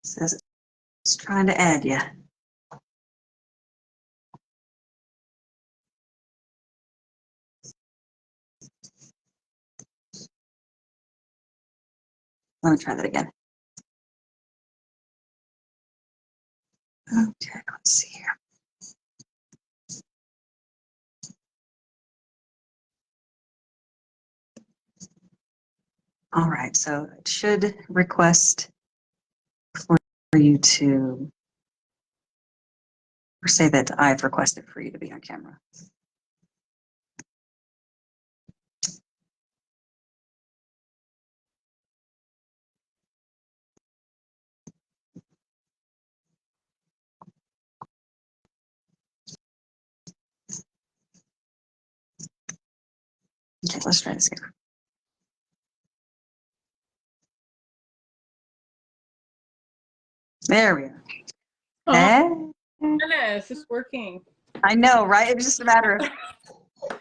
Says it's trying to add you. Let me try that again. Okay, let's see here. All right, so it should request for you to, or say that I've requested for you to be on camera. Okay, let's try this again. There we go. Oh, goodness, it's working. I know, right? It was just a matter of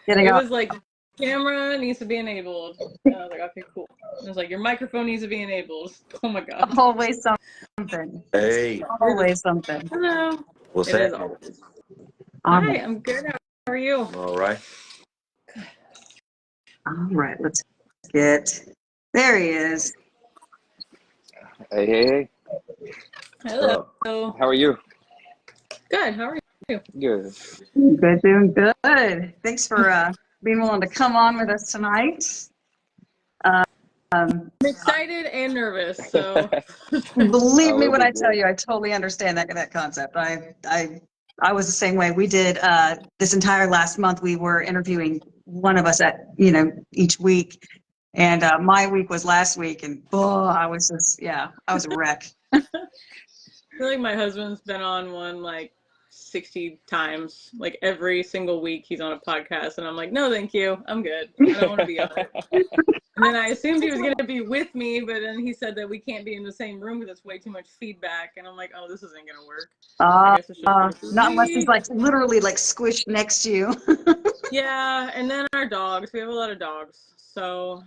getting It up. was like, camera needs to be enabled. I was like, okay, cool. It was like, your microphone needs to be enabled. Oh my God. Always something. Hey. Always something. Hello. What's It is happening? always. All Hi, right. I'm good. How are you? All right. All right, let's get, there he is. Hey. Hello. How are you? Good. How are you? Good. Good, doing good. Thanks for being willing to come on with us tonight. I'm excited and nervous, so. Believe me it'll when be I tell good. you, I totally understand that concept. I was the same way. We did this entire last month. We were interviewing one of us at each week, and my week was last week, and I was just I was a wreck. I feel like my husband's been on one like 60 times. Like every single week he's on a podcast, and I'm like, no, thank you. I'm good. I don't want to be on it. And then I assumed he was going to be with me, but then he said that we can't be in the same room because it's way too much feedback. And I'm like, oh, this isn't going to work. Not unless he's like literally like squished next to you. Yeah, and then our dogs. We have a lot of dogs. So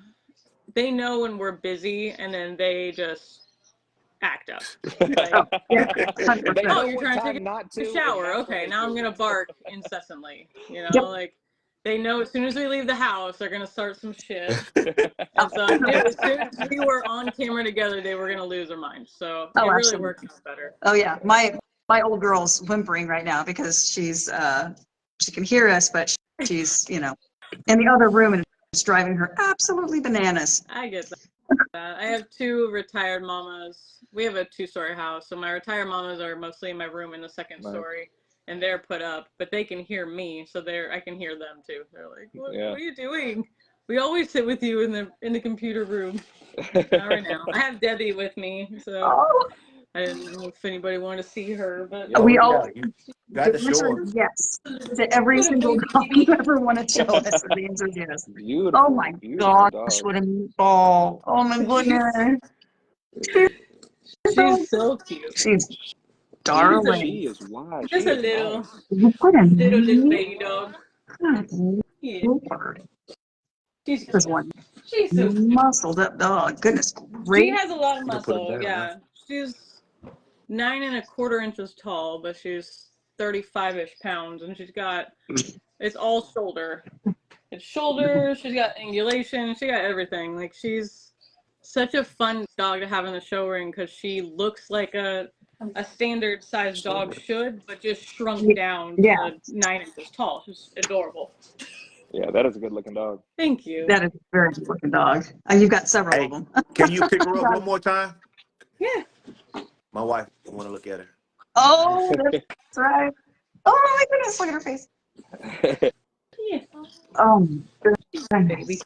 they know when we're busy, and then they just act up. Like, oh, you're trying to take a shower. Okay, now I'm going to bark incessantly. Like they know as soon as we leave the house, they're going to start some shit. And so as soon as we were on camera together, they were going to lose their minds. So it really works out better. Oh yeah, my old girl's whimpering right now because she's she can hear us, but she's in the other room, and it's driving her absolutely bananas. I get that. I have two retired mamas. We have a 2-story house, so my retired mamas are mostly in my room in the second story, and they're put up, but they can hear me, so I can hear them too. They're like, what are you doing? We always sit with you in the computer room. Not right now. I have Debbie with me, so I didn't know if anybody wanted to see her, but We all got to show her. Yes to every single dog you ever want to show us. The answer is yes. Beautiful. Oh my gosh, what a meatball! Oh my goodness. She's so cute. She's darling. She is wide. Just a little baby dog. Yeah. She's one so muscled up dog. Goodness gracious. She has a lot of muscle. Yeah, she's 9 1/4 inches tall, but she's 35-ish pounds, and she's got it's all shoulder. It's shoulder. She's got angulation. She got everything. Like she's such a fun dog to have in the show ring because she looks like a standard sized dog should, but just shrunk down to 9 inches tall. She's adorable. Yeah, that is a good looking dog. Thank you. That is a very good looking dog. You've got several of them. Can you pick her up one more time? Yeah. My wife want to look at her. Oh, that's right. Oh my goodness, look at her face. Yeah. Oh, baby.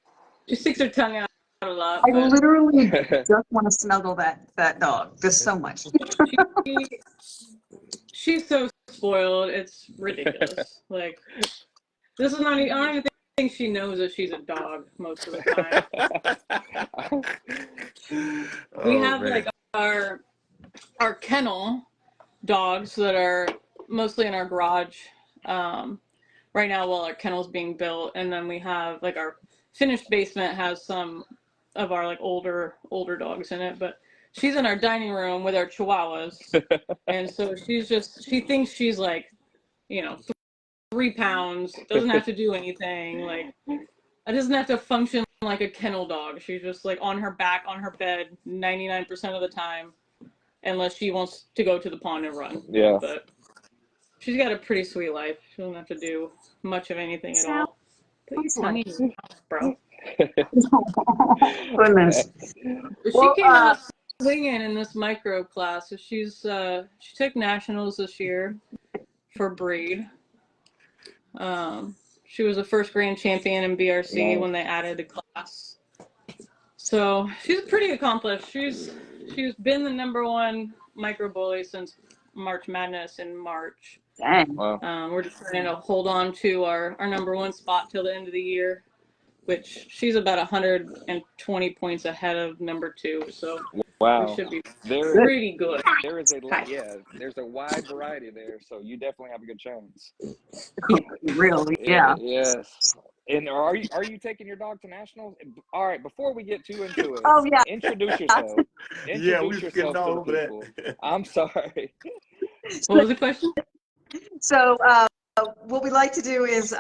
She sticks her tongue out a lot. I literally just want to snuggle that dog just so much. She's so spoiled. It's ridiculous. Like, this is not. I don't even think she knows that she's a dog most of the time. We have like our kennel dogs that are mostly in our garage right now while our kennel's being built, and then we have like our finished basement has some of our like older dogs in it, but she's in our dining room with our chihuahuas. And so she thinks she's like, 3 pounds, doesn't have to do anything. Like, it doesn't have to function like a kennel dog. She's just like on her back, on her bed, 99% of the time, unless she wants to go to the pond and run. Yeah. But she's got a pretty sweet life. She doesn't have to do much of anything at all. Put your tongue in your mouth, bro. Goodness. She came out swinging in this micro class. So she took nationals this year for breed. She was a first grand champion in BRC when they added the class. So she's pretty accomplished. She's been the #1 micro bully since March Madness in March. Dang. Wow. We're just trying to hold on to our #1 spot till the end of the year, which she's about 120 points ahead of #2. So Wow. we should be There, pretty good. there's a wide variety there, so you definitely have a good chance. Really? Yeah. Yes. And are you taking your dog to nationals? All right, before we get too into it, Oh, yeah. introduce yourself. Yeah, we Introduce was getting yourself to all the over people. that. I'm sorry. What was the question? So what we like to do is,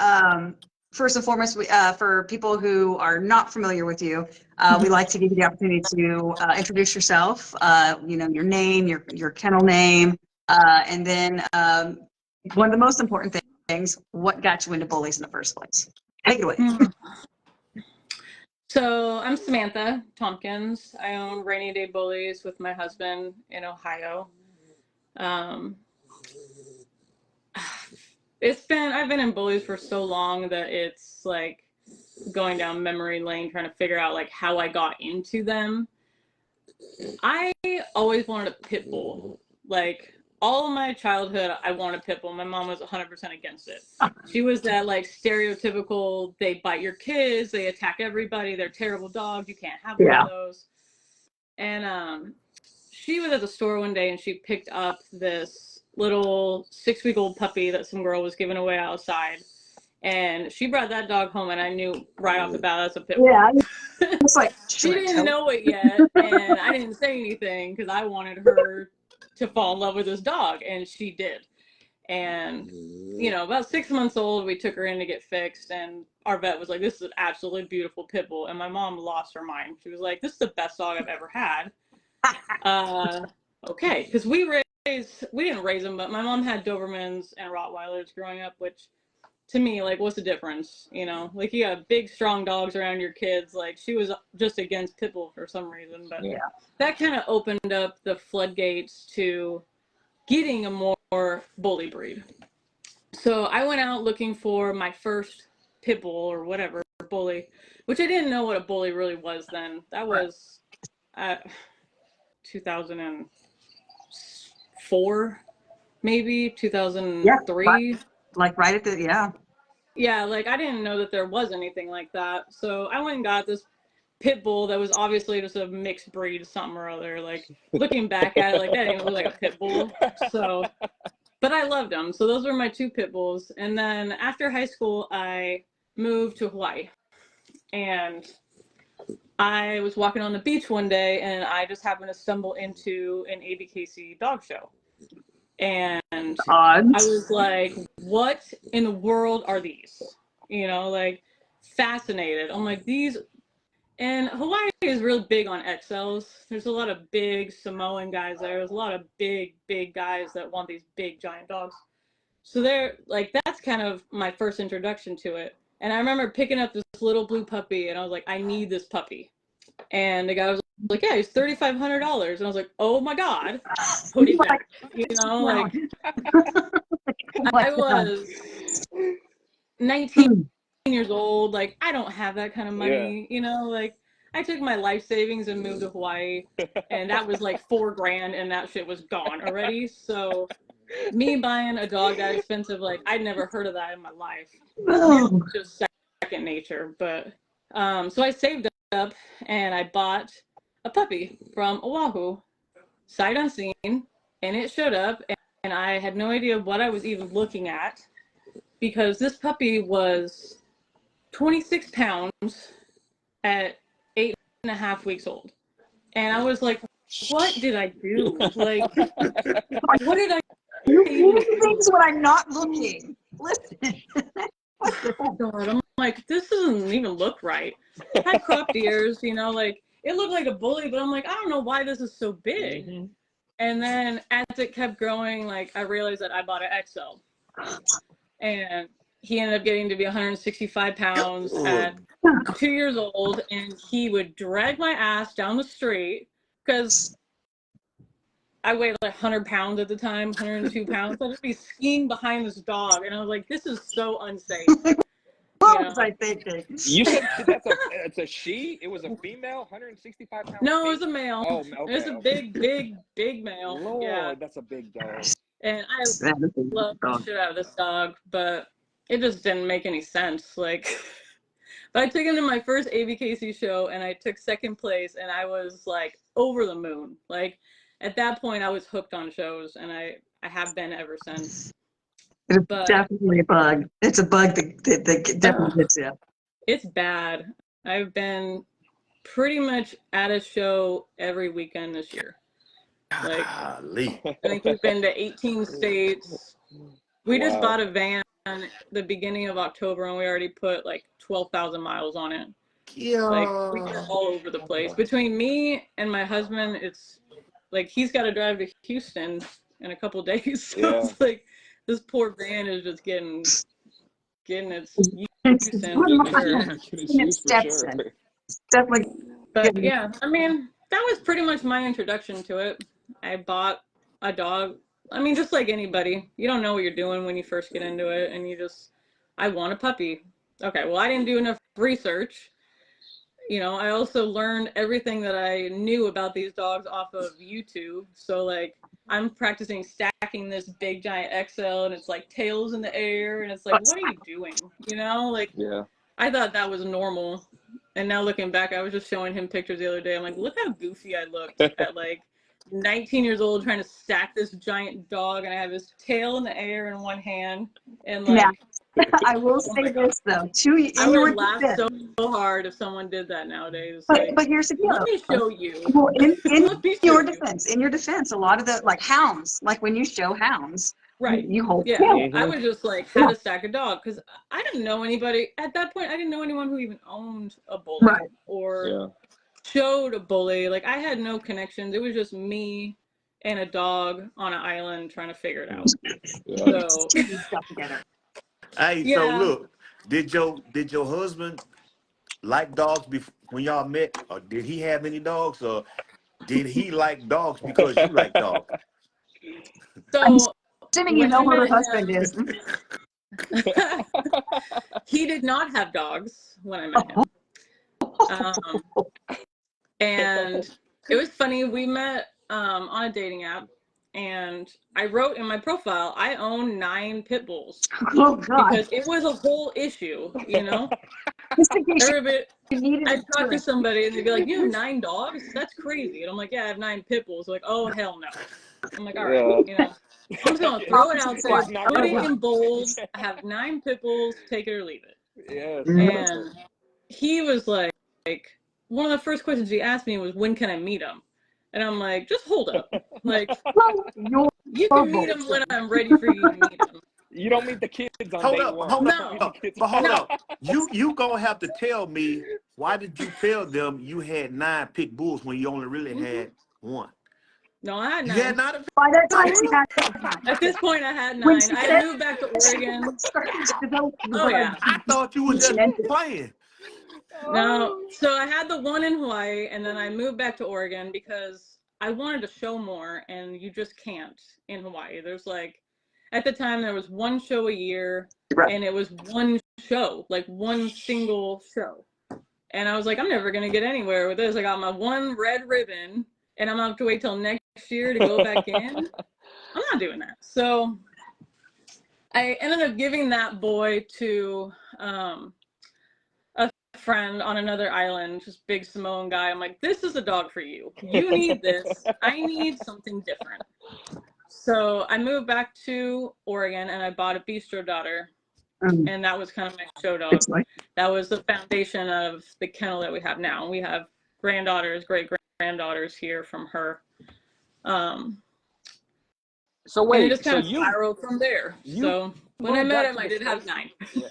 first and foremost, for people who are not familiar with you, we like to give you the opportunity to introduce yourself, your name, your kennel name, and then one of the most important things, what got you into bullies in the first place? Take it away. So I'm Samantha Tompkins. I own Rainy Day Bullies with my husband in Ohio. I've been in bullies for so long that it's like going down memory lane trying to figure out like how I got into them. I always wanted a pit bull. Like all of my childhood, I wanted a pit bull. My mom was 100% against it. She was that like stereotypical, they bite your kids, they attack everybody, they're terrible dogs, you can't have one of those. And she was at the store one day and she picked up this little 6-week-old puppy that some girl was giving away outside. And she brought that dog home and I knew right off the bat that's a pit bull. Yeah. It's like, she didn't know it yet and I didn't say anything because I wanted her to fall in love with this dog, and she did. And about 6 months old, we took her in to get fixed, and our vet was like, this is an absolutely beautiful pit bull. And my mom lost her mind. She was like, this is the best dog I've ever had. Okay, because we didn't raise them, but my mom had Dobermans and Rottweilers growing up, which to me, like, what's the difference? Like, you got big, strong dogs around your kids. Like, she was just against pit bull for some reason. But that kind of opened up the floodgates to getting a more bully breed. So I went out looking for my first pit bull or whatever, bully, which I didn't know what a bully really was then. That was 2004, maybe 2003. Like right at the, Yeah, like I didn't know that there was anything like that. So I went and got this pit bull that was obviously just a mixed breed, something or other. Like looking back at it, like that didn't look like a pit bull. So, but I loved them. So those were my 2 pit bulls. And then after high school, I moved to Hawaii. And I was walking on the beach one day and I just happened to stumble into an ABKC dog show. And I was like, what in the world are these? Like fascinated. I'm like, these, and Hawaii is really big on XLs. There's a lot of big Samoan guys there. There's a lot of big guys that want these big giant dogs. So they're like, that's kind of my first introduction to it. And I remember picking up this little blue puppy and I was like, I need this puppy. And the guy was like, yeah, he's $3,500. And I was like, oh my God, who do you think? Like I was 19 years old. Like, I don't have that kind of money, like I took my life savings and moved to Hawaii and that was like $4,000 and that shit was gone already. So me buying a dog that expensive, like I'd never heard of that in my life. Just second nature. But so I saved up and I bought a puppy from Oahu, sight unseen, and it showed up and I had no idea what I was even looking at because this puppy was 26 pounds at 8.5 weeks old. And I was like, what did I do? Like, what did I You do? see things when I'm not looking. Listen. God, I'm like, this doesn't even look right. I had cropped ears, you know, like, it looked like a bully, but I'm like, I don't know why this is so big. Mm-hmm. And then as it kept growing, like, I realized that I bought an XL. And he ended up getting to be 165 pounds at 2 years old, and he would drag my ass down the street because I weighed like 100 pounds at the time, 102 pounds. I'd just be skiing behind this dog, and I was like, this is so unsafe. What You was know? I thinking? You said it's a she? It was a female, 165 pounds? No, it was a male. Oh, okay. It was a big male. Lord, Yeah. that's a big dog. And I love the shit out of this dog, but it just didn't make any sense. Like, but I took him to my first ABKC show, and I took second place, and I was like over the moon. Like, at that point, I was hooked on shows, and I have been ever since. It's But definitely a bug. It's a bug that definitely hits you. it's bad. I've been pretty much at a show every weekend this year. Like, Golly. I think we've been to 18 states. We just Wow. bought a van the beginning of October, and we already put like 12,000 miles on it. Like, we are all over the place. Between me and my husband, it's like he's got to drive to Houston in a couple days. So Yeah. it's like this poor van is just getting its use It's in one for sure. line. It steps in. Definitely. But yeah, I mean, that was pretty much my introduction to it. I bought a dog. I mean, just like anybody, you don't know what you're doing when you first get into it, and I want a puppy. Okay, well, I didn't do enough research. You know, I also learned everything that I knew about these dogs off of YouTube. So, like, I'm practicing stacking this big giant XL, and it's like tails in the air, and it's like, what are you doing? You know, like, Yeah. I thought that was normal. And now looking back, I was just showing him pictures the other day. I'm like, look how goofy I looked at like 19 years old trying to stack this giant dog, and I have his tail in the air in one hand. And like, Now, I will say this though, I would laugh so hard if someone did that nowadays. Like, but here's the deal. let me show you. Well, in Let me show your you. defense, a lot of the like hounds, like when you show hounds, Right. you hold Yeah. tail. I was just like, how to stack a dog, because I didn't know anybody at that point. I didn't know anyone who even owned a bully Right. or showed a bully. Like, I had no connections. It was just me and a dog on an island trying to figure it out. So Stuff together. Hey, so look, did your husband like dogs when y'all met, or did he have any dogs, or did he like dogs because you like dogs? So Assuming you know who her husband is. He did not have dogs when I met him. And it was funny. We met on a dating app, and I wrote in my profile, I own 9 pit bulls. Oh God! Because it was a whole issue, you know. I'd talk to somebody and they'd be like, "You have 9 dogs? That's crazy." And I'm like, "Yeah, I have 9 pit bulls." They're like, "Oh hell no." I'm like, "All right, you know, I'm just gonna throw it out there, put it in bold. I have 9 pit bulls, take it or leave it." Yes. And he was like, one of the first questions he asked me was, "When can I meet him?" And I'm like, "Just hold up. Like, you can meet him when I'm ready for you to meet him." You don't meet the kids on day one. Hold up. You gonna have to tell me, why did you tell them you had 9 pit bulls when you only really had 1? No, I had 9. You had 9? By that time, she had At this point, I had 9. I moved back to Oregon. Oh yeah. I thought you were just playing. No, so I had the one in Hawaii, and then I moved back to Oregon because I wanted to show more, and you just can't in Hawaii. There's like, at the time, there was 1 show a year, and it was 1 show, like 1 single show. And I was like, I'm never going to get anywhere with this. I got my 1 red ribbon, and I'm going to have to wait till next year to go back in. I'm not doing that. So I ended up giving that boy to a friend on another island, just big Samoan guy. I'm like, this is a dog for you. You need this. I need something different. So I moved back to Oregon, and I bought a bistro daughter, and that was kind of my show dog. That was the foundation of the kennel that we have now. We have granddaughters, great granddaughters here from her. So and it wait, just kind of spiraled from there. So when I met him, I did have 9. Yeah.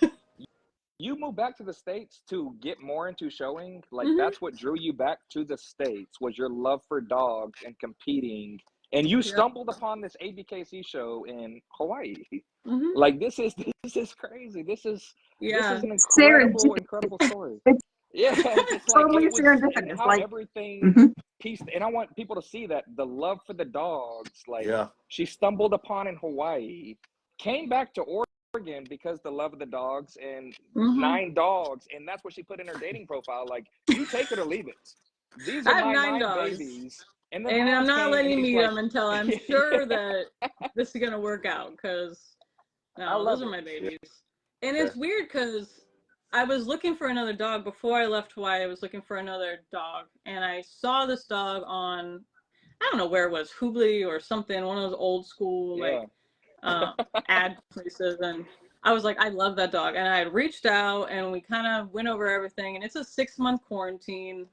You moved back to the States to get more into showing? Like, that's what drew you back to the States, was your love for dogs and competing. And you stumbled upon this ABKC show in Hawaii. Like, this is crazy. This is an incredible story. Yeah, it's like totally it was, serendipitous. and how everything pieced. And I want people to see that the love for the dogs, like she stumbled upon in Hawaii, came back to Oregon because the love of the dogs, and 9 dogs, and that's what she put in her dating profile. Like, you take it or leave it. These are my 9 dogs. Babies. And I'm not letting you meet them until I'm sure that this is gonna work out, because those are my babies. And it's weird because I was looking for another dog before I left Hawaii. I was looking for another dog, and I saw this dog on, I don't know where it was, Hoobly or something, one of those old school like ad places, and I was like, I love that dog. And I had reached out, and we kind of went over everything, and it's a 6-month quarantine,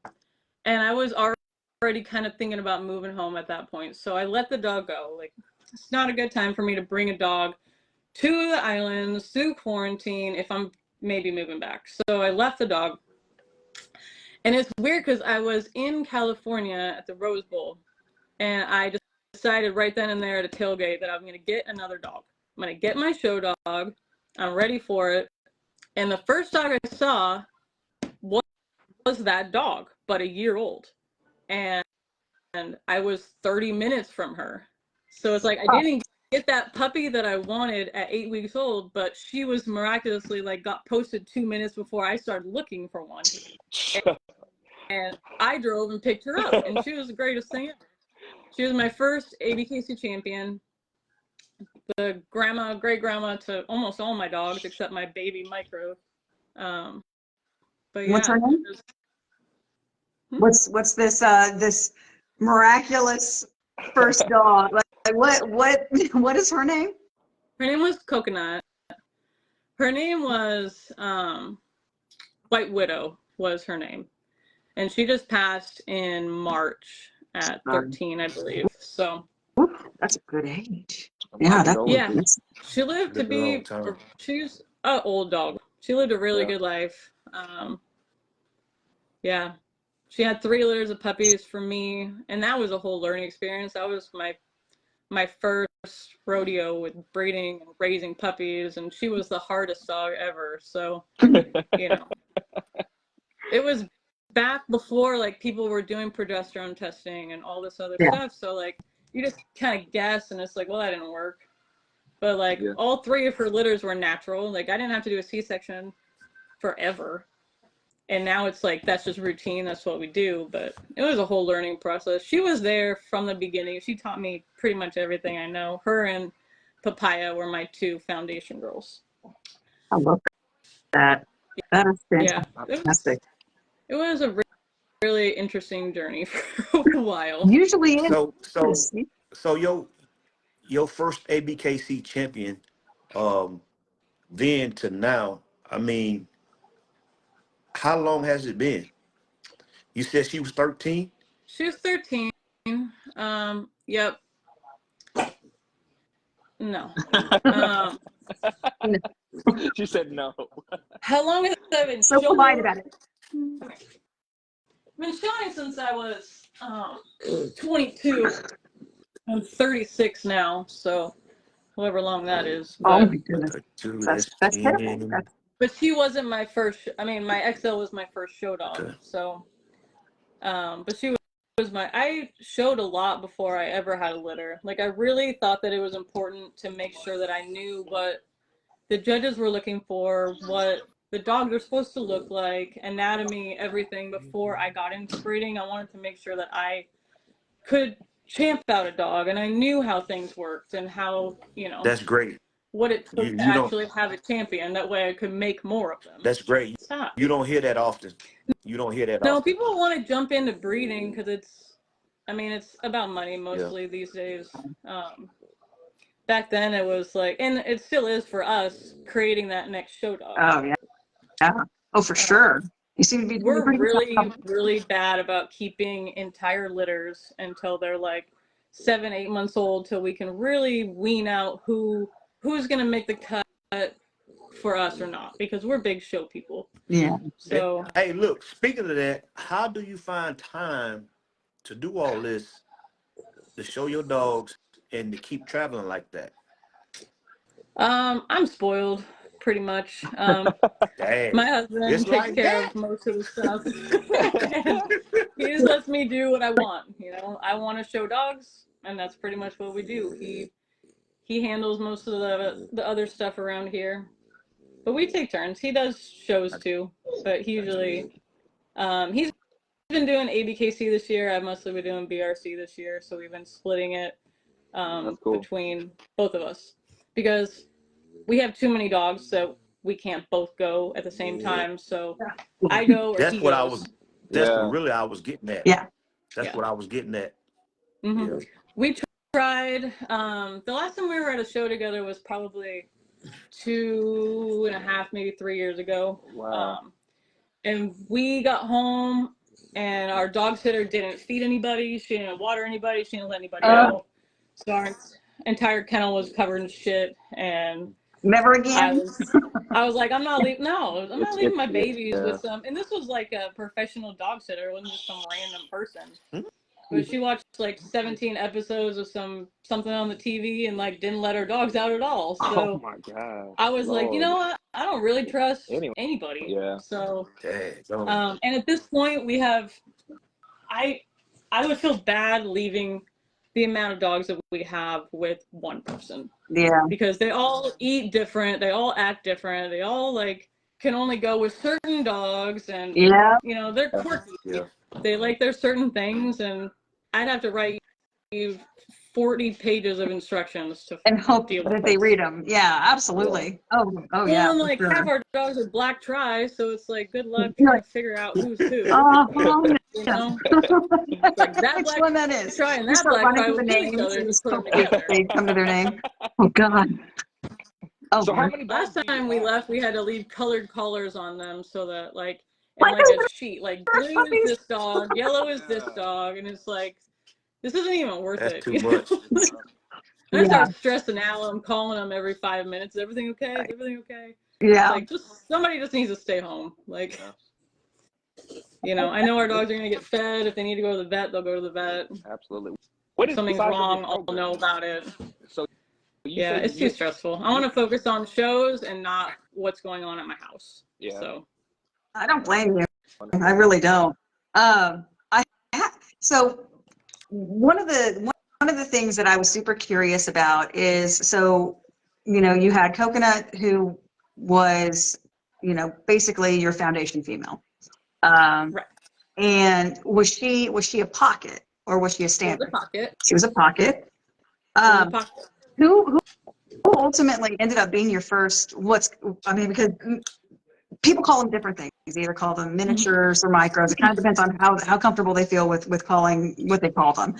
and I was already kind of thinking about moving home at that point. So I let the dog go. Like, it's not a good time for me to bring a dog to the islands through quarantine if I'm maybe moving back. So I left the dog. And it's weird because I was in California at the Rose Bowl, and I decided right then and there at a tailgate that I'm going to get another dog. I'm going to get my show dog. I'm ready for it. And the first dog I saw was that dog, but a year old. And I was 30 minutes from her. So it's like, I didn't get that puppy that I wanted at 8 weeks old, but she was miraculously like got posted 2 minutes before I started looking for one. And I drove and picked her up, and she was the greatest thing ever. She was my first ABKC champion, the great grandma to almost all my dogs except my baby Micro. But yeah. What's her name? What's this this miraculous first dog? Like what is her name? Her name was Coconut. Her name was White Widow was her name, and she just passed in March at 13, I believe. So that's a good age. Yeah, she lived to be. She's an old dog. She lived a really good life. Yeah. She had 3 litters of puppies for me, and that was a whole learning experience. That was my first rodeo with breeding and raising puppies, and she was the hardest dog ever. So, you know, it was back before like people were doing progesterone testing and all this other stuff. So like you just kind of guess, and it's like, well, that didn't work. But like all 3 of her litters were natural. Like I didn't have to do a C-section forever. And now it's like, that's just routine. That's what we do. But it was a whole learning process. She was there from the beginning. She taught me pretty much everything I know. Her and Papaya were my 2 foundation girls. I love that. That is fantastic. It was a really interesting journey for a while. Usually So your first ABKC champion, then to now, I mean, how long has it been? You said she was 13? She was 13. Yep. No. She said no. How long has I been so showing? polite about it. I've been showing since I was 22. I'm 36 now, so however long that is. But, oh my goodness. That's terrible. But she wasn't my first. I mean, my XL was my first show dog. Okay. So, but she was I showed a lot before I ever had a litter. Like I really thought that it was important to make sure that I knew what the judges were looking for, what the dogs are supposed to look like, anatomy, everything before I got into breeding. I wanted to make sure that I could champ out a dog, and I knew how things worked and how, you know. That's great. What it took to actually have a champion. That way I could make more of them. That's great. You don't hear that often. You don't hear that often. No, people want to jump into breeding because it's about money mostly these days. Back then it was like, and it still is for us, creating that next show dog. Oh, yeah. Oh, for sure. You seem to be doing a We're pretty good really, job. really bad about keeping entire litters until they're like 7, 8 months old, till we can really wean out who's gonna make the cut for us or not, because we're big show people. Yeah. So Hey, look, speaking of that, how do you find time to do all this, to show your dogs and to keep traveling like that? I'm spoiled pretty much. Dang, My husband it's takes like care that. of most of the stuff. And he just lets me do what I want. You know, I want to show dogs, and that's pretty much what we do. He handles most of the other stuff around here, but we take turns. He does shows too, but he usually he's been doing ABKC this year. I've mostly been doing BRC this year, so we've been splitting it cool. between both of us, because we have too many dogs, so we can't both go at the same time. So I go or That's he what I goes. was. That's what Yeah. really I was getting at. Yeah. That's Yeah. what I was getting at. Mm-hmm. Yeah. We tried. The last time we were at a show together was probably 2.5, maybe 3 years ago. Wow. And we got home, and our dog sitter didn't feed anybody. She didn't water anybody. She didn't let anybody out. So our entire kennel was covered in shit. And Never I again. was like, I'm not leaving. No, I'm not leaving my babies yeah. with some. And this was like a professional dog sitter. It wasn't just some random person. Hmm? But she watched like 17 episodes of something on the TV and like didn't let her dogs out at all. Oh So my God. I was like, you know what? I don't really trust Anyway, anybody. yeah. So Dang. and at this point we have, I would feel bad leaving the amount of dogs that we have with one person, Yeah. because they all eat different, they all act different, they all like can only go with certain dogs, and Yeah. you know, they're quirky. Yeah. They like their certain things, and I'd have to write you 40 pages of instructions to And hope deal with that they this. read them. Yeah, absolutely. Oh Well, yeah. and For like sure. half our dogs are black tries, so it's like good luck You're trying like, to figure out who's who. oh, You yeah. know, like that Which black one that is? try and You that start black running try through will the kill each names other and if you just put them hope that together. they come to their name. Oh God. Oh, So how Lord. many dogs Last do you time we have? left, we had to leave colored collars on them so that like, and What like is a sheet, like blue is this dog, yellow is this dog, and it's like, this isn't even worth That's it. too You much. know? I Yeah. start stressing out. I'm calling them every 5 minutes. Is everything okay? Is everything okay? Yeah. Like, just somebody just needs to stay home. Like, you know, I know our dogs are gonna get fed. If they need to go to the vet, they'll go to the vet. Absolutely. What If is the something's size of your wrong, I'll know program? about it. So you Yeah, say it's too stressful. I want to focus on shows and not what's going on at my house. Yeah. So I don't blame you. I really don't. So one of the things that I was super curious about is, so, you know, you had Coconut, who was, you know, basically your foundation female. right. And was she a pocket or was she a It was a standard? pocket. She was a pocket. It was a Um, pocket. who ultimately ended up being your first, because people call them different things. They either call them miniatures or micros. It kind of depends on how comfortable they feel with calling what they call them.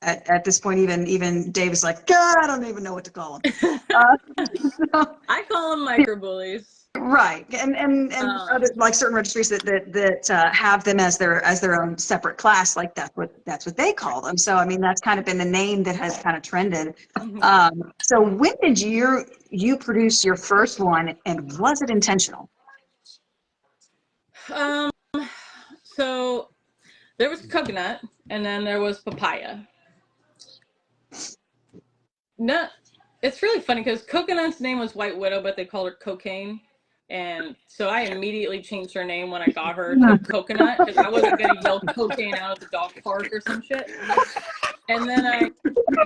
At this point, even Dave is like, God, I don't even know what to call them. So, I call them micro bullies. right, and other, like certain registries that have them as their own separate class, like that's what they call them. So I mean, that's kind of been the name that has kind of trended. So when did you produce your first one, and was it intentional? So there was Coconut, and then there was Papaya. No, it's really funny because Coconut's name was White Widow, but they called her Cocaine. And so I immediately changed her name when I got her to Coconut, because I wasn't going to yell cocaine out at the dog park or some shit. And then I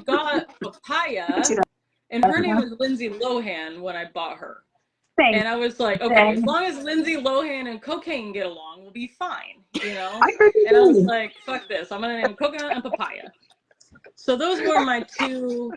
got Papaya, and her name was Lindsay Lohan when I bought her. And I was like, okay, as long as Lindsay Lohan and Cocaine get along, we'll be fine, you know? And I was like, fuck this. I'm going to name Coconut and Papaya. So those were my two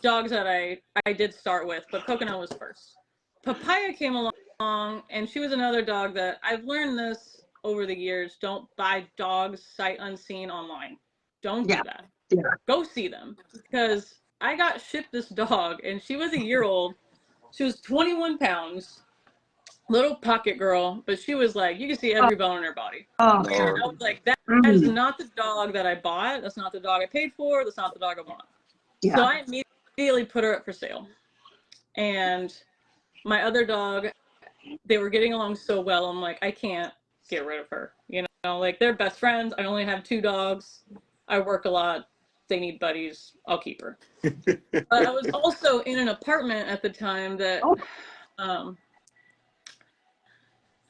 dogs that I did start with, but Coconut was first. Papaya came along, and she was another dog that I've learned this over the years. Don't buy dogs sight unseen online. Don't do that. Yeah. Go see them, because I got shipped this dog, and she was a year old. She was 21 pounds. little pocket girl, but she was like, you can see every bone in her body. Oh, And I was like, that is not the dog that I bought. That's not the dog I paid for. That's not the dog I want. yeah. So I immediately put her up for sale. And my other dog, they were getting along so well. I'm like, I can't get rid of her. You know, like they're best friends. I only have 2 dogs. I work a lot. They need buddies. I'll keep her. But I was also in an apartment at the time that,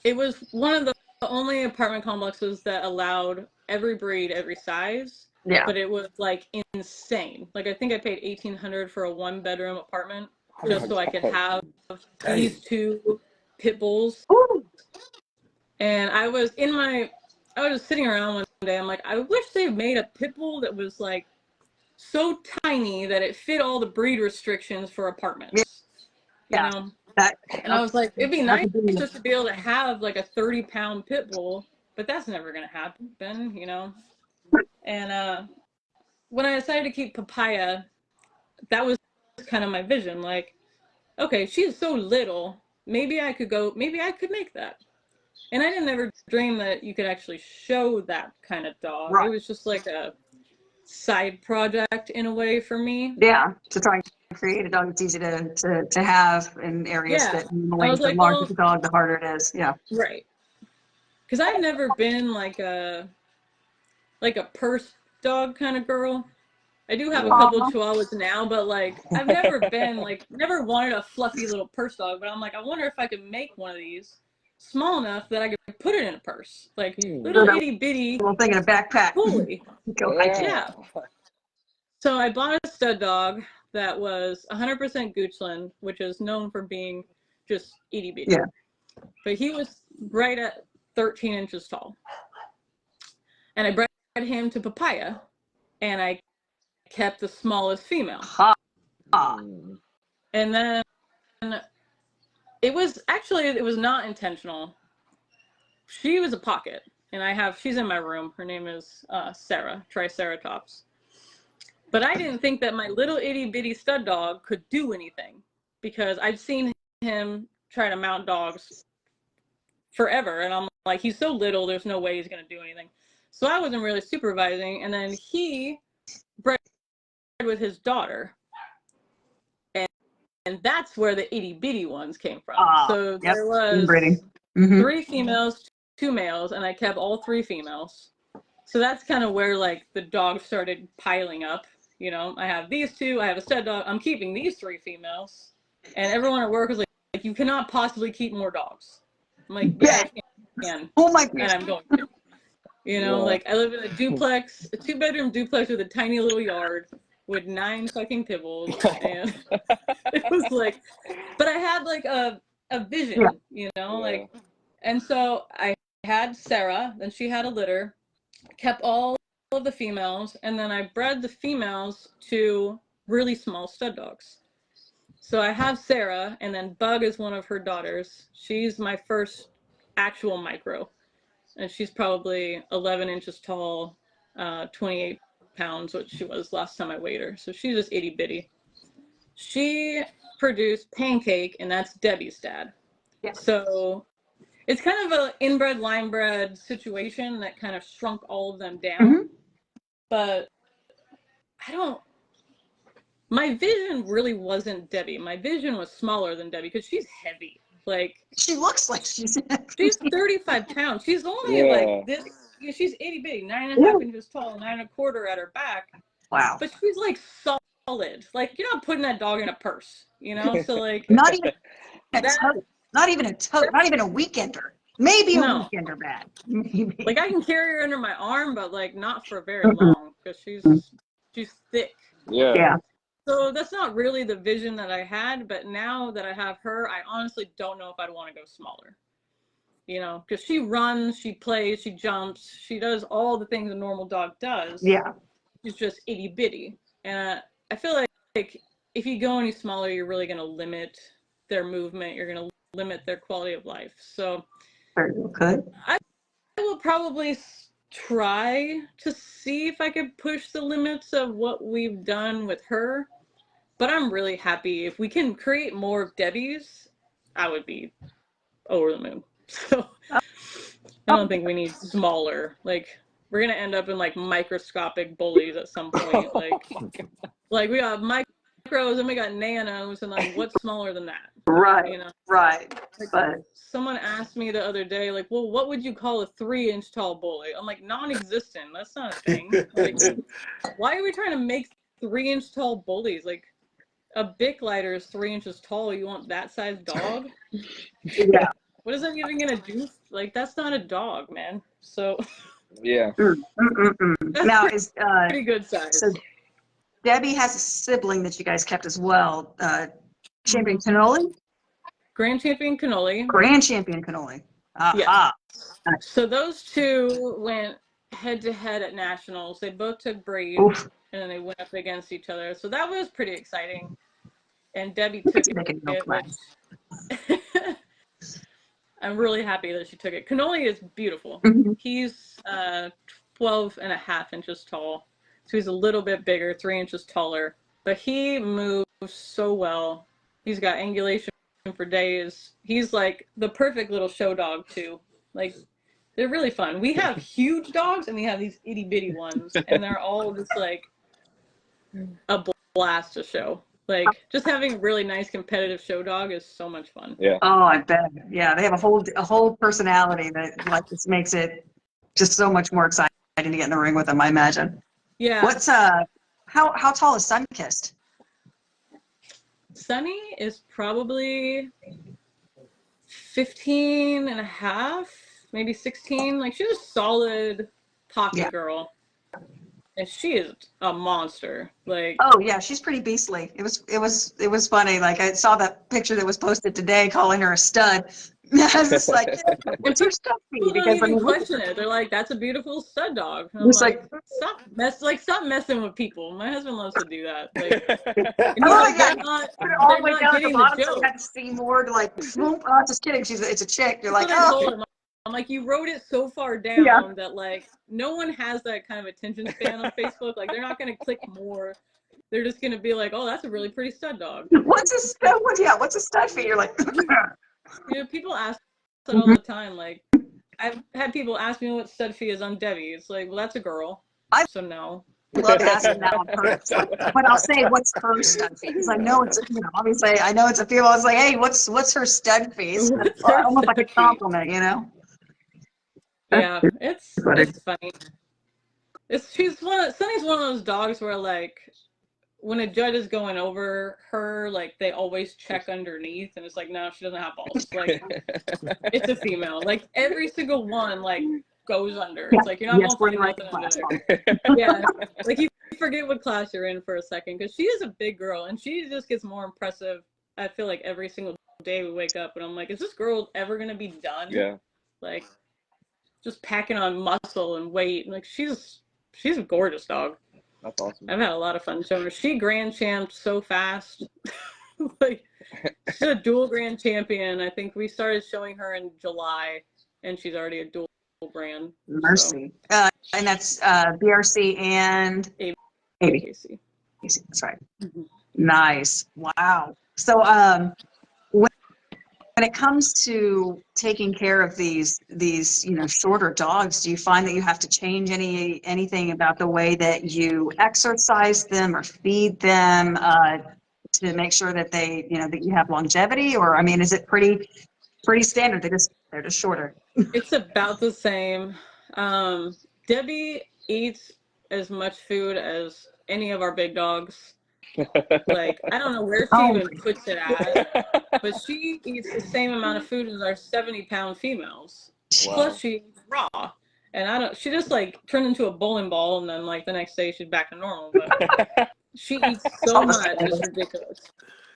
it was one of the only apartment complexes that allowed every breed, every size. Yeah. But it was like insane. Like I think I paid $1,800 for a 1-bedroom apartment just so I could have these 2 pit bulls. Ooh. And I was just sitting around one day. I'm like, I wish they made a pit bull that was like so tiny that it fit all the breed restrictions for apartments. Yeah. You know? And I was like, it'd be nice just to be able to have like a 30-pound pit bull, but that's never gonna happen, you know. And when I decided to keep Papaya, that was kind of my vision. Like, okay, she's so little, maybe I could make that. And I didn't ever dream that you could actually show that kind of dog. Right. It was just like a side project in a way for me. Yeah, to try and create a dog that's easy to have in areas that normally the larger the dog, the harder it is. Yeah. Right. Because I've never been like a purse dog kind of girl. I do have a couple Chihuahuas now, but like I've never been like, never wanted a fluffy little purse dog. But I'm like, I wonder if I could make one of these small enough that I could put it in a purse, like little itty bitty. Little thing in a backpack. Fully. Yeah. So I bought a stud dog that was 100% Goochland, which is known for being just itty bitty. Yeah. But he was right at 13 inches tall. And I bred him to Papaya, and I kept the smallest female. And then it was not intentional. She was a pocket, and she's in my room. Her name is Sarah, Triceratops. But I didn't think that my little itty bitty stud dog could do anything, because I've seen him try to mount dogs forever, and I'm like, he's so little, there's no way he's going to do anything. So I wasn't really supervising, and then he bred with his daughter, and that's where the itty bitty ones came from. So there was 3 females, 2 males, and I kept all 3 females. So that's kind of where like the dogs started piling up. You know, I have these 2, I have a stud dog, I'm keeping these 3 females, and everyone at work was like, you cannot possibly keep more dogs. I'm like, yeah, I can. Oh my goodness. And I'm going to. You know, like I live in a duplex, a 2-bedroom duplex with a tiny little yard with 9 fucking pit bulls, and it was like, but I had like a vision, you know, like, and so I had Sarah, then she had a litter, kept all of the females, and then I bred the females to really small stud dogs. So I have Sarah, and then Bug is one of her daughters. She's my first actual micro. And she's probably 11 inches tall, 28 pounds, which she was last time I weighed her. So she's just itty bitty. She produced Pancake, and that's Debbie's dad. Yeah. So it's kind of an inbred, line bred situation that kind of shrunk all of them down. But my vision really wasn't Debbie. My vision was smaller than Debbie because she's heavy. Like, she looks like she's 35 pounds. She's only like this. She's itty bitty, 9.5 inches tall, 9.25 at her back. Wow. But she's like solid. Like, you're not putting that dog in a purse, you know? So like, not even a tote, not even a weekender. Maybe a weekender bag. Maybe. Like I can carry her under my arm, but like not for very long because she's thick. Yeah. So that's not really the vision that I had, but now that I have her, I honestly don't know if I'd want to go smaller. You know, because she runs, she plays, she jumps, she does all the things a normal dog does. Yeah. She's just itty bitty. And I feel like if you go any smaller, you're really going to limit their movement. You're going to limit their quality of life. So I will probably try to see if I could push the limits of what we've done with her, but I'm really happy if we can create more of Debbie's. I would be over the moon. So I don't think we need smaller. Like, we're gonna end up in like microscopic bullies at some point. Like we got micros and we got nanos, and like what's smaller than that? Right. You know? Right. Like, But someone asked me the other day, like, well, what would you call a 3-inch tall bully? I'm like, non-existent. That's not a thing. Like, why are we trying to make 3-inch tall bullies? Like, a Bic lighter is 3 inches tall. You want that size dog? yeah. What is that even gonna do? Like, that's not a dog, man. So Yeah. that's Now is pretty good size. so Debbie has a sibling that you guys kept as well. Champion Canoli? Grand Champion Canoli. Grand Champion Canoli. Aha. Yes. So those two went head to head at nationals. They both took breed, Oof. and then they went up against each other. So that was pretty exciting. And Debbie took it, which I'm really happy that she took it. Canoli is beautiful. Mhm. He's 12 and a half inches tall. So he's a little bit bigger, 3 inches taller. But he moves so well. He's got angulation for days. He's like the perfect little show dog too. Like, they're really fun. We have huge dogs and we have these itty bitty ones, and they're all just like a blast to show. Like, just having a really nice competitive show dog is so much fun. Yeah. Oh, I bet. Yeah, they have a whole personality that like just makes it just so much more exciting to get in the ring with them, I imagine. Yeah. What's how tall is Sunkissed? Sunny is probably 15 and a half, maybe 16. Like, she's a solid pocket girl. And she is a monster. Like, oh yeah, she's pretty beastly. It was funny. Like, I saw that picture that was posted today calling her a stud. I was just like, what's her stud feed? people don't Because I even mean, question it. They're like, that's a beautiful stud dog. And I'm it's like, stop messing with people. My husband loves to do that. Like, and he's oh like, yeah, they're all the not way down at the getting bottom, the so you joke. had to see more to like, oh, just kidding. It's a chick. You're like, That's what I oh. told him. I'm like, you wrote it so far down that like no one has that kind of attention span on Facebook. Like, they're not gonna click more. They're just gonna be like, oh, that's a really pretty stud dog. What's a stud? What's a stud feed? You're like, You know, people ask that all the time. Like, I've had people ask me what stud fee is on Debbie. It's like, well, that's a girl. So no. I love asking that on purpose. But I'll say, what's her stud fee? Because I know it's, obviously I know it's a female. I was like, hey, what's her stud fee? What's her Almost like a stud fee? compliment, you know? Yeah, it's funny. Sunny's one of those dogs where, like, when a judge is going over her, like, they always check underneath, and it's like, no, she doesn't have balls. Like, it's a female. Like, every single one, like, goes under. It's like, you're not going to find nothing under there. Yeah, like, you forget what class you're in for a second, because she is a big girl, and she just gets more impressive, I feel like, every single day we wake up, and I'm like, is this girl ever going to be done? Yeah. Like, just packing on muscle and weight. Like, she's a gorgeous dog. That's awesome. I've had a lot of fun showing her. She grand champed so fast. Like, she's a dual grand champion. I think we started showing her in July, and she's already a dual grand. Mercy. And that's BRC and ABKC. That's right. Mm-hmm. Nice. Wow. So when it comes to taking care of these shorter dogs, do you find that you have to change anything about the way that you exercise them or feed them to make sure that they that you have longevity? Or I mean, is it pretty standard? They're just shorter. It's about the same. Debbie eats as much food as any of our big dogs. Like, I don't know where she even puts it at, but she eats the same amount of food as our 70-pound females. Wow. Plus she eats raw. And she just like turned into a bowling ball, and then like the next day she's back to normal. But she eats so much, it's ridiculous.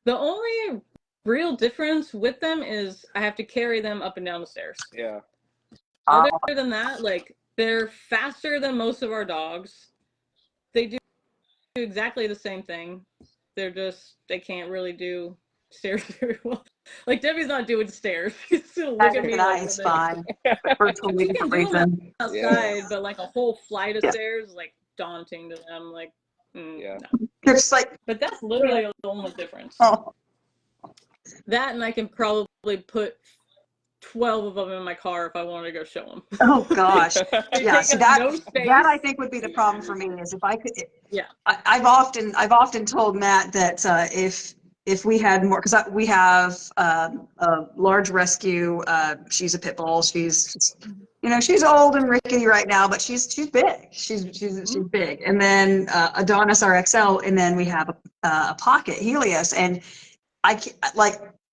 The only real difference with them is I have to carry them up and down the stairs. Yeah. Other than that, like, they're faster than most of our dogs. They do exactly the same thing. They can't really do stairs very well. Like, Debbie's not doing stairs. She's still looking at me like It's fine. For totally different reason. outside, but like a whole flight of stairs, like, daunting to them. Like, no. It's like, But that's literally the only difference. oh. That, and I can probably put 12 of them in my car if I wanted to go show them. Oh gosh. Yeah, so that no space. that I think would be the problem for me is if I could. Yeah. I've often told Matt that if we had more, because we have a large rescue. She's a pit bull. She's she's old and rickety right now, but she's big. She's big. And then Adonis RXL, and then we have a pocket Helios, and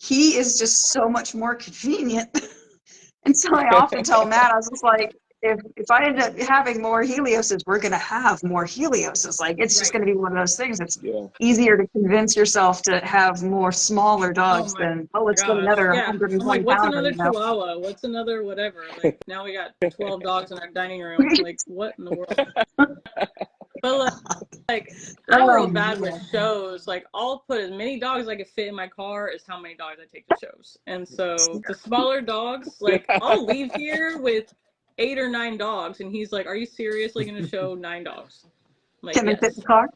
he is just so much more convenient. And so I often tell Matt, I was just like, if I end up having more Helioses, we're going to have more Helioses. Like, it's just going to be one of those things. It's easier to convince yourself to have more smaller dogs than, let's get another 120 I'm like, what's pounder, another Chihuahua? What's another whatever? Like, now we got 12 dogs in our dining room. Like, what in the world? But like I'm real bad with shows. Like, I'll put as many dogs as I can fit in my car is how many dogs I take to shows. And so the smaller dogs, like, I'll leave here with 8 or 9 dogs, and he's like, "Are you seriously going to show 9 dogs?" I'm like, can they fit in the car?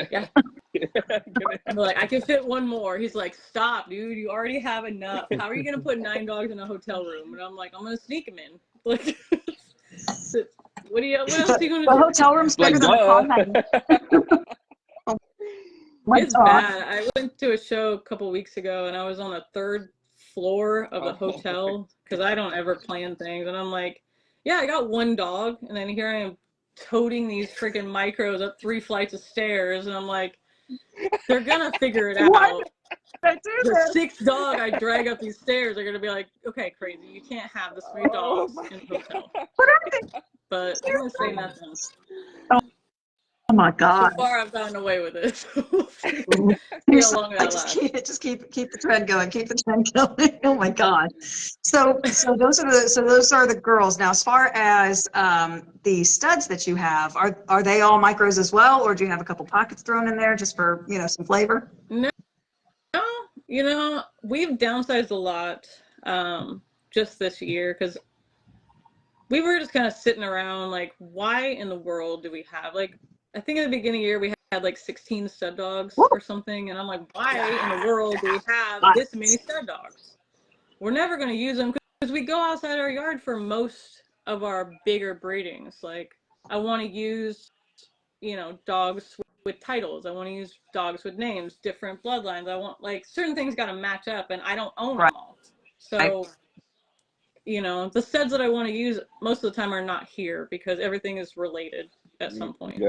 Yeah. I'm like, I can fit one more. He's like, "Stop, dude! You already have enough. How are you going to put 9 dogs in a hotel room?" And I'm like, "I'm going to sneak them in." Like, what else are you going to do? The hotel room's bigger than the car. It's bad. I went to a show a couple weeks ago, and I was on the 3rd floor of the hotel because I don't ever plan things, and I'm like, yeah, I got 1 dog, and then here I am toting these freaking micros up 3 flights of stairs, and I'm like, they're gonna figure it out. The 6th dog I drag up these stairs, they're gonna be like, okay, crazy, you can't have this many dogs in the hotel. But I'm gonna say nothing. Oh my God! So far, I've gotten away with it. Just keep the trend going. Keep the trend going. Oh my God! So those are the girls. Now, as far as the studs that you have, are they all micros as well, or do you have a couple pockets thrown in there just for some flavor? No, we've downsized a lot just this year because we were just kind of sitting around like, why in the world do we have, like, I think at the beginning of the year we had like 16 stud dogs or something, and I'm like, why in the world do we have this many stud dogs? We're never going to use them because we go outside our yard for most of our bigger breedings. Like, I want to use, dogs with titles. I want to use dogs with names, different bloodlines. I want, like, certain things got to match up, and I don't own them all. So, the studs that I want to use most of the time are not here because everything is related at some point.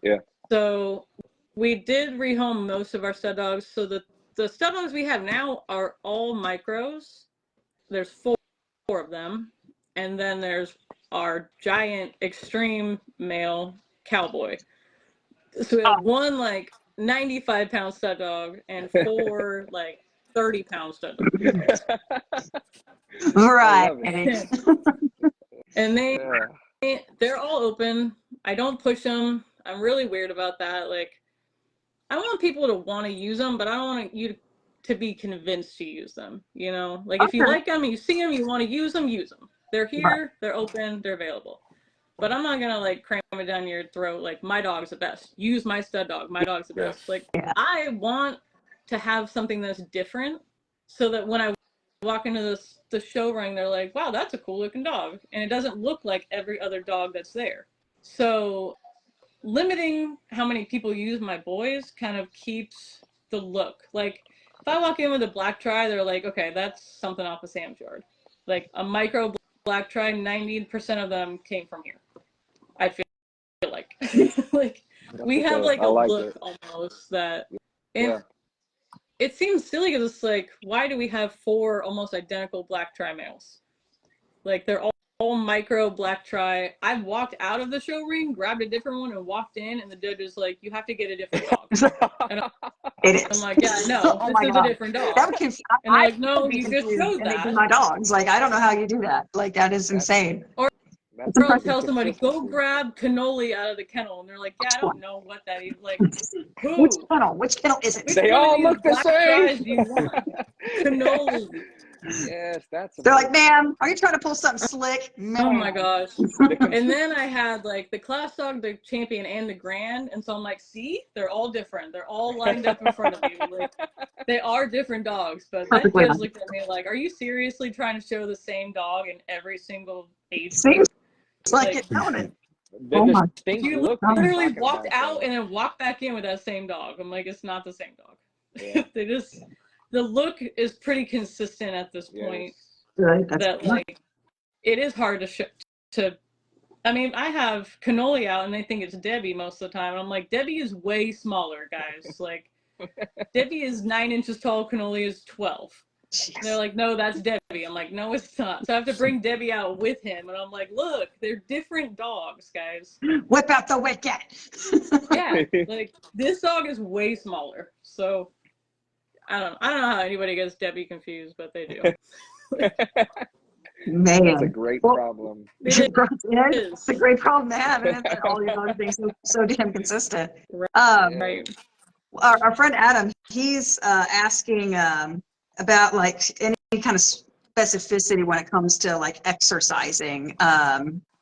Yeah. So we did rehome most of our stud dogs. So the stud dogs we have now are all micros. There's 4 of them. And then there's our giant extreme male cowboy. So we have 1 like 95-pound stud dog and 4 like 30-pound stud dogs. Right. And they're all open. I don't push them. I'm really weird about that. Like, I want people to want to use them, but I don't want you to be convinced to use them. Like, if you like them, you see them, you want to use them, use them. They're here, they're open, they're available. But I'm not gonna like cram it down your throat. Like, my dog's the best. Use my stud dog. My dog's the best. Like, I want to have something that's different, so that when I walk into the show ring, they're like, wow, that's a cool looking dog, and it doesn't look like every other dog that's there. So limiting how many people use my boys kind of keeps the look. Like, if I walk in with a black tri, they're like, okay, that's something off of Sam's yard. Like, a micro black tri, 90% of them came from here. I feel like like we have like a look almost that, and it seems silly because it's like, why do we have 4 almost identical black tri males? Like, they're all micro black tri. I've walked out of the show ring, grabbed a different one, and walked in, and the judge is like, you have to get a different dog. And I'm like, yeah, no, this is a different dog. And they're like, no, you just chose that. My dogs. Like, I don't know how you do that. Like, that is insane. Or I'll tell somebody, go grab Canoli out of the kennel, and they're like, yeah, I don't know what that is. Like, who? Which kennel is it? They all look the same. Do you want? Canoli. Yes, that's They're like, amazing. ma'am, are you trying to pull something slick? Oh my Ma'am. gosh. And then I had like the class dog, the champion, and the grand. And so I'm like, see, they're all different. They're all lined up in front of you. Like, they are different dogs. But that Perfectly judge looked at me like, are you seriously trying to show the same dog in every single age Seems group? like Like, it, don't it? The Oh my. distinct you look that you're literally talking walked about, out though. and then walked back in with that same dog. I'm like, it's not the same dog. Yeah. They just, the look is pretty consistent at this point. Yes. Right, that's That like, it is hard to I mean, I have Canoli out and they think it's Debbie most of the time. And I'm like, Debbie is way smaller, guys. Like, Debbie is 9 inches tall, Canoli is 12. And they're like, no, that's Debbie. I'm like, no, it's not. So I have to bring Debbie out with him. And I'm like, look, they're different dogs, guys. whip out the wicket. Yeah, like, this dog is way smaller. So I don't know how anybody gets Debbie confused, but they do. Man. That's a great problem. It It's a great problem to have, and it's all your other things so damn consistent. Right. Our friend Adam, he's asking about like any kind of specificity when it comes to like exercising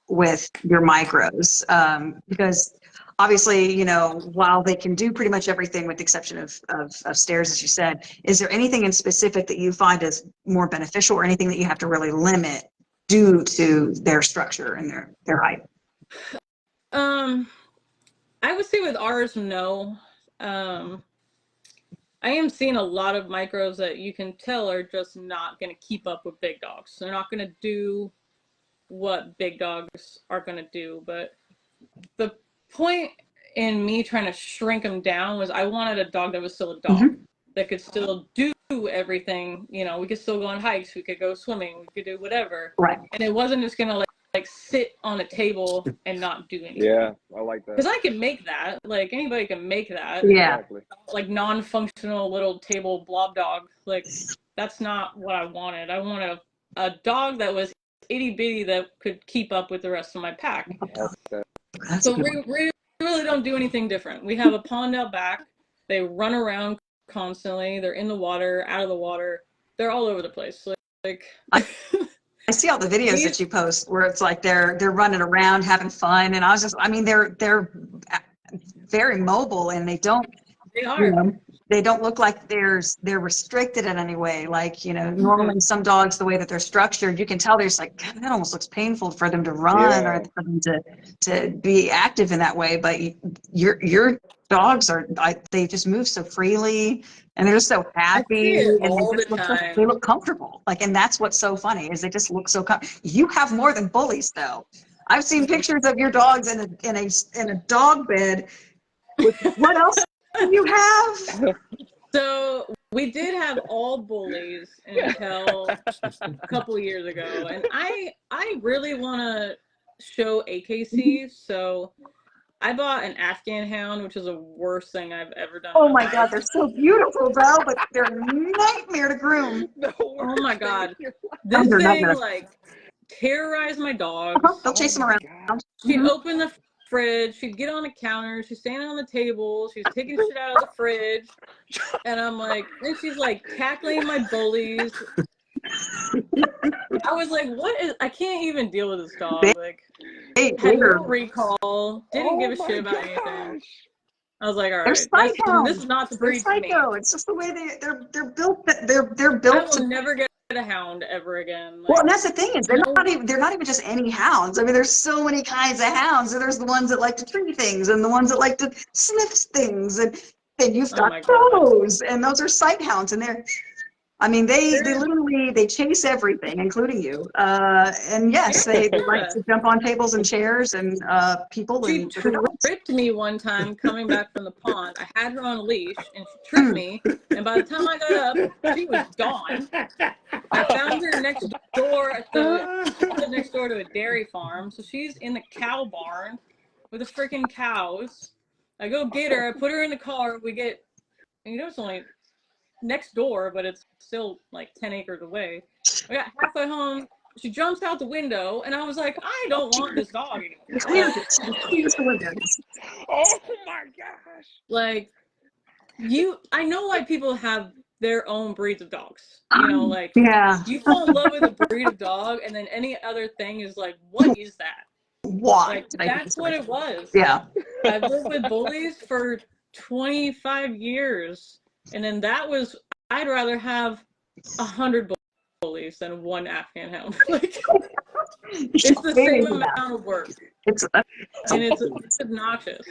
with your micros, because obviously, you know, while they can do pretty much everything with the exception of stairs, as you said, is there anything in specific that you find is more beneficial, or anything that you have to really limit due to their structure and their height? I would say with ours, no. I am seeing a lot of micros that you can tell are just not going to keep up with big dogs. They're not going to do what big dogs are going to do. But the point in me trying to shrink them down was I wanted a dog that was still a dog, that could still do everything. You know, we could still go on hikes, we could go swimming, we could do whatever. Right. And it wasn't just going to like sit on a table and not do anything. Yeah, I like that. Because I can make that. Like, anybody can make that. Yeah. Exactly. Like, non-functional little table blob dog. Like, that's not what I wanted. I wanted a dog that was itty-bitty that could keep up with the rest of my pack. That's So we really don't do anything different. We have a pond out back. They run around constantly. They're in the water, out of the water. They're all over the place. Like I see all the videos that you post where it's like they're running around having fun, and I mean they're very mobile, and they don't they don't look like they're restricted in any way. Like, you know, normally some dogs, the way that they're structured, you can tell there's like, God, that almost looks painful for them to run or for them to be active in that way. But your dogs they just move so freely, and they're just so happy, and they look comfortable. Like, and that's what's so funny is they just look so comfortable. You have more than Bullies, though. I've seen pictures of your dogs in a dog bed. What else do you have? So we did have all Bullies until a couple years ago, and I really want to show AKC, so I bought an Afghan hound, which is the worst thing I've ever done. Oh my God, they're so beautiful though, but they're a nightmare to groom. Oh my God, this thing like terrorized my dogs. They'll chase them around. She'd open the fridge, she'd get on the counter, she's standing on the table, she's taking shit out of the fridge, and I'm like, then she's like tackling my Bullies. I was like, I can't even deal with this dog. Like, had no recall, didn't give a shit about anything. I was like, all right, this is not the breed for me. It's just the way they're built. They're built. I will never get a hound ever again. Like, well, and that's the thing is they're not even just any hounds. I mean, there's so many kinds of hounds. And there's the ones that like to treat things, and the ones that like to sniff things, and then you've got those, and those are sight hounds, and I mean, they literally chase everything, including you. And yes, they like to jump on tables and chairs and people. She tripped me one time coming back from the pond. I had her on a leash, and she tripped me. And by the time I got up, she was gone. I found her next door next door to a dairy farm. So she's in the cow barn with the freaking cows. I go get her. I put her in the car. We get, you know, it's only next door, but it's still like 10 acres away. I got halfway home, she jumps out the window, and I was like, I don't want this dog anymore. Oh my gosh. Like, I know why people have their own breeds of dogs. You know, like yeah. you fall in love with a breed of dog, and then any other thing is like, what is that? Why? Like that's what it was. Yeah. I've lived with Bullies for 25 years, and then that was, I'd rather have 100 Bullies than one Afghan hound. Like it's the same amount of work. It's obnoxious.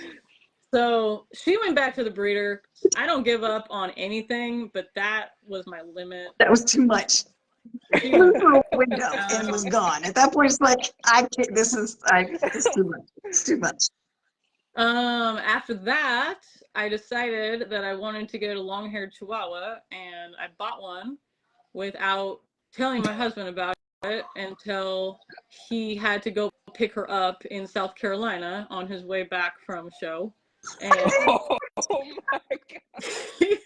So she went back to the breeder. I don't give up on anything, but that was my limit. That was too much. She flew through a window and was gone. At that point, it's like, I can't, this is too much. It's too much. After that, I decided that I wanted to get a long-haired Chihuahua, and I bought one without telling my husband about it until he had to go pick her up in South Carolina on his way back from show. And Oh my God.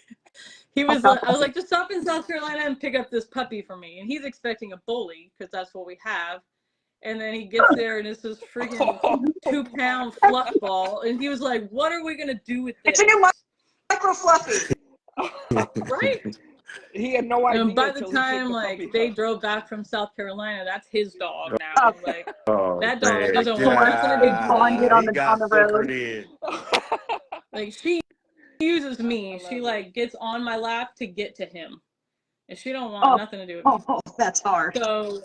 he was like, I was like, just stop in South Carolina and pick up this puppy for me. And he's expecting a bully because that's what we have. And then he gets there and it's this freaking 2-pound fluff ball. And he was like, what are we going to do with this? It's a new micro fluffy. Right? He had no idea. And by the time like they drove back from South Carolina, that's his dog now. Like that dog doesn't want nothing to do bonded on the road. Like she uses me. She like gets on my lap to get to him, and she don't want nothing to do with me. Oh, that's hard. So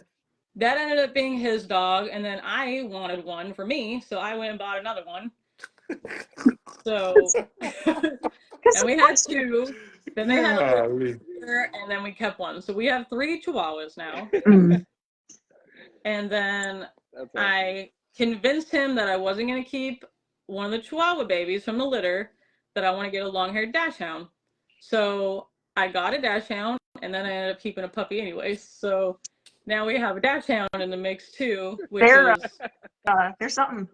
that ended up being his dog, and then I wanted one for me, so I went and bought another one. So and we had two. Then they had a and then we kept one. So we have 3 Chihuahuas now. And then I convinced him that I wasn't going to keep one of the Chihuahua babies from the litter, that I want to get a long-haired Dachshund. So I got a Dachshund, and then I ended up keeping a puppy anyway. So now we have a Dachshund in the mix too, which there's something.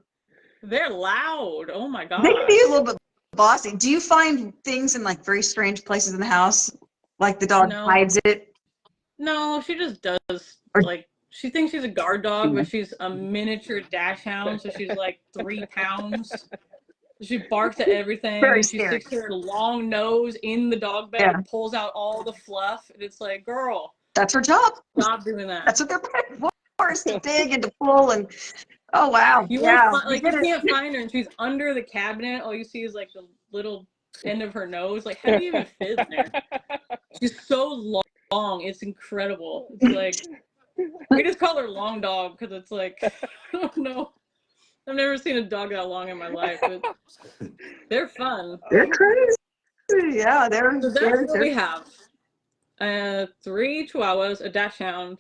They're loud. Oh my God. They can be a little bit bossy. Do you find things in like very strange places in the house? Like the dog hides it? No, she just does. Like she thinks she's a guard dog, but she's a miniature Dachshund, so she's like 3 pounds. She barks at everything. Very she scary. sticks her long nose in the dog bed and pulls out all the fluff. And it's like, girl, that's her job. Stop doing that. That's what they're paid for, is to dig and to pull. And oh wow, you can't find her, and she's under the cabinet. All you see is like the little end of her nose. Like, how do you even fit in there? She's so long. It's incredible. It's like we just call her Long Dog because it's like I don't know. I've never seen a dog that long in my life, but they're fun. They're crazy. Yeah, so that's what we have. 3 Chihuahuas, a Dachshund,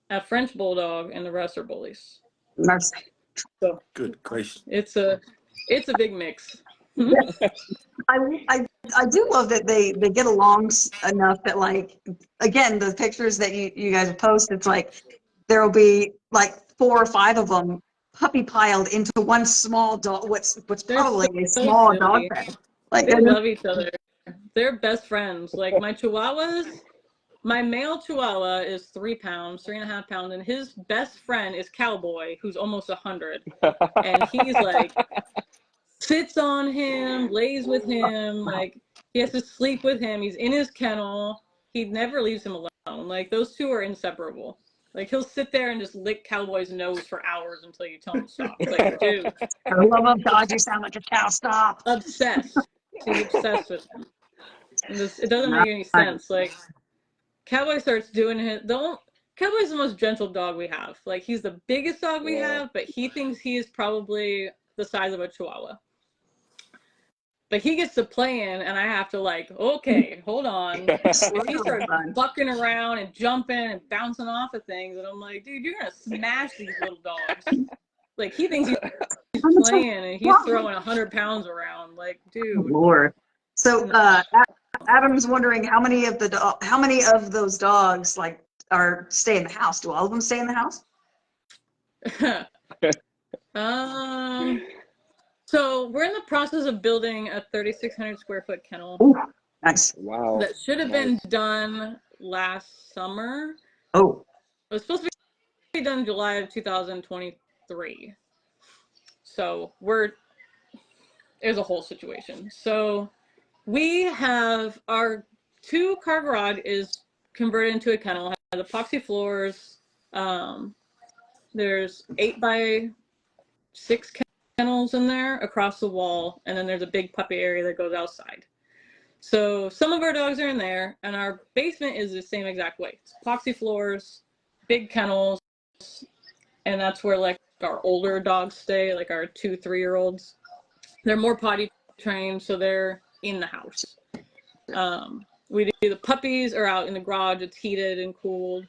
a French Bulldog, and the rest are Bullies. Nice. So, good gracious. It's a big mix. I do love that they get along enough that, like, again, the pictures that you guys post, it's like there will be like 4 or 5 of them puppy piled into one small dog. What's probably a small dog bed. Like they love each other. They're best friends. Like my Chihuahuas, my male Chihuahua is 3 pounds, 3.5 pounds, and his best friend is Cowboy, who's almost 100, and he's like sits on him, lays with him, like he has to sleep with him. He's in his kennel. He never leaves him alone. Like those 2 are inseparable. Like he'll sit there and just lick Cowboy's nose for hours until you tell him to stop. Like, dude. I love him. God, you sound like a cow. Stop. Obsessed. She's obsessed with him. It doesn't make any sense. Like Cowboy starts doing it. Cowboy's the most gentle dog we have. Like he's the biggest dog we have, but he thinks he is probably the size of a Chihuahua. But he gets to playing, and I have to like, okay, hold on. If he starts bucking around and jumping and bouncing off of things, and I'm like, dude, you're gonna smash these little dogs. Like he thinks he's playing, and he's throwing 100 pounds around. Like, dude. Oh, Lord. So Adam's wondering how many of those dogs like stay in the house? Do all of them stay in the house? So we're in the process of building a 3,600 square foot kennel. Ooh, nice. Wow. That should have been done last summer. Oh. It was supposed to be done in July of 2023. So there's a whole situation. So we have our 2-car garage is converted into a kennel. It has epoxy floors. There's 8x6 kennels in there across the wall, and then there's a big puppy area that goes outside. So some of our dogs are in there, and our basement is the same exact way. It's epoxy floors, big kennels, and that's where like our older dogs stay, like our 2-3-year-olds. They're more potty trained, so they're in the house. We do the puppies are out in the garage. It's heated and cooled.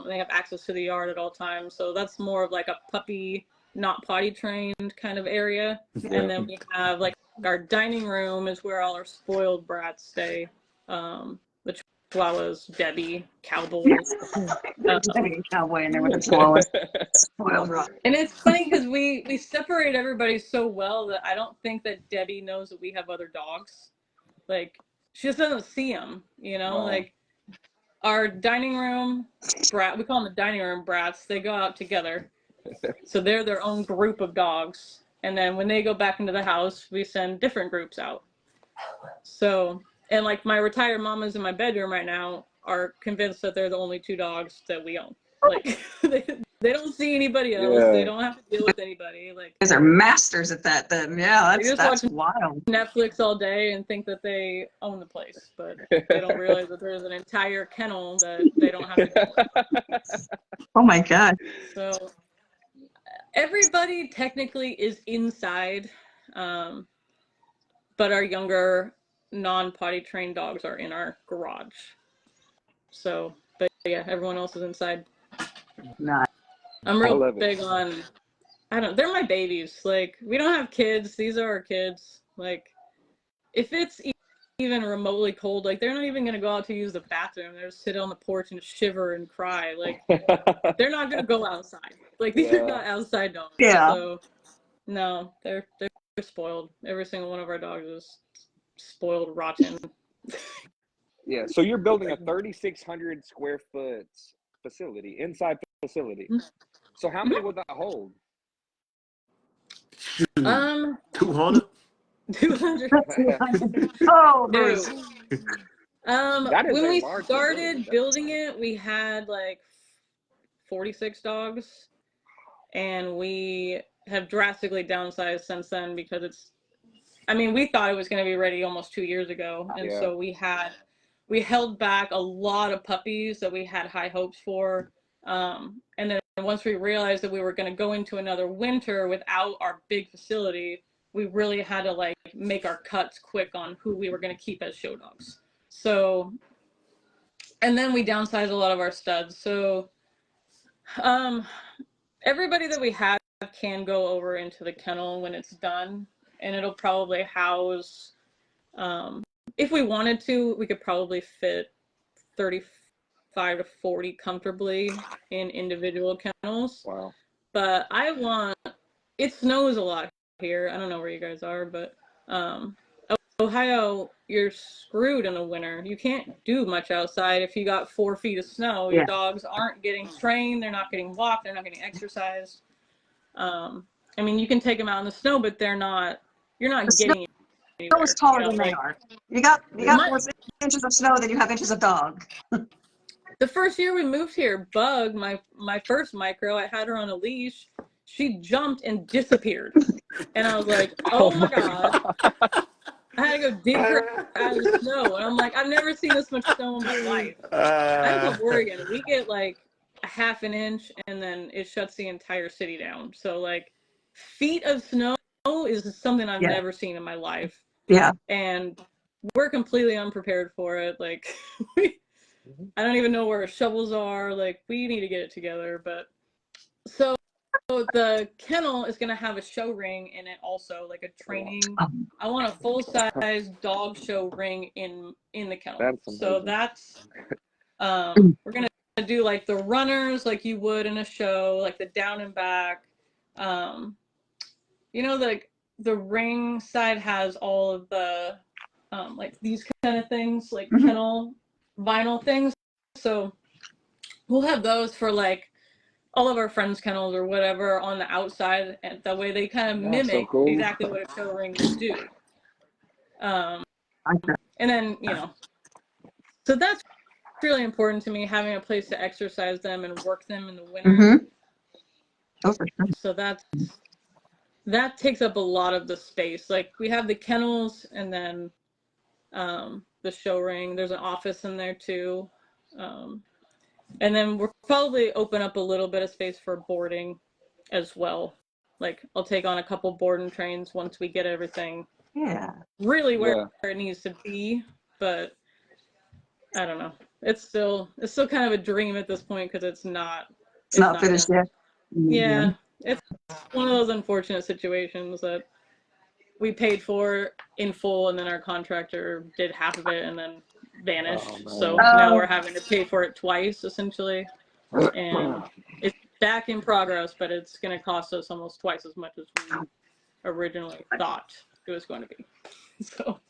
They have access to the yard at all times, so that's more of like a puppy, not potty trained kind of area. And then we have like our dining room is where all our spoiled brats stay. The Chihuahuas, Debbie, Cowboy. Debbie Cowboy in there with the Chihuahuas. Spoiled rotten. And it's funny because we separate everybody so well that I don't think that Debbie knows that we have other dogs. Like, she just doesn't see them, you know? Wow. Like, our dining room brat, we call them the dining room brats, they go out together. So they're their own group of dogs. And then when they go back into the house, we send different groups out. So, and like my retired mamas in my bedroom right now are convinced that they're the only 2 dogs that we own. Like, they don't see anybody else. Yeah. They don't have to deal with anybody. Like, You guys are masters at that then. Yeah, that's watch wild. Netflix all day and think that they own the place, but they don't realize that there's an entire kennel that they don't have to deal with. Oh my God. So everybody technically is inside, but our younger non-potty trained dogs are in our garage. So, but yeah, everyone else is inside. Nice. I'm real big on, they're my babies. Like, we don't have kids. These are our kids. Like, if it's even remotely cold, like, they're not even going to go out to use the bathroom. They're just sit on the porch and shiver and cry. Like, they're not going to go outside. Like, these are not outside dogs. Yeah. So, no, they're spoiled. Every single one of our dogs is spoiled, rotten. Yeah, so you're building a 3,600 square foot facility, inside facility. So how many would that hold? 200? 200. Oh, No. Bruce. When we started building it, we had like 46 dogs, and we have drastically downsized since then because we thought it was going to be ready almost 2 years ago, and so we held back a lot of puppies that we had high hopes for. And then once we realized that we were going to go into another winter without our big facility, we really had to like make our cuts quick on who we were going to keep as show dogs. So, and then we downsized a lot of our studs. So, everybody that we have can go over into the kennel when it's done, and it'll probably house, if we wanted to, we could probably fit 35 to 40 comfortably in individual kennels. Wow. But it snows a lot here. I don't know where you guys are, but Ohio, you're screwed in the winter. You can't do much outside if you got 4 feet of snow. Your dogs aren't getting trained. They're not getting walked. They're not getting exercised. You can take them out in the snow, but you're not getting anywhere. Snow is taller than they are. You got 4 inches of snow, then you have inches of dog. The first year we moved here, Bug, my first micro, I had her on a leash. She jumped and disappeared. And I was like, oh my God. I had to go dig her out of the snow. And I'm like, I've never seen this much snow in my life. I live in Oregon. We get like a half an inch, and then it shuts the entire city down. So like feet of snow is something I've never seen in my life. Yeah. And we're completely unprepared for it. Like, I don't even know where our shovels are. Like, we need to get it together. But so the kennel is going to have a show ring in it also, like a training. I want a full-size dog show ring in the kennel. So that's, we're going to do like the runners like you would in a show, like the down and back. Like the ring side has all of the, like these kind of things, like kennel vinyl things. So we'll have those for like all of our friends' kennels or whatever on the outside, and that way they kind of mimic exactly what a show ring would do. And then, So that's really important to me, having a place to exercise them and work them in the winter. Mm-hmm. Oh, for sure. So that takes up a lot of the space. Like we have the kennels and then the show ring. There's an office in there too. And then we'll probably open up a little bit of space for boarding as well. Like I'll take on a couple boarding trains once we get everything really where it needs to be. But I don't know. It's still kind of a dream at this point because it's not finished yet. Yeah, it's one of those unfortunate situations that we paid for in full and then our contractor did half of it and then vanished. So now we're having to pay for it twice essentially. And it's back in progress, but it's going to cost us almost twice as much as we originally thought it was going to be. So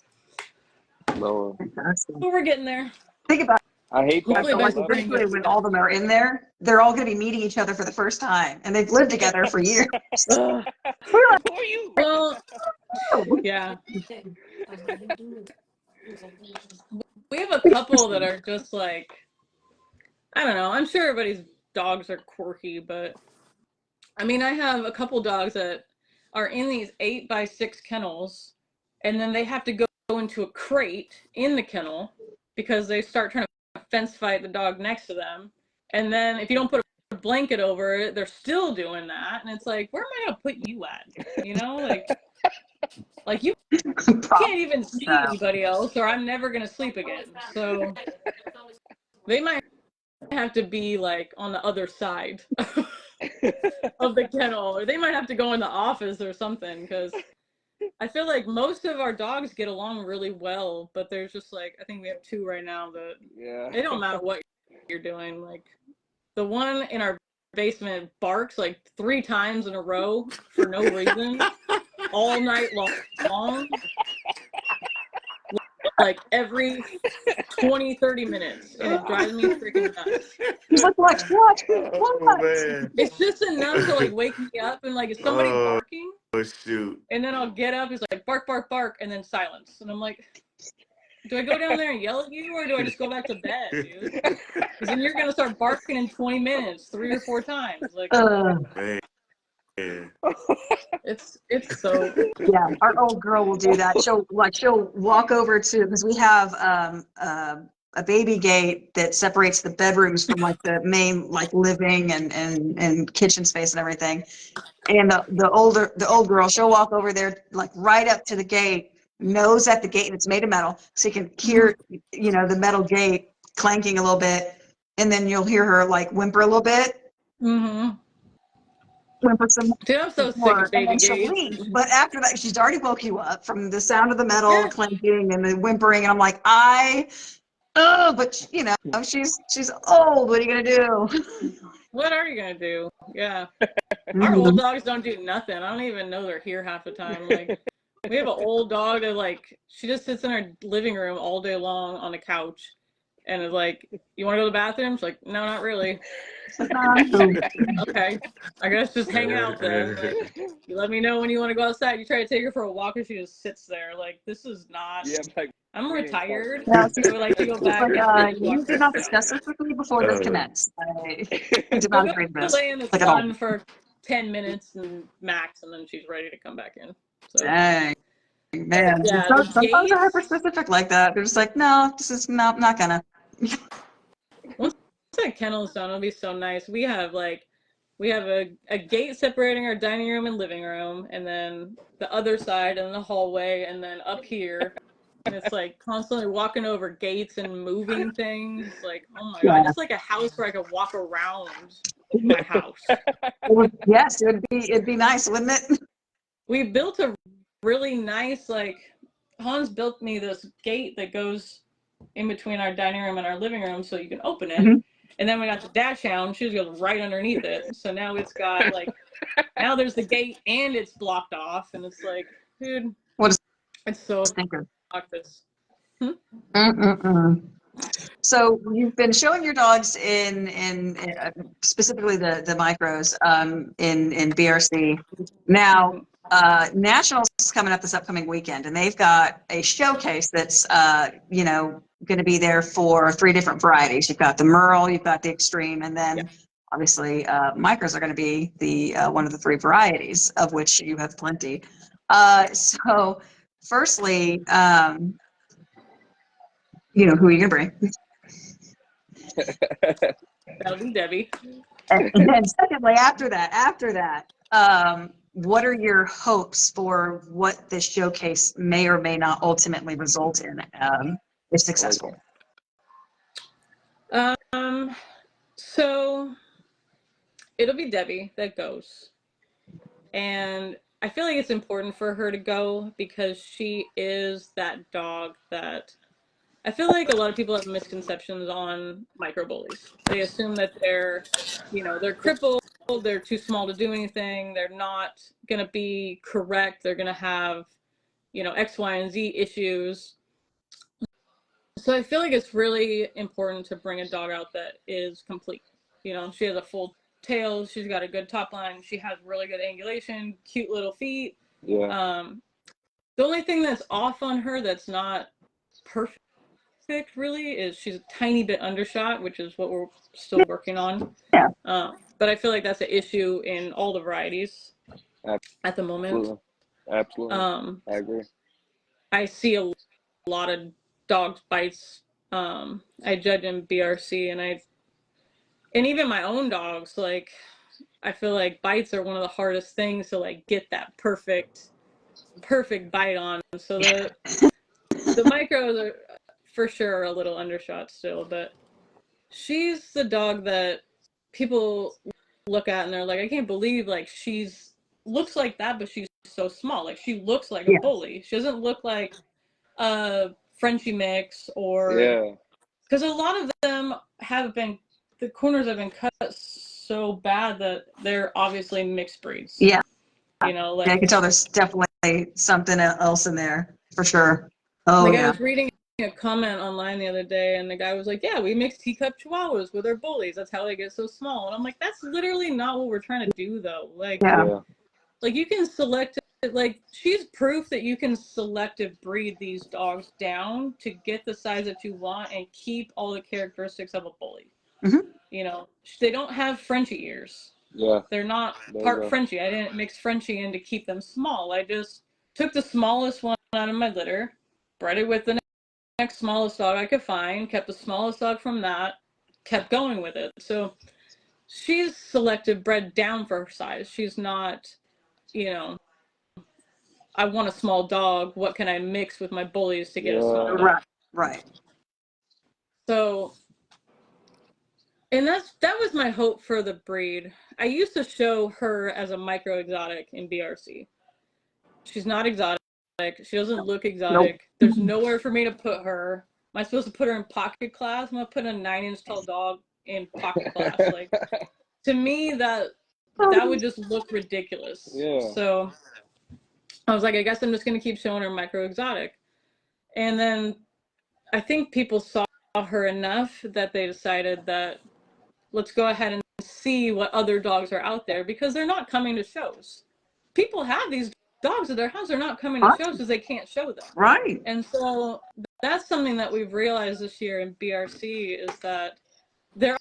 Lord. but we're getting there. Think about I hate that. Hopefully by like spring eventually when all of them are in there, they're all going to be meeting each other for the first time, and they've lived together for years. Well, yeah. We have a couple that are just like, I don't know. I'm sure everybody's dogs are quirky, but I mean, I have a couple dogs that are in these 8x6 kennels, and then they have to go into a crate in the kennel because they start trying to fence fight the dog next to them. And then if you don't put a blanket over it, they're still doing that. And it's like, where am I going to put you at? You know, like you can't even see anybody else, or I'm never going to sleep again. So they might have to be like on the other side of the kennel, or they might have to go in the office or something, because I feel like most of our dogs get along really well, but there's just like, I think we have two right now that it don't matter what you're doing. Like the one in our basement barks like 3 times in a row for no reason all night long. Like every 20-30 minutes, and it drives me freaking nuts. He's like, watch. It's just enough to like wake me up, and like, is somebody barking? Oh shoot. And then I'll get up, he's like, bark, bark, bark, and then silence. And I'm like, do I go down there and yell at you, or do I just go back to bed, dude? Because then you're gonna start barking in 20 minutes, 3 or 4 times. Like, Man. it's so. Yeah, our old girl will do that. She'll walk over to, because we have a baby gate that separates the bedrooms from like the main like living and kitchen space and everything. And the old girl, she'll walk over there like right up to the gate, nose at the gate, and it's made of metal, so you can hear the metal gate clanking a little bit, and then you'll hear her like whimper a little bit. Mm-hmm. Whimper some Dude, I'm so sick more, of baby and then she'll gates. leave. But after that, she's already woke you up from the sound of the metal clanking and the whimpering, and I'm like, but she's old. What are you gonna do? What are you gonna do? Yeah. Our old dogs don't do nothing. I don't even know they're here half the time. Like, we have an old dog that like, she just sits in our living room all day long on the couch and is like, you want to go to the bathroom? She's like, no, not really. Okay, I guess just hang out then. Like, you let me know when you want to go outside. You try to take her for a walk and she just sits there. Like, this is not. I'm retired. I would like to go back. You did not discuss this with me before this commenced. I did not agree to this. Lay in the sun for 10 minutes and max, and then she's ready to come back in. So. Dang, man. Yeah, some dogs are hyper specific like that. They're just like, no, this is not gonna. Once that kennel's done, it'll be so nice. We have a gate separating our dining room and living room, and then the other side and the hallway, and then up here. And it's like constantly walking over gates and moving things. Like, oh my God, it's like a house where I could walk around my house. Yes, it'd be nice, wouldn't it? We built a really nice, like, Hans built me this gate that goes in between our dining room and our living room so you can open it. Mm-hmm. And then we got the dash hound. She goes right underneath it. So now it's got like, now there's the gate and it's blocked off. And it's like, dude, it's so stinker. This. So you've been showing your dogs in specifically the micros in BRC. Now, Nationals is coming up this upcoming weekend, and they've got a showcase that's, you know, going to be there for 3 different varieties. You've got the Merle, you've got the Extreme, and then obviously micros are going to be the one of the 3 varieties, of which you have plenty. So firstly, you know, who are you going to bring? That'll be Debbie. And then secondly, after that, what are your hopes for what this showcase may or may not ultimately result in, if successful? So it'll be Debbie that goes. And I feel like it's important for her to go because she is that dog that I feel like a lot of people have misconceptions on micro bullies. They assume that they're, you know, they're crippled, they're too small to do anything, they're not going to be correct, they're going to have, you know, X, Y, and Z issues. So I feel like it's really important to bring a dog out that is complete. You know, she has a full tail, she's got a good top line, she has really good angulation, cute little feet. Yeah. The only thing that's off on her that's not perfect really is she's a tiny bit undershot, which is what we're still working on. Yeah. But I feel like that's an issue in all the varieties at the moment. Absolutely. I agree. I see a lot of dogs bites. I judge in BRC, and even my own dogs, like, I feel like bites are one of the hardest things to like get that perfect bite on. So the micros are for sure a little undershot still, but she's the dog that people look at and they're like, I can't believe like she's looks like that, but she's so small. Like she looks like a bully. She doesn't look like a Frenchie mix or because a lot of them have been, the corners have been cut so bad that they're obviously mixed breeds. Yeah. You know, like I can tell there's definitely something else in there for sure. Oh, like yeah. I was reading a comment online the other day, and the guy was like, yeah, we mix teacup chihuahuas with our bullies. That's how they get so small. And I'm like, that's literally not what we're trying to do, though. Like, like you can select it. Like, she's proof that you can selective breed these dogs down to get the size that you want and keep all the characteristics of a bully. Mm-hmm. You know, they don't have Frenchie ears. Yeah. They're not part Frenchie. I didn't mix Frenchie in to keep them small. I just took the smallest one out of my litter, bred it with the next smallest dog I could find, kept the smallest dog from that, kept going with it. So she's selective bred down for her size. She's not, you know, I want a small dog. What can I mix with my bullies to get a small dog? Right. So, and that was my hope for the breed. I used to show her as a micro exotic in BRC. She's not exotic. She doesn't look exotic. Nope. There's nowhere for me to put her. Am I supposed to put her in pocket class? I'm gonna put a 9-inch tall dog in pocket class. Like, to me, that would just look ridiculous. Yeah. So I was like, I guess I'm just gonna keep showing her micro exotic. And then I think people saw her enough that they decided that let's go ahead and see what other dogs are out there, because they're not coming to shows. People have these dogs at their house, they're not coming to shows because they can't show them. Right. And so that's something that we've realized this year in BRC is that there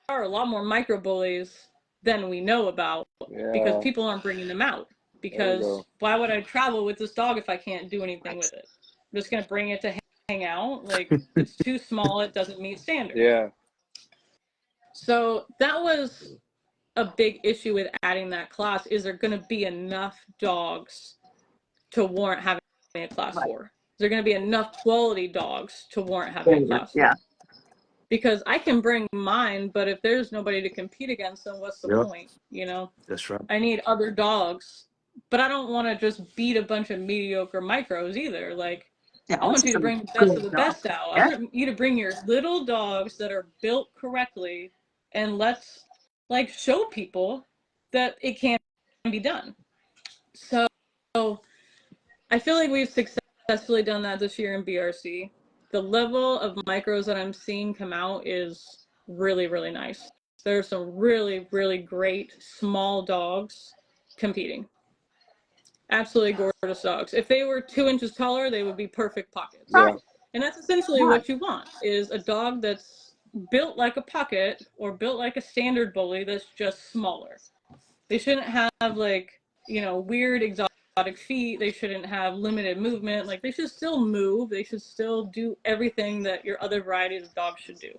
are a lot more micro bullies than we know about because people aren't bringing them out. Because why would I travel with this dog if I can't do anything with it? I'm just going to bring it to hang out. Like, it's too small, it doesn't meet standards. Yeah. So that was a big issue with adding that class. Is there going to be enough dogs to warrant having a class 4? Is there going to be enough quality dogs to warrant having a class 4? Yeah. Because I can bring mine, but if there's nobody to compete against, then what's the point? You know? That's right. I need other dogs, but I don't want to just beat a bunch of mediocre micros either. Like, I want you to bring the best of the best out. I want you to bring your little dogs that are built correctly, and let's like show people that it can be done. So I feel like we've successfully done that this year in BRC. The level of micros that I'm seeing come out is really, really nice. There are some really, really great small dogs competing. Absolutely gorgeous dogs. If they were 2 inches taller, they would be perfect pockets. Yeah. And that's essentially what you want, is a dog that's built like a pocket or built like a standard bully that's just smaller. They shouldn't have like, you know, weird exotic feet. They shouldn't have limited movement. Like, they should still move. They should still do everything that your other varieties of dogs should do.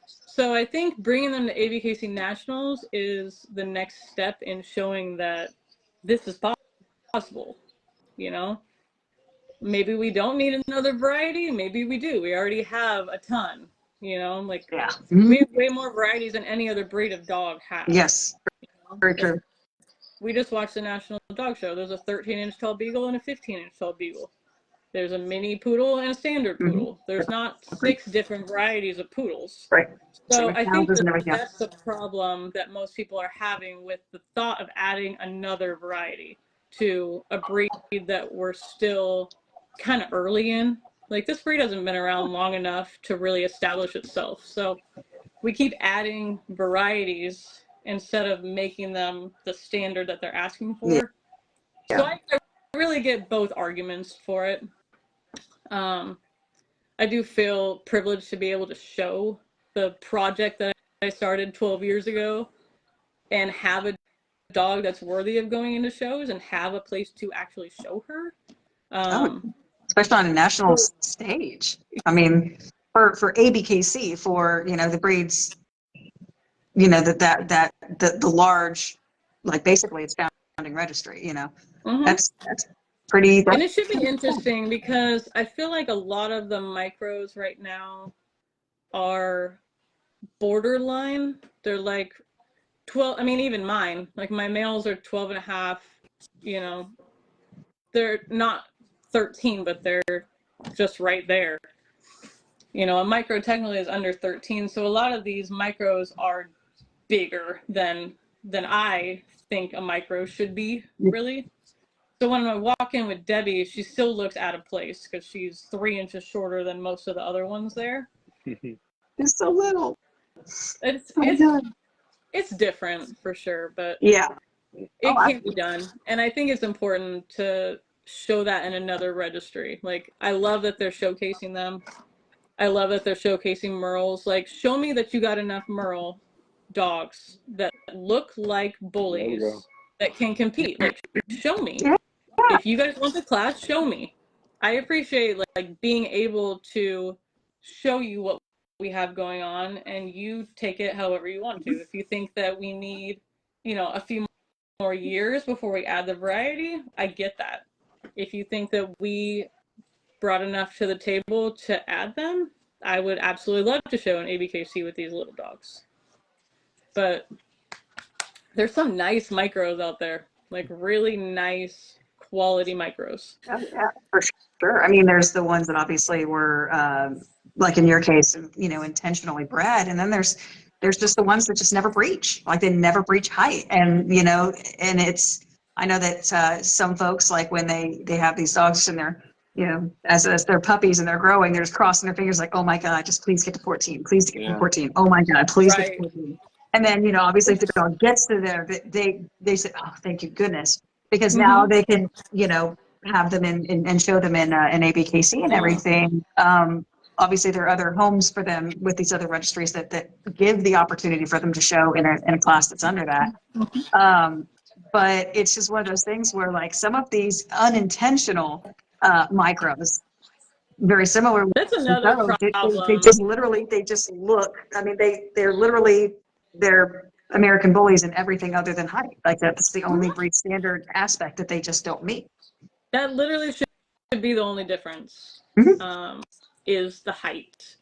So I think bringing them to ABKC Nationals is the next step in showing that this is possible, you know? Maybe we don't need another variety. Maybe we do. We already have a ton, you know? Like, we have way more varieties than any other breed of dog has. Yes, you know? very true. We just watched the National Dog Show. There's a 13-inch tall beagle and a 15-inch tall beagle. There's a mini poodle and a standard poodle. There's not 6 different varieties of poodles. Right. So I think that's the problem that most people are having with the thought of adding another variety to a breed that we're still kind of early in. Like, this breed hasn't been around long enough to really establish itself. So we keep adding varieties instead of making them the standard that they're asking for. Yeah. So I really get both arguments for it. I do feel privileged to be able to show the project that I started 12 years ago and have a dog that's worthy of going into shows and have a place to actually show her. Especially on a national stage. I mean, for ABKC, for, you know, the breeds, you know, the large, like, basically it's founding registry, you know. That's pretty. And it should be interesting because I feel like a lot of the micros right now are borderline. They're like 12, I mean, even mine, like my males are 12 and a half, you know, they're not 13, but they're just right there. You know, a micro technically is under 13. So a lot of these micros are bigger than I think a micro should be, really. So when I walk in with Debbie, she still looks out of place because she's 3 inches shorter than most of the other ones there. It's so little. It's different for sure, but yeah, it can't be done. And I think it's important to show that in another registry. Like, I love that they're showcasing them. I love that they're showcasing Merles. Like, show me that you got enough Merle dogs that look like bullies that can compete. Like, show me. Yeah. If you guys want the class, show me. I appreciate like being able to show you what we have going on, and you take it however you want to. If you think that we need, you know, a few more years before we add the variety, I get that. If you think that we brought enough to the table to add them, I would absolutely love to show an ABKC with these little dogs. But there's some nice micros out there, like really nice quality micros. Yeah, for sure. I mean, there's the ones that obviously were, like in your case, you know, intentionally bred, and then there's just the ones that just never breach, like they never breach height, and you know, and it's, I know that some folks, like when they have these dogs and they're, you know, as they're puppies and they're growing, they're just crossing their fingers like, oh my God, just please get to 14, please get to 14. Oh my God, please get to 14. And then, you know, obviously if the dog gets to there, they say, oh, thank you goodness, because now they can, you know, have them in and show them in ABKC and everything. Obviously, there are other homes for them with these other registries that give the opportunity for them to show in a class that's under that. But it's just one of those things where, like, some of these unintentional micros, very similar. That's another problem. They just look. I mean, they're American bullies in everything other than height. Like, that's the only breed standard aspect that they just don't meet. That literally should be the only difference, is the height.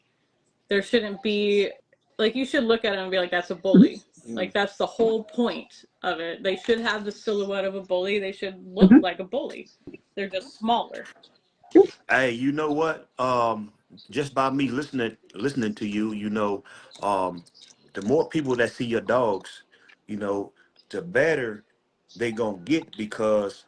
There shouldn't be, like, you should look at it and be like, that's a bully. Like, that's the whole point of it. They should have the silhouette of a bully. They should look like a bully. They're just smaller. Hey, you know what? Just by me listening to you, you know, the more people that see your dogs, you know, the better they gonna get, because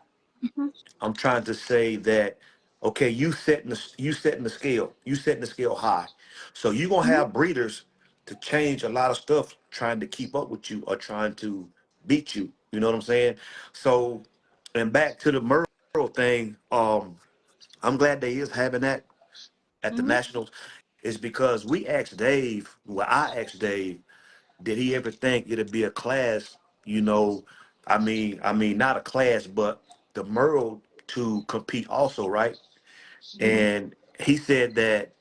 I'm trying to say that, okay, you setting the scale high, so you're gonna have breeders to change a lot of stuff trying to keep up with you or trying to beat you. You know what I'm saying? So And back to the Merle thing. I'm glad they is having that at the Hmm. Nationals. Is because we asked Dave. Well, I asked Dave, did he ever think it'd be a class? You know, I mean, not a class, but the Merle to compete also, right? Hmm. And he said that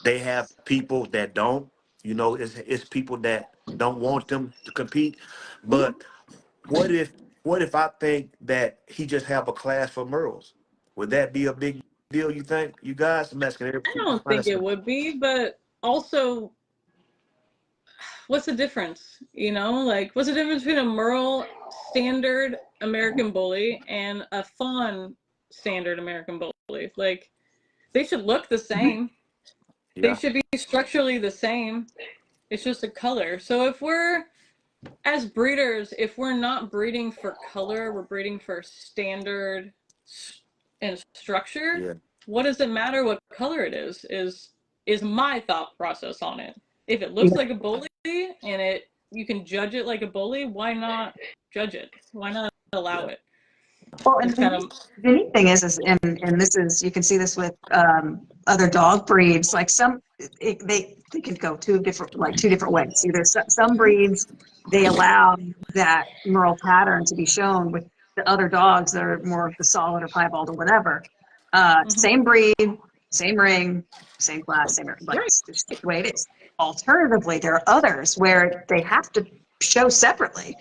they have people that don't. You know, it's people that don't want them to compete. Hmm. But what if what if I think that he just have a class for Merles? Would that be a big deal? You think? You guys, I'm asking I don't think it would be, but also, what's the difference? You know, like, what's the difference between a Merle standard American bully and a fawn standard American bully? Like, they should look the same. They Yeah, should be structurally the same. It's just a color. So if we're, as breeders, if we're not breeding for color, we're breeding for standard and structure. yeah. What does it matter what color it is my thought process on it. If it Yeah. looks like a bully and you can judge it like a bully, why not judge it? Why not allow it? Well, and It's kind of, the neat thing is, and this is, you can see this with other dog breeds. Like they can go two different ways. Either some breeds they allow that Merle pattern to be shown with the other dogs that are more of the solid or piebald or whatever. Same breed, same ring, same class, same like right. it's just the way it is. Alternatively, there are others where they have to show separately,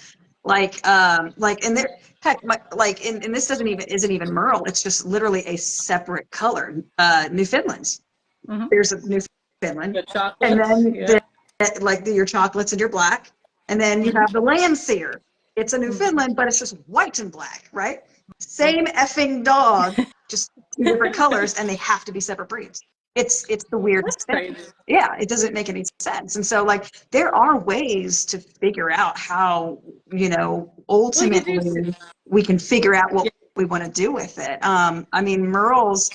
and there. Heck, and this isn't even Merle. It's just literally a separate color. Newfoundlands. Mm-hmm. There's a Newfoundland, The and chocolates, then yeah. your chocolates and your black, and then you have the Landseer. It's a Newfoundland, but it's just white and black, right? Same effing dog, just two different colors, and they have to be separate breeds. It's the That's weirdest thing. crazy. Yeah, it doesn't make any sense. And so, like, there are ways to figure out how, Well, you do see, ultimately we can figure out what yeah. we want to do with it. I mean, Merle's,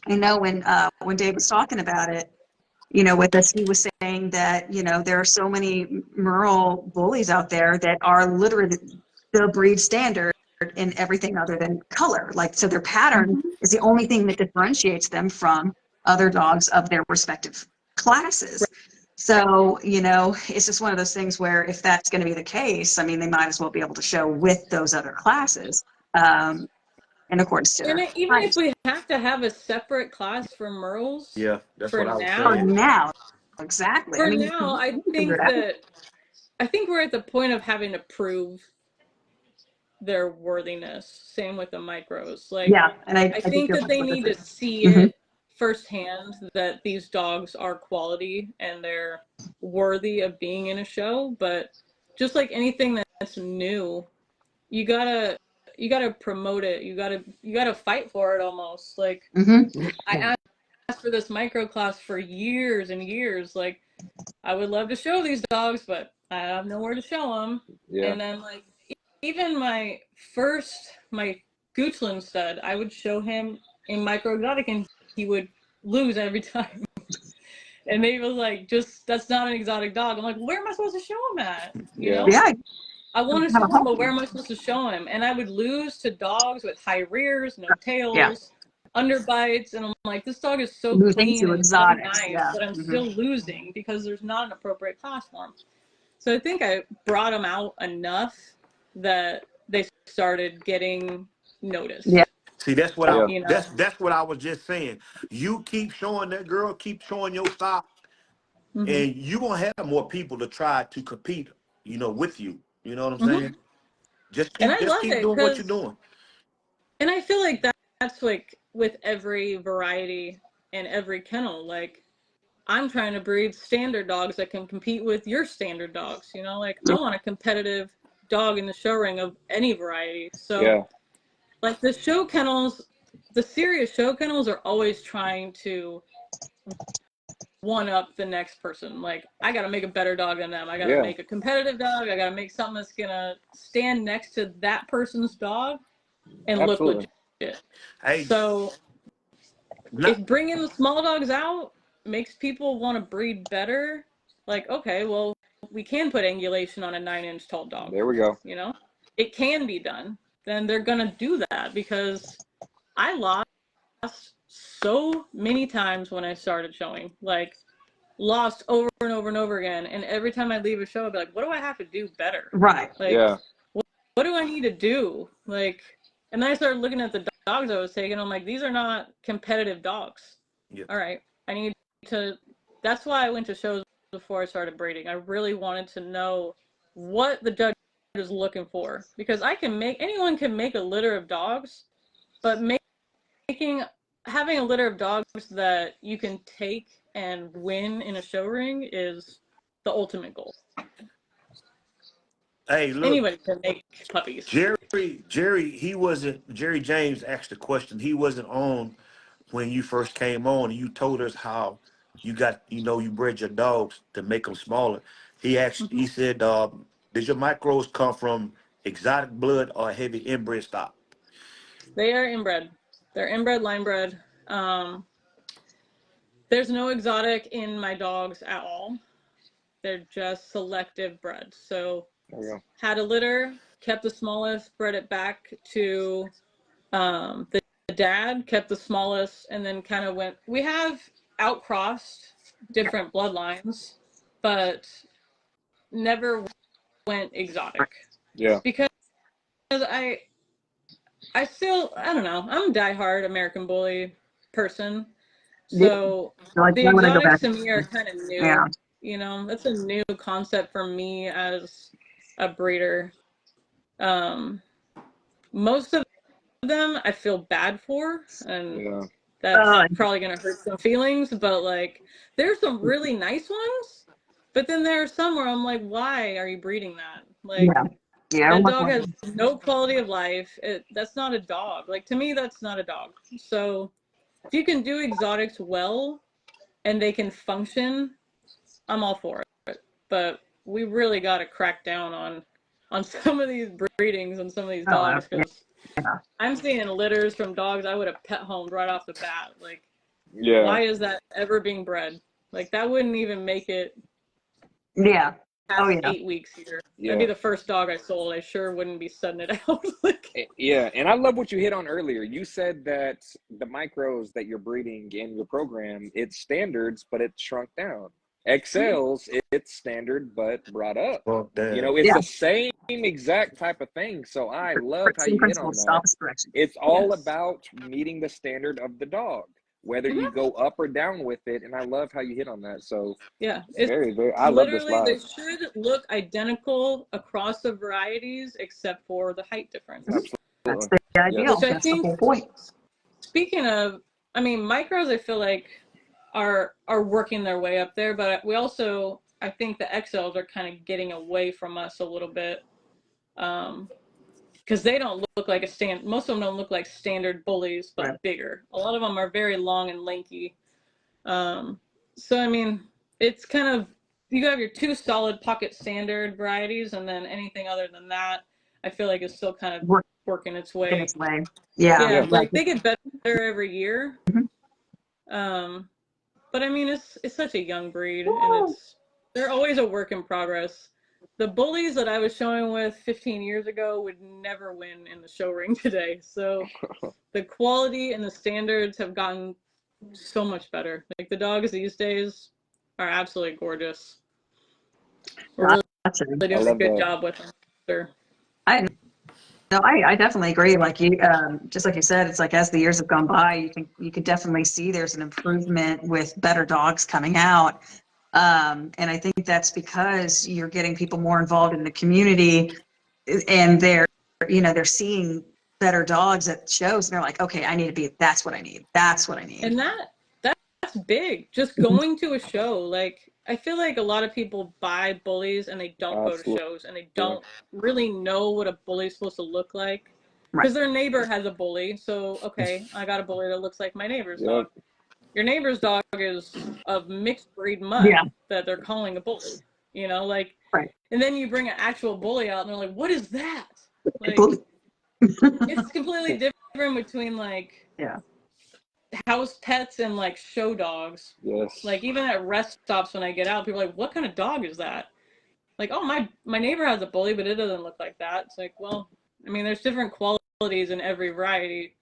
when Dave was talking about it, with us, he was saying that, there are so many Merle bullies out there that are literally the breed standard in everything other than color. Like, so their pattern Mhm. is the only thing that differentiates them from other dogs of their respective classes. So, it's just one of those things where if that's going to be the case, I mean, they might as well be able to show with those other classes in accordance to And their even if height. we have to have a separate class for Merles, Yeah, that's for what I was For now, saying. now, exactly. I for mean, now, you can figure it out. I think we're at the point of having to prove their worthiness. Same with the micros. Like, Yeah, and I I think think you're that right they about need to this. see Mm-hmm. it firsthand that these dogs are quality and they're worthy of being in a show. But just like anything that's new, you gotta promote it. You gotta fight for it almost. Like, Mm-hmm. I asked for this micro class for years and years. Like, I would love to show these dogs, but I have nowhere to show them. Yeah. And then, like, even my Goochland stud, I would show him in micro exotic and he would lose every time. And they was like, just, that's not an exotic dog. I'm like, where am I supposed to show him at? You Yeah. know? Yeah, I want to have a show him, but home. where am I supposed to show him? And I would lose to dogs with high rears, no Yeah, tails, underbites, and I'm like, this dog is so losing clean to and so exotics. nice, Yeah. but I'm Mm-hmm. still losing because there's not an appropriate class for him. So I think I brought him out enough that they started getting Yeah. noticed. See, that's what I Yeah. You know. that's what I was just saying. You keep showing that girl, keep showing your stock, Hmm. and you gonna have more people to try to compete, with you. You know what I'm Hmm. saying? Just And keep I just love keep it doing what you're because, doing. and I feel like that's like with every variety and every kennel. Like, I'm trying to breed standard dogs that can compete with your standard dogs. You know, like, I want a competitive dog in the show ring of any variety. So, Yeah. like, the serious show kennels are always trying to one up the next person. Like, I got to make a better dog than them. I got to Yeah. make a competitive dog. I got to make something that's going to stand next to that person's dog and look Absolutely. legit. Hey, So if not bringing the small dogs out makes people want to breed better, like, okay, well, we can put angulation on a 9-inch tall dog. There we go. You know, it can be done. then they're gonna do that, because I lost so many times when I started showing, like lost over and over and over again. And every time I leave a show, I'd be like, what do I have to do better? Right. Like, Yeah. what do I need to do? Like, and then I started looking at the dogs I was taking. I'm like, these are not competitive dogs. Yeah. All right, I need to. That's why I went to shows before I started breeding. I really wanted to know what the judge is looking for, because anyone can make a litter of dogs, but having a litter of dogs that you can take and win in a show ring is the ultimate goal. Hey, look, Anybody can make puppies. Jerry James asked a question. He wasn't on when you first came on, and you told us how you bred your dogs to make them smaller. He asked, he said, did your micros come from exotic blood or heavy inbred stock? They are inbred. They're inbred, line bred. There's no exotic in my dogs at all. They're just selective bred. So had a litter, kept the smallest, bred it back to the dad, kept the smallest, and then kind of went. We have outcrossed different bloodlines, but never went exotic. Yeah. Because I don't know. I'm a diehard American Bully person. So Like, the I wanna go exotics back. to me are kind of new. Yeah. You know, that's a new concept for me as a breeder. Most of them I feel bad for, and that's probably gonna hurt some feelings, but like there's some really nice ones, but then there are some where I'm like, why are you breeding that? Like, that dog has no quality of life. That's not a dog. Like, to me, that's not a dog. So if you can do exotics well and they can function, I'm all for it. But we really got to crack down on some of these breedings and some of these dogs, because I'm seeing litters from dogs I would have pet homed right off the bat. Like, why is that ever being bred? Like, that wouldn't even make it past 8 weeks here. That'd be the first dog I sold. I sure wouldn't be setting it out. And I love what you hit on earlier. You said that the micros that you're breeding in your program, it's standards, but it's shrunk down. XLs, it's standard but brought up. You know, it's the same exact type of thing. So I love how you hit on that. It's all about meeting the standard of the dog, whether you go up or down with it. And I love how you hit on that. So it's very, very, I love this live. They should look identical across the varieties except for the height difference. Absolutely. That's the ideal. That's the whole point. Speaking of, I mean, micros, I feel like are working their way up there, but we also, I think the XLs are kind of getting away from us a little bit, because they don't look like most of them don't look like standard bullies, but bigger. A lot of them are very long and lanky. So I mean, it's kind of, you have your two solid pocket standard varieties, and then anything other than that, I feel like is still kind of working its way. Yeah, like they get better every year. But I mean, it's such a young breed, and they're always a work in progress. The bullies that I was showing with 15 years ago would never win in the show ring today. So the quality and the standards have gotten so much better. Like, the dogs these days are absolutely gorgeous. We're really doing a good job with them. Sure. I definitely agree. Like, you, just like you said, it's like as the years have gone by, you can definitely see there's an improvement with better dogs coming out. And I think that's because you're getting people more involved in the community, and they're seeing better dogs at shows, and they're like, okay, that's what I need. That's what I need. And that's big. Just going to a show. Like, I feel like a lot of people buy bullies and they don't go to shows, and they don't really know what a bully is supposed to look like, because their neighbor has a bully. So, okay, I got a bully that looks like my neighbor's dog. Your neighbor's dog is of mixed breed mutt that they're calling a bully, you know, like, and then you bring an actual bully out and they're like, what is that? Like, it's completely different between like house pets and like show dogs. Like, even at rest stops when I get out, people are like, what kind of dog is that? Like, oh, my neighbor has a bully, but it doesn't look like that. It's like, well, I mean, there's different qualities in every variety,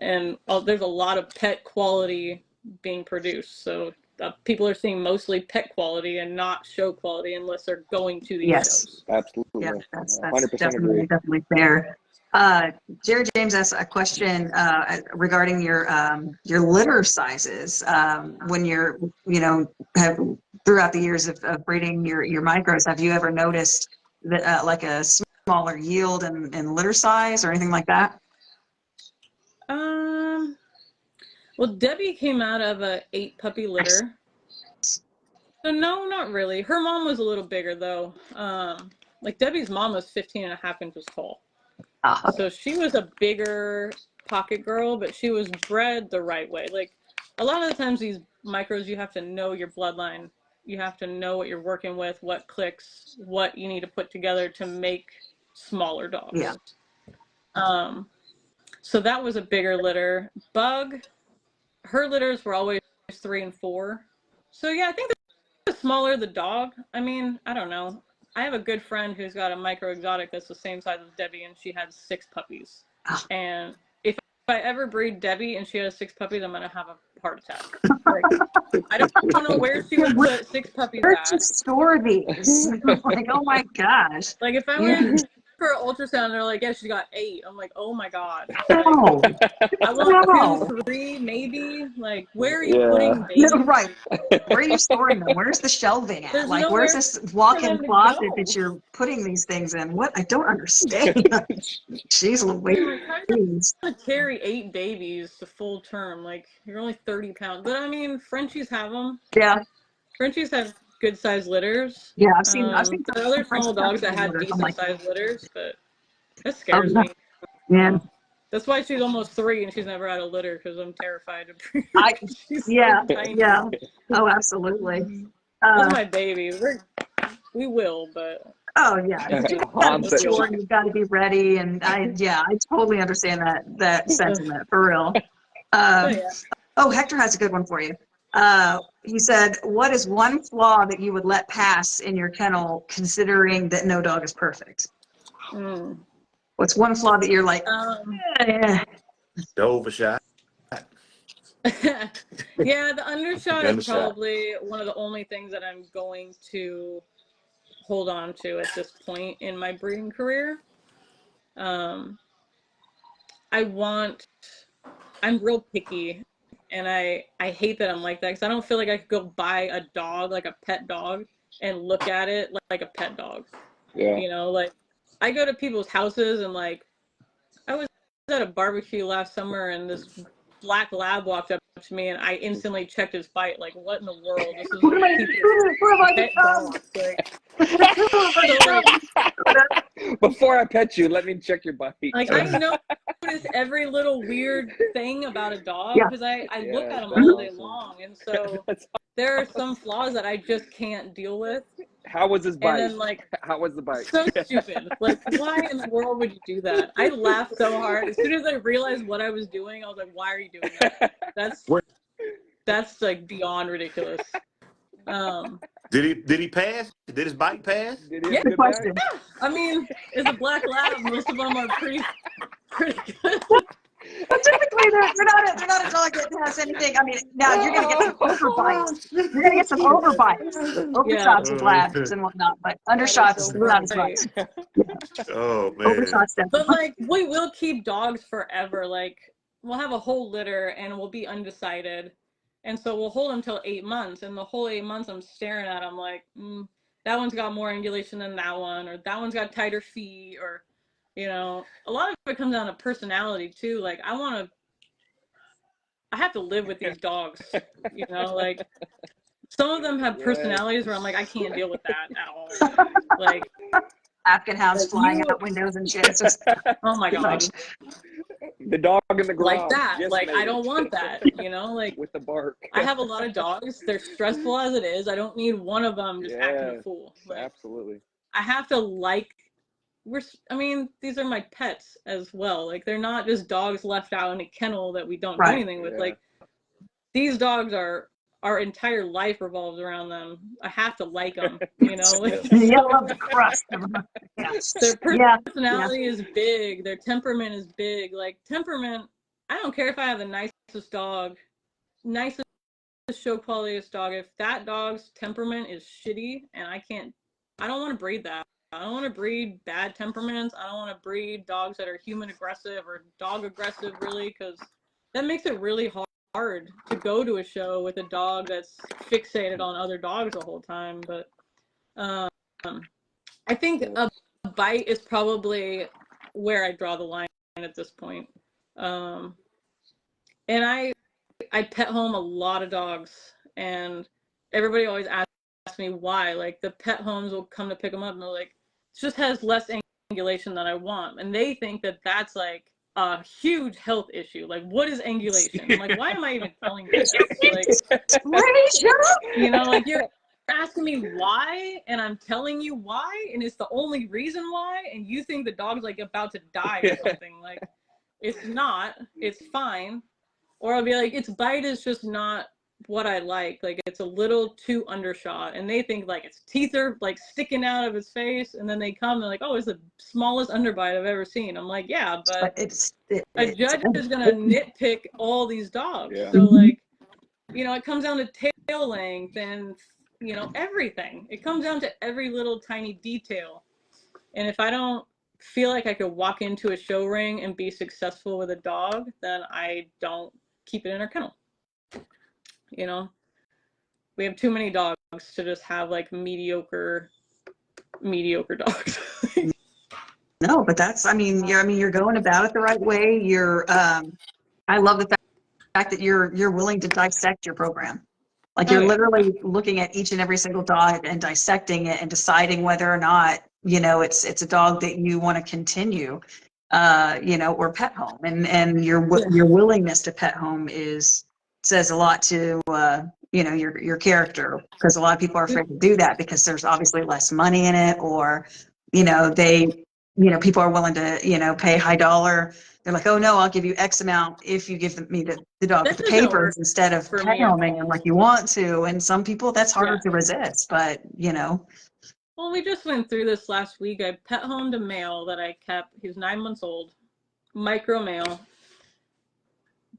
and there's a lot of pet quality being produced. So people are seeing mostly pet quality and not show quality unless they're going to these shows. Absolutely. Yeah, that's 100% definitely fair. Jared James asked a question regarding your litter sizes. When you're, have throughout the years of breeding your micros, have you ever noticed that like a smaller yield in litter size or anything like that? Well, Debbie came out of a 8 puppy litter. So no, not really. Her mom was a little bigger though. Like Debbie's mom was 15.5 inches tall. Okay. So she was a bigger pocket girl, but she was bred the right way. Like a lot of the times these micros, you have to know your bloodline. You have to know what you're working with, what clicks, what you need to put together to make smaller dogs. Yeah. So that was a bigger litter. Bug, her litters were always 3 and 4. So yeah, I think the smaller the dog, I mean, I don't know. I have a good friend who's got a micro exotic that's the same size as Debbie, and she had 6 puppies. Oh. And if I ever breed Debbie and she has 6 puppies, I'm gonna have a heart attack. Like, I don't know where she would put 6 puppies Where'd at. you store these? Like, oh my gosh. Like if I went for an ultrasound, they're like, yeah, she's got 8. I'm like, oh my god. No. I want 2, 3, maybe. Like, where are you putting babies? No, right. Where are you storing them? Where's the shelving at? There's like, where's this walk-in closet that you're putting these things in? What? I don't understand. Jeez Louise. To carry 8 babies to full term, like you're only 30 pounds. But I mean, Frenchies have them. Yeah. Frenchies have good sized litters. Yeah, I've seen there are other small dogs that have decent sized litters, but that scares me. Yeah. That's why she's almost 3 and she's never had a litter, because I'm terrified of her. Yeah. Oh, absolutely. That's my baby. We will, but. Oh yeah, you've got to be ready, and I totally understand that sentiment for real. Oh, Hector has a good one for you. He said, "What is one flaw that you would let pass in your kennel, considering that no dog is perfect?" What's one flaw that you're like, the overshot? Yeah, the undershot is probably one of the only things that I'm going to hold on to at this point in my breeding career. I'm real picky, and I hate that I'm like that, because I don't feel like I could go buy a dog, like a pet dog, and look at it like a pet dog. Yeah. You know, like I go to people's houses, and like I was at a barbecue last summer, and this black lab walked up to me, and I instantly checked his bite. Like, what in the world? This is pet dog. Like, before I pet you, let me check your bite. Like, I notice every little weird thing about a dog, because I look at them all day long, and so there are some flaws that I just can't deal with. How was his bite? And then, like, how was the bite? So stupid. Like, why in the world would you do that? I laughed so hard. As soon as I realized what I was doing, I was like, why are you doing that? That's like beyond ridiculous. Did he pass? Did his bite pass? Yeah. Good question. Yeah. I mean, it's a black lab. Most of them are pretty good. But typically, they're not a dog that has anything. I mean, now you're going to get some overbites. You're going to get some overbites, overshots of labs and whatnot, but undershots, not as much. Oh, man. Overshots, definitely. But, like, we will keep dogs forever. Like, we'll have a whole litter, and we'll be undecided. And so we'll hold them till 8 months, and the whole 8 months I'm staring at them like, that one's got more angulation than that one, or that one's got tighter feet, or, you know, a lot of it comes down to personality too. Like, I have to live with these dogs, you know, like some of them have personalities where I'm like, I can't deal with that at all. Like Afghan house flying out windows and shit. It's just, oh my God. The dog in the garage. Like that. Like, I don't want that, you know, like with the bark. I have a lot of dogs. They're stressful as it is. I don't need one of them just acting a fool. Like, absolutely. I have to these are my pets as well. Like, they're not just dogs left out in a kennel that we don't do anything with. Like, these dogs are our entire life revolves around them. I have to like them, you know. Like, You love the crust of them. their Yeah. personality is big. Their temperament is big. Like temperament, I don't care if I have the nicest dog, nicest show qualityest dog. If that dog's temperament is shitty and I don't want to breed that. I don't want to breed bad temperaments. I don't want to breed dogs that are human aggressive or dog aggressive, really, because that makes it really hard to go to a show with a dog that's fixated on other dogs the whole time. But I think a bite is probably where I draw the line at this point. And I pet home a lot of dogs, and everybody always asks me why. Like the pet homes will come to pick them up and they're like, it just has less angulation than I want. And they think that that's like a huge health issue. Like, what is angulation? I'm like, why am I even telling you this? Like, you know, like you're asking me why, and I'm telling you why, and it's the only reason why, and you think the dog's like about to die or something. Like, it's not. It's fine. Or I'll be like, its bite is just not what I like. Like, it's a little too undershot. And they think, like, its teeth are, like, sticking out of its face. And then they come and they're like, oh, it's the smallest underbite I've ever seen. I'm like, yeah, but a judge is going to nitpick all these dogs. Yeah. So, like, you know, it comes down to tail length and, you know, everything. It comes down to every little tiny detail. And if I don't feel like I could walk into a show ring and be successful with a dog, then I don't keep it in our kennel. You know, we have too many dogs to just have like mediocre dogs. No, but that's, I mean, you're going about it the right way. I love the fact that you're willing to dissect your program. Like you're literally looking at each and every single dog and dissecting it and deciding whether or not, you know, it's a dog that you want to continue, you know, or pet home. And your willingness to pet home says a lot to, you know, your character, because a lot of people are afraid to do that because there's obviously less money in it, or, you know, people are willing to, you know, pay high dollar. They're like, oh no, I'll give you X amount if you give me the dog with the papers instead of pet homing them like you want to. And some people, that's harder to resist, but you know. Well, we just went through this last week. I pet homed a male that I kept. He was 9 months old, micro male.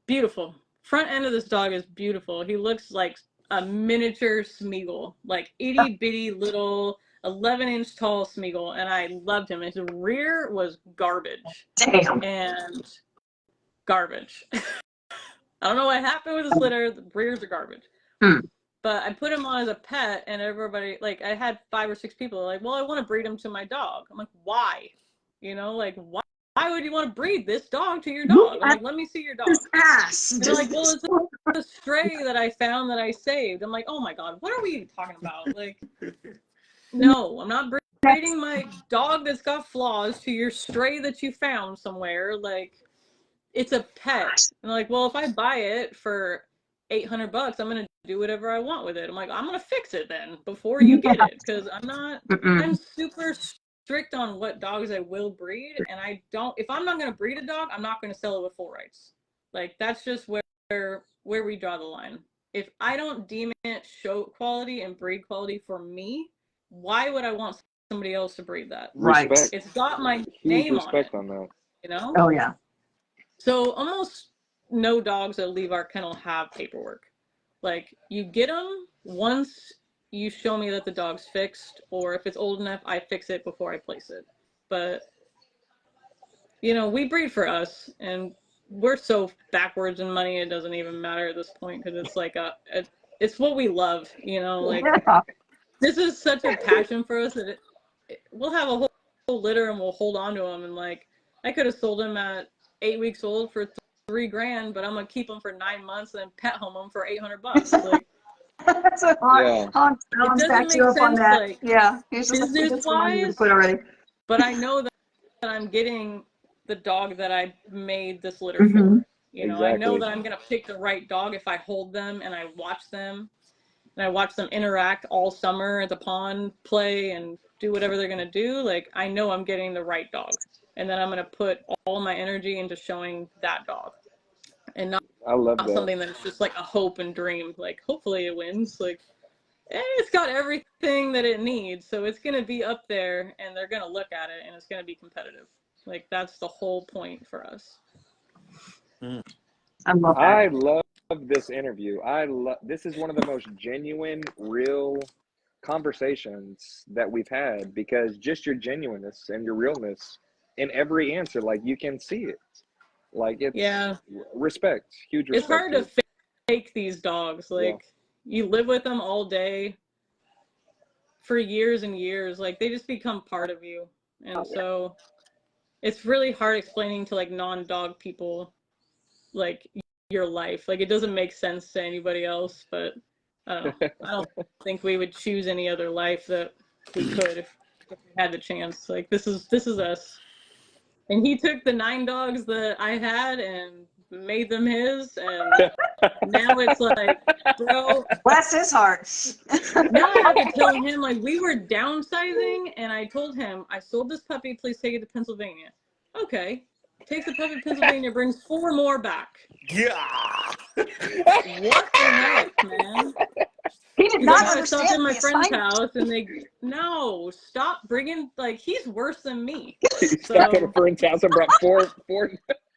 Beautiful. Front end of this dog is beautiful. He looks like a miniature Smeagol, like itty bitty little 11-inch tall Smeagol, and I loved him. His rear was garbage. Damn. And garbage. I don't know what happened with his litter. The rears are garbage. But I put him on as a pet, and everybody, like, I had 5 or 6 people like, well, I want to breed him to my dog. I'm like, why? You know, like, why would you want to breed this dog to your dog? I'm like, let me see your dog. And they're like, well, it's a stray that I found that I saved. I'm like, oh my God, what are we even talking about? Like, no, I'm not breeding my dog that's got flaws to your stray that you found somewhere. Like, it's a pet. And like, well, if I buy it for $800, I'm going to do whatever I want with it. I'm like, I'm going to fix it then before you get it. Because I'm super strict on what dogs I will breed. And if I'm not going to breed a dog, I'm not going to sell it with full rights. Like, that's just where we draw the line. If I don't deem it show quality and breed quality for me, why would I want somebody else to breed that? Right. It's got my Huge name respect on it, on that. you know? Oh yeah. So almost no dogs that leave our kennel have paperwork. Like, you get them once you show me that the dog's fixed, or if it's old enough, I fix it before I place it. But, you know, we breed for us, and we're so backwards in money, it doesn't even matter at this point, because it's like it's what we love, you know? Like, this is such a passion for us that we'll have a whole litter and we'll hold on to them. And like, I could have sold him at 8 weeks old for $3,000, but I'm gonna keep him for 9 months and pet home him for $800. Like, that's a it doesn't make sense, like, yeah, business-wise, put already. but I know that I'm getting the dog that I made this litter for. You know, I know that I'm gonna pick the right dog if I hold them and I watch them. And I watch them interact all summer at the pond, play, and do whatever they're going to do. Like, I know I'm getting the right dog. And then I'm going to put all my energy into showing that dog. And I love not that. something that's just like a hope and dream. Like, hopefully it wins. Like, it's got everything that it needs, so it's going to be up there, and they're going to look at it, and it's going to be competitive. Like, that's the whole point for us. I love that. I love this interview. This is one of the most genuine, real conversations that we've had, because just your genuineness and your realness in every answer, like, you can see it. Like, it's respect, huge respect. It's hard to fake these dogs. Like, you live with them all day for years and years. Like, they just become part of you. And so it's really hard explaining to like non-dog people like your life. Like, it doesn't make sense to anybody else, but I don't know. I don't think we would choose any other life that we could if we had the chance. Like, this is us. And he took the 9 dogs that I had and made them his, and now it's like, bro, Bless his heart. now I have to tell him, like, we were downsizing, and I told him, I sold this puppy, please take it to Pennsylvania. Okay. Takes the puppy to Pennsylvania, brings 4 more back. Yeah. What the heck, man? He did He's not like, I stopped understand in my the friend's assignment. house, and no, stop bringing, like, he's worse than me. Stopped at a friend's house and brought four.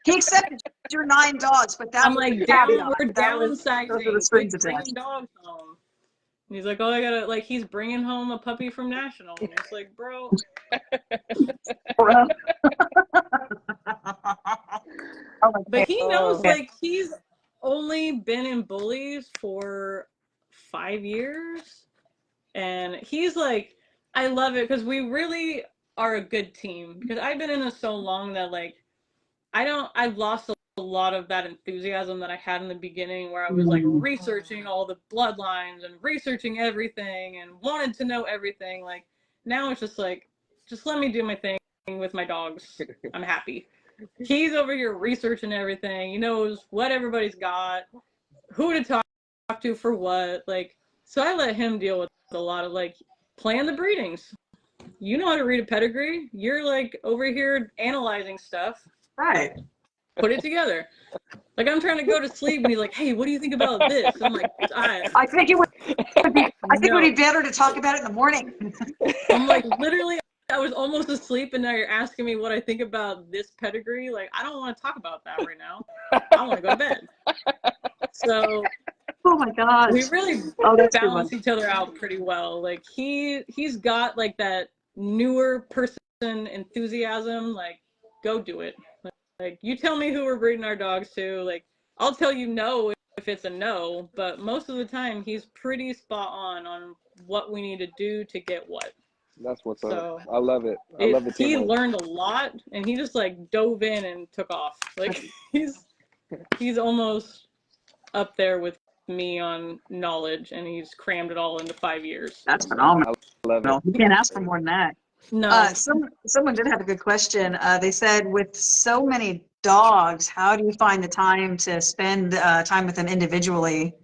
He accepted your 9 dogs, but that I'm was like, the we're caveat. Those are downsizing. the strings Quit bringing attached. dogs home. And he's like, oh, I gotta, like, he's bringing home a puppy from National. And it's like, bro. But he knows, like, he's only been in Bullies for 5 years. And he's like, I love it because we really are a good team. Because I've been in this so long that, like, I've lost a lot of that enthusiasm that I had in the beginning, where I was like researching all the bloodlines and researching everything and wanted to know everything. Like, now it's just like, just let me do my thing with my dogs. I'm happy. He's over here researching everything. He knows what everybody's got, who to talk to for what. Like, so I let him deal with a lot of, like, plan the breedings. You know how to read a pedigree. You're like over here analyzing stuff. Right. Put it together. Like, I'm trying to go to sleep, and he's like, hey, what do you think about this? I'm like, I think it would be better to talk about it in the morning. I'm like, literally, I was almost asleep, and now you're asking me what I think about this pedigree. Like, I don't want to talk about that right now. I want to go to bed. So, oh my gosh, we really balance each other out pretty well. Like, he's got like that newer person enthusiasm. Like, go do it. Like, you tell me who we're breeding our dogs to. Like, I'll tell you no if it's a no, but most of the time he's pretty spot on what we need to do to get what. That's what's up. I love it. I love the He teamwork. learned a lot, and he just like dove in and took off. Like, he's almost up there with me on knowledge, and he's crammed it all into 5 years. That's phenomenal. I love it. You can't ask for more than that. No. Someone did have a good question. They said, with so many dogs, how do you find the time to spend time with them individually?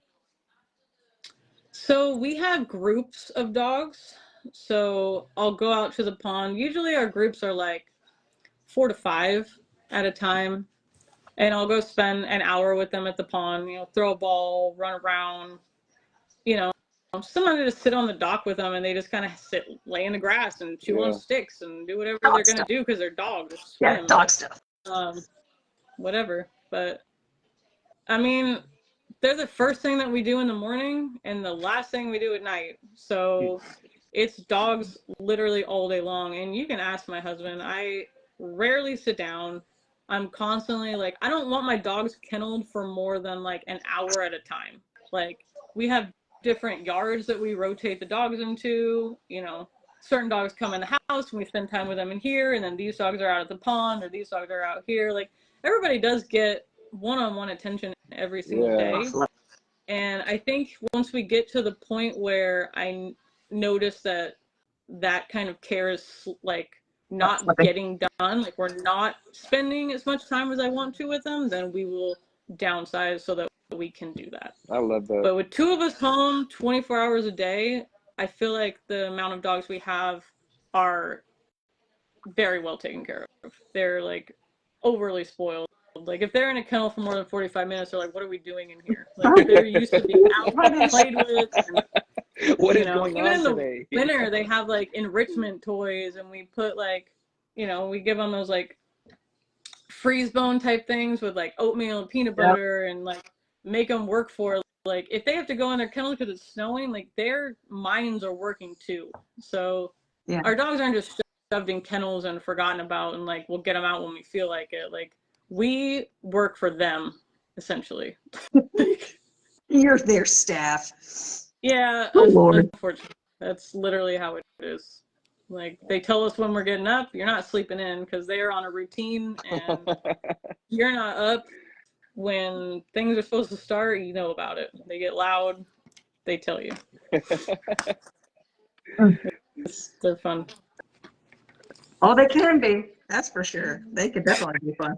So we have groups of dogs. So I'll go out to the pond. Usually our groups are like 4 to 5 at a time. And I'll go spend an hour with them at the pond, you know, throw a ball, run around, you know. Sometimes I just sit on the dock with them, and they just kind of lay in the grass and chew on sticks and do whatever they're going to do because they're dogs. Yeah, dog stuff. Whatever. But, I mean, they're the first thing that we do in the morning and the last thing we do at night. So it's dogs literally all day long. And you can ask my husband. I rarely sit down. I'm constantly like, I don't want my dogs kenneled for more than like an hour at a time. Like, we have different yards that we rotate the dogs into. You know, certain dogs come in the house and we spend time with them in here, and then these dogs are out at the pond, or these dogs are out here. Like, everybody does get one-on-one attention every single day. And I think once we get to the point where I notice that kind of care is like not getting done, like we're not spending as much time as I want to with them, then we will downsize so that we can do that. I love that. But with 2 of us home 24 hours a day, I feel like the amount of dogs we have are very well taken care of. They're like overly spoiled. Like if they're in a kennel for more than 45 minutes, they're like, what are we doing in here? Like they're used to being out and played with. And, What is going even on in the today? winter, they have like enrichment toys, and we put like, we give them those like freeze bone type things with like oatmeal and peanut butter, and like make them work for, like if they have to go in their kennels because it's snowing, like their minds are working too. So our dogs aren't just shoved in kennels and forgotten about, and like we'll get them out when we feel like it. Like we work for them essentially. You're their staff. Yeah, Oh, Lord. unfortunately, that's literally how it is. Like they tell us when we're getting up, you're not sleeping in, because they are on a routine, and you're not up when things are supposed to start. You know about it. They get loud. They tell you. They're fun. Oh, they can be. That's for sure. They could definitely be fun.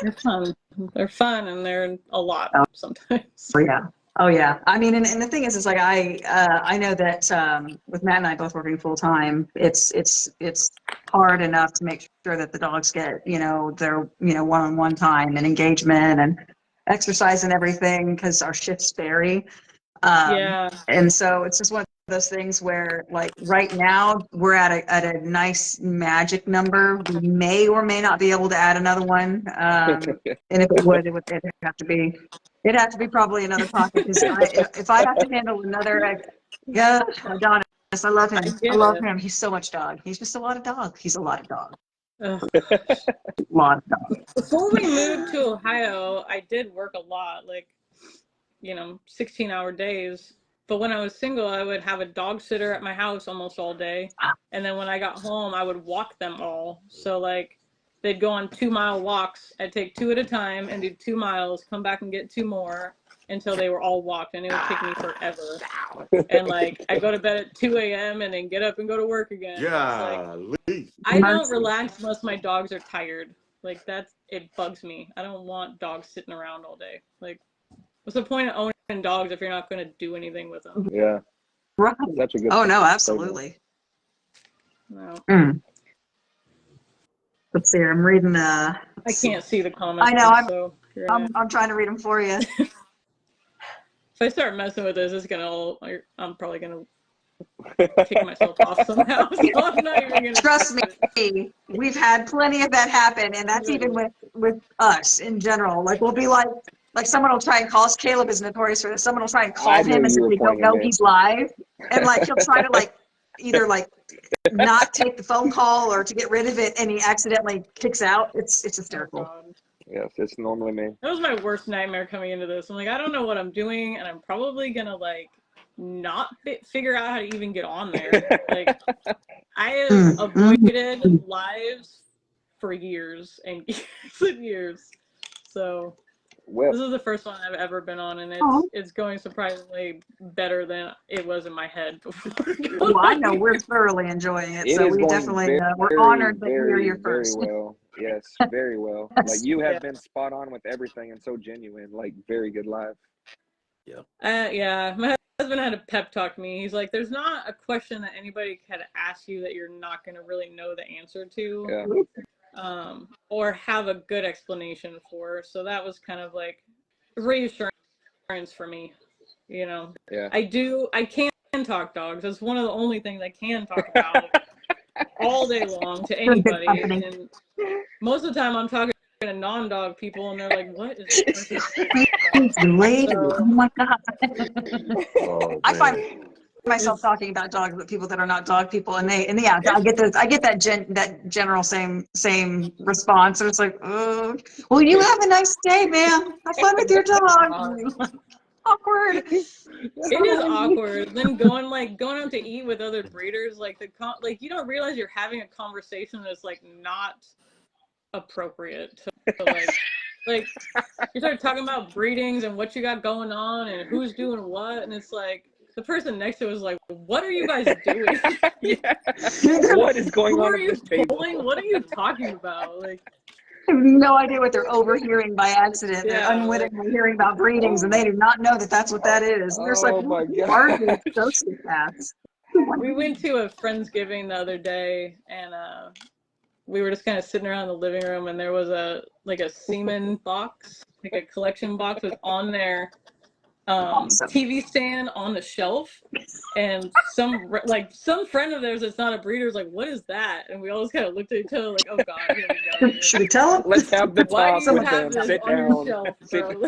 They're fun. They're fun, and they're a lot sometimes. Oh yeah. Oh yeah. I mean, and the thing is like I know that with Matt and I both working full time, it's hard enough to make sure that the dogs get their one-on-one time and engagement and exercise and everything, because our shifts vary. And so it's just one of those things where, like, right now we're at a nice magic number. We may or may not be able to add another one. And if it would, it'd have to be probably another pocket. Because if I have to handle another, Adonis, I love him. I love him. He's so much dog. He's just a lot of dog. He's a lot of dog. A lot of dog. Before we moved to Ohio, I did work a lot, like 16-hour days. But when I was single, I would have a dog sitter at my house almost all day. And then when I got home, I would walk them all. So like they'd go on 2-mile walks. I'd take 2 at a time and do 2 miles, come back and get 2 more until they were all walked. And it would take me forever. And like I go to bed at 2 a.m. and then get up and go to work again. Yeah. Like, I don't relax unless my dogs are tired. Like it bugs me. I don't want dogs sitting around all day. Like, what's the point of owning dogs if you're not going to do anything with them? Yeah. Right. Such a good no, absolutely. No. Let's see. I'm reading. I can't see the comments. I know. I'm trying to read them for you. If I start messing with this, I'm probably gonna kick myself off somehow. So I'm not even gonna. Trust me, we've had plenty of that happen, and that's even with us in general. Like we'll be like someone will try and call us. Caleb is notorious for this. Someone will try and call him as if they don't know he's live, and like he'll try to like either like not take the phone call or to get rid of it, and he accidentally kicks out. It's hysterical. Oh, yes, it's normally me. that was my worst nightmare coming into this. I'm like, I don't know what I'm doing, and I'm probably gonna like not figure out how to even get on there. Like I have avoided lives for years and years and years. So this is the first one I've ever been on, and it's going surprisingly better than it was in my head before. Well, I know we're thoroughly enjoying it, so we definitely we're honored that you're your first. Very well. Yes, very well. Like you have been spot on with everything and so genuine. Like very good live. Yeah. My husband had a pep talk me. He's like, there's not a question that anybody can ask you that you're not going to really know the answer to, or have a good explanation for. So that was kind of like reassurance for me, I can talk dogs. That's one of the only things I can talk about all day long to anybody. And most of the time I'm talking to non-dog people, and they're like, what is this lady? Oh my God. I find myself talking about dogs with people that are not dog people, and I get that general same response, and it's like, well, you have a nice day, man. Have fun with your dog. Awkward. It is awkward. Then going out to eat with other breeders, like you don't realize you're having a conversation that's like not appropriate to like you start talking about breedings and what you got going on and who's doing what, and it's like the person next to it is like, what are you guys doing? What is going on? Who are you pulling? What are you talking about? Like, I have no idea what they're overhearing by accident. They're unwittingly hearing about breedings, and they do not know that that's what that is. And they're just like, my God. Are these sociopaths? we went to a Friendsgiving the other day, and we were just kind of sitting around the living room, and there was a semen box, like a collection box was on there. Awesome. TV stand on the shelf, and some friend of theirs that's not a breeder was like, "What is that?" And we all just kind of looked at each other like, "Oh God, here we go." Should we tell them? Let's have the Why talk do you with have them. this Sit on your down. shelf, Sit bro?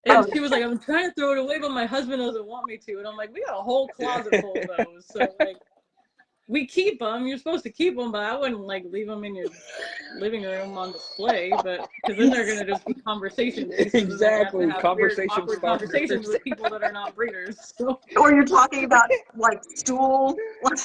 And she was like, "I'm trying to throw it away, but my husband doesn't want me to." And I'm like, "We got a whole closet full of those, so like." We keep them. You're supposed to keep them, but I wouldn't like leave them in your living room on display. But because then they're gonna just be conversation pieces. Exactly, Have conversation weird, awkward starters. conversations with people that are not breeders. So. Or you're talking about like stool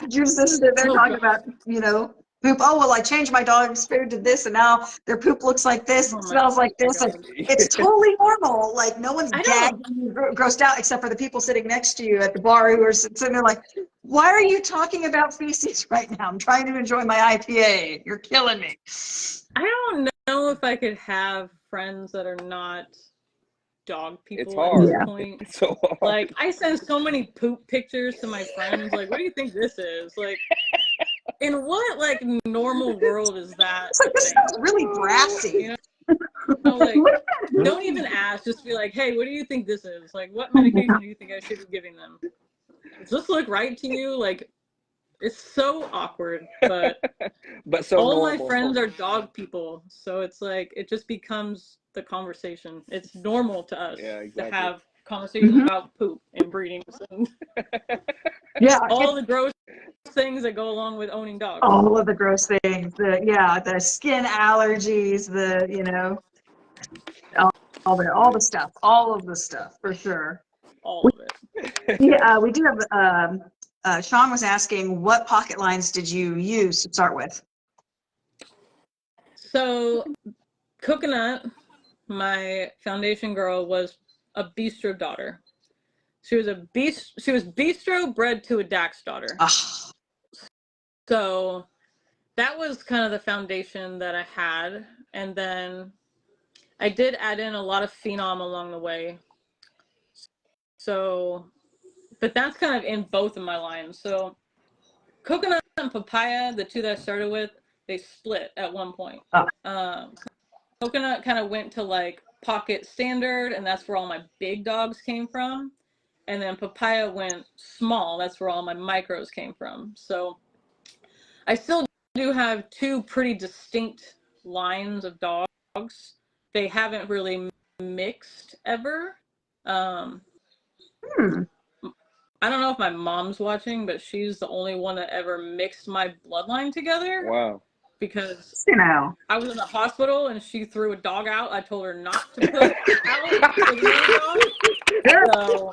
juices that they're talking about, you know, poop. Oh, well, I changed my dog's food to this, and now their poop looks like this, it smells like this. And it's totally normal. Like no one's gagging, grossed out, except for the people sitting next to you at the bar who are sitting there like, why are you talking about feces right now? I'm trying to enjoy my IPA. You're killing me. I don't know if I could have friends that are not dog people It's hard. at this point. It's so hard. Like I send so many poop pictures to my friends. Like, what do you think this is? Like, in what like normal world is that? It's like, this smells really brassy. You know, like don't even ask. Just be like, hey, what do you think this is? Like, what medication do you think I should be giving them? Does this look right to you? Like, it's so awkward, but so all normal. my friends are dog people, so it's like it just becomes the conversation. It's normal to us to have conversations about poop and breeding and all the gross things that go along with owning dogs. All of the gross things, the skin allergies, all the stuff for sure. All of it. Yeah, we do have. Sean was asking, what pocket lines did you use to start with? So, Coconut, my foundation girl, was a bistro daughter. She was bistro bred to a Dax daughter. So that was kind of the foundation that I had, and then I did add in a lot of phenom along the way. So, but that's kind of in both of my lines. So Coconut and Papaya, the two that I started with, they split at one point. Coconut kind of went to like pocket standard, and that's where all my big dogs came from. And then Papaya went small. That's where all my micros came from. So I still do have two pretty distinct lines of dogs. They haven't really mixed ever. I don't know if my mom's watching, but she's the only one that ever mixed my bloodline together. Wow. Because I was in the hospital and she threw a dog out. I told her not to put out so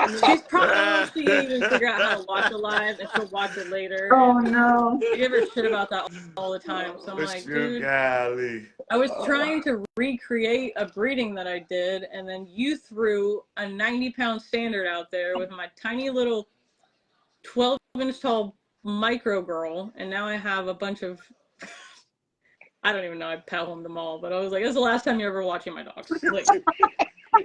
she's probably didn't even figure out how to watch it live, and she'll watch it later. Oh no! I give her shit about that all the time. So I'm like, dude, I was trying to recreate a breeding that I did, and then you threw a 90-pound standard out there with my tiny little 12-inch tall micro girl, and now I have a bunch of I don't even know, I pet-homed them all, but I was like, this is the last time you're ever watching my dogs. Like,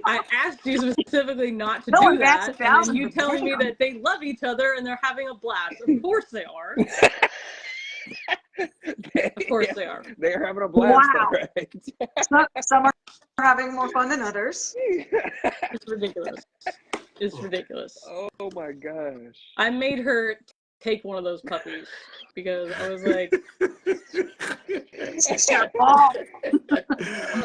I asked you specifically not to do that, and then you telling me that they love each other and they're having a blast. Of course they are. Of course they are. They're having a blast. Wow. Right? Some are having more fun than others. It's ridiculous. It's ridiculous. Oh my gosh. I made her take one of those puppies because I was like, it's your fault.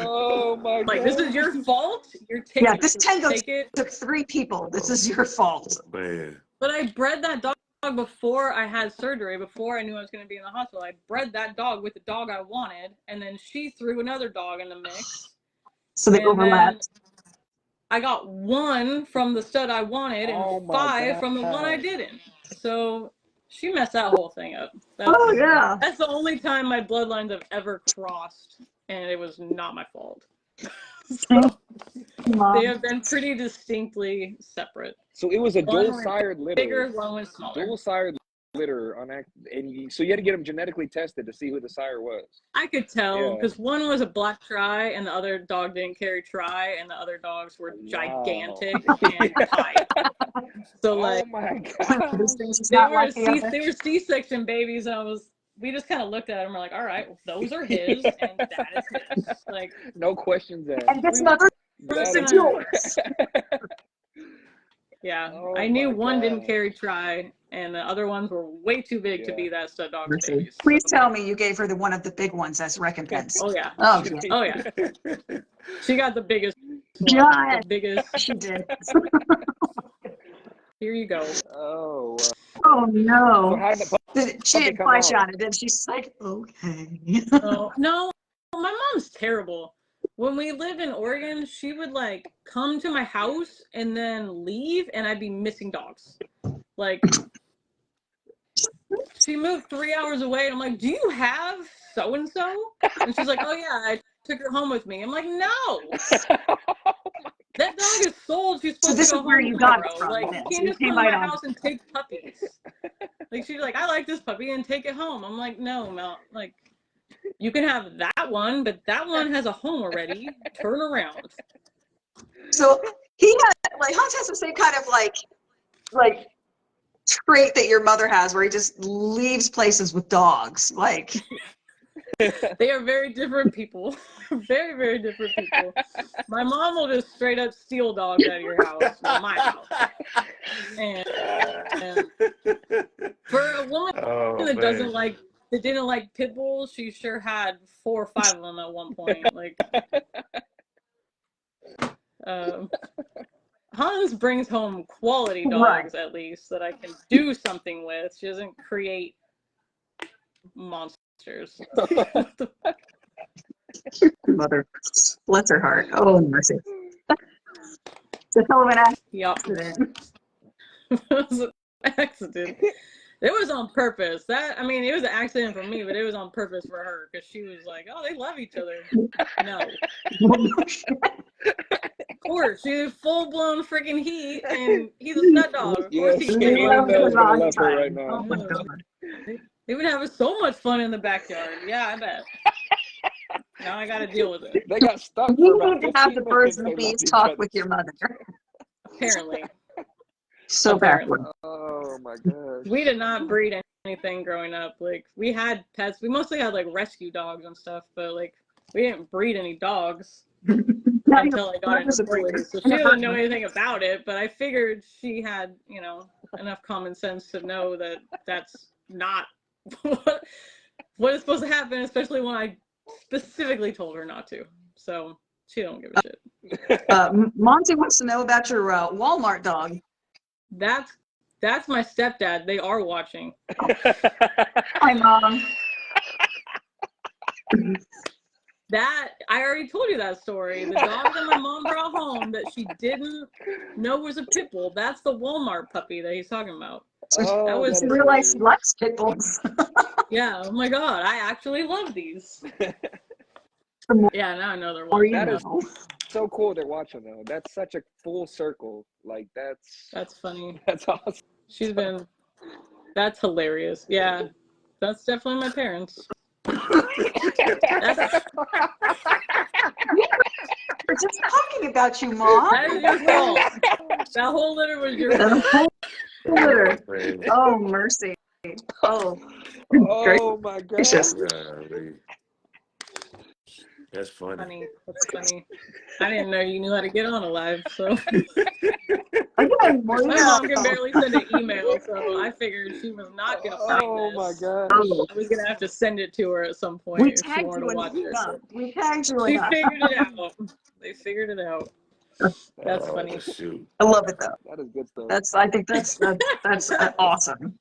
Oh my god. Like, this is your fault? You're taking this tango took 3 people. This is your fault. Man. But I bred that dog before I had surgery, before I knew I was going to be in the hospital. I bred that dog with the dog I wanted, and then she threw another dog in the mix. So they overlapped. I got 1 from the stud I wanted and 5 from the one I didn't. So she messed that whole thing up. That's the only time my bloodlines have ever crossed, and it was not my fault. So they have been pretty distinctly separate. So it was a dual-sired litter. Bigger, one was smaller. Dual-sired litter on act, so you had to get them genetically tested to see who the sire was. I could tell Yeah. because one was a black tri and the other dog didn't carry tri, and the other dogs were gigantic and tight. So like, oh my god, This thing's just not like the other. they were C-section babies, and we just kind of looked at them. We're like, all right, well, those are his, and that is his. Like, no questions asked. And this other That is is- yours. yeah, Oh I knew my one didn't God. carry tri, and the other ones were way too big to Yeah. be that stud dog babies. Please tell me you gave her one of the big ones as recompense. Oh yeah. Oh, yeah. Oh yeah. She got the biggest one. Giant. The biggest. She did. Here you go. Oh, Oh, so no. how did the She didn't come flash out? on it, and she's like, okay. Oh, no, my mom's terrible. When we lived in Oregon, she would like come to my house and then leave, and I'd be missing dogs. Like, she moved 3 hours away, and I'm like, do you have so-and-so? And she's like, oh yeah, I took her home with me. I'm like, no. That dog is sold. She's supposed this to is go where home you got it tomorrow. from, Like, then. you So can't you just came come to right my on. house and take puppies. Like, she's like, I like this puppy and take it home. I'm like, no, Mel. Like, you can have that one, but that one has a home already. Turn around. So he had, like, Hans has the same kind of, like, trait that your mother has, where he just leaves places with dogs. Like, They are very different people. Very, very different people. My mom will just straight up steal dogs out of your house, well, my house. And for a woman that doesn't like, that didn't like pit bulls, she sure had 4 or 5 of them at one point. Like, Hans brings home quality dogs, at least, that I can do something with. She doesn't create monsters. mother, bless her heart. Oh, mercy. It's a hell of an Yup. accident. It was an accident. It was on purpose. It was an accident for me, but it was on purpose for her, because she was like, oh, they love each other. No. Of course, she's full-blown freaking heat, and he's a stud dog. Of course he Yes, can. love Mel's the gonna wrong love her time. right now. Oh, my God. They would have so much fun in the backyard. Yeah, I bet. Now I gotta deal with it, They got stuck for You about need to have 15 the birds and minutes. the They bees loved each talk other. with your mother. apparently. So Apparently. backward. Oh my gosh. We did not breed anything growing up. Like, we had pets. We mostly had, like, rescue dogs and stuff, but, like, we didn't breed any dogs until I got into breeding. So she doesn't know anything about it, but I figured she had, enough common sense to know that that's not what is supposed to happen, especially when I specifically told her not to. So she don't give a shit. Monty wants to know about your Walmart dog. That's my stepdad. They are watching. Hi, Mom. That, I already told you that story. The dog that my mom brought home that she didn't know was a pit bull, that's the Walmart puppy that he's talking about. Oh, That was- I realized he likes pit bulls. Yeah, oh my God, I actually love these. Yeah, now I know they're Or watching. you That is- know. so cool they're watching though. That's such a full circle. Like That's funny. that's awesome. That's hilarious. Yeah, that's definitely my parents. That's, We're just talking about you, Mom. that is your fault. That whole litter was your fault. The whole litter. Oh, mercy. Oh, Oh my gosh. gracious. That's funny. Funny. That's funny. I didn't know you knew how to get on a live, so. Again, My mom can barely send an email, so I figured she was not going to find Oh this. my gosh. Oh, I was going to have to send it to her at some point we if she tagged wanted you to watch it. enough. We tagged you She enough. figured it out. They figured it out. That's funny. Shoot. I love it though. That is good stuff. I think that's awesome.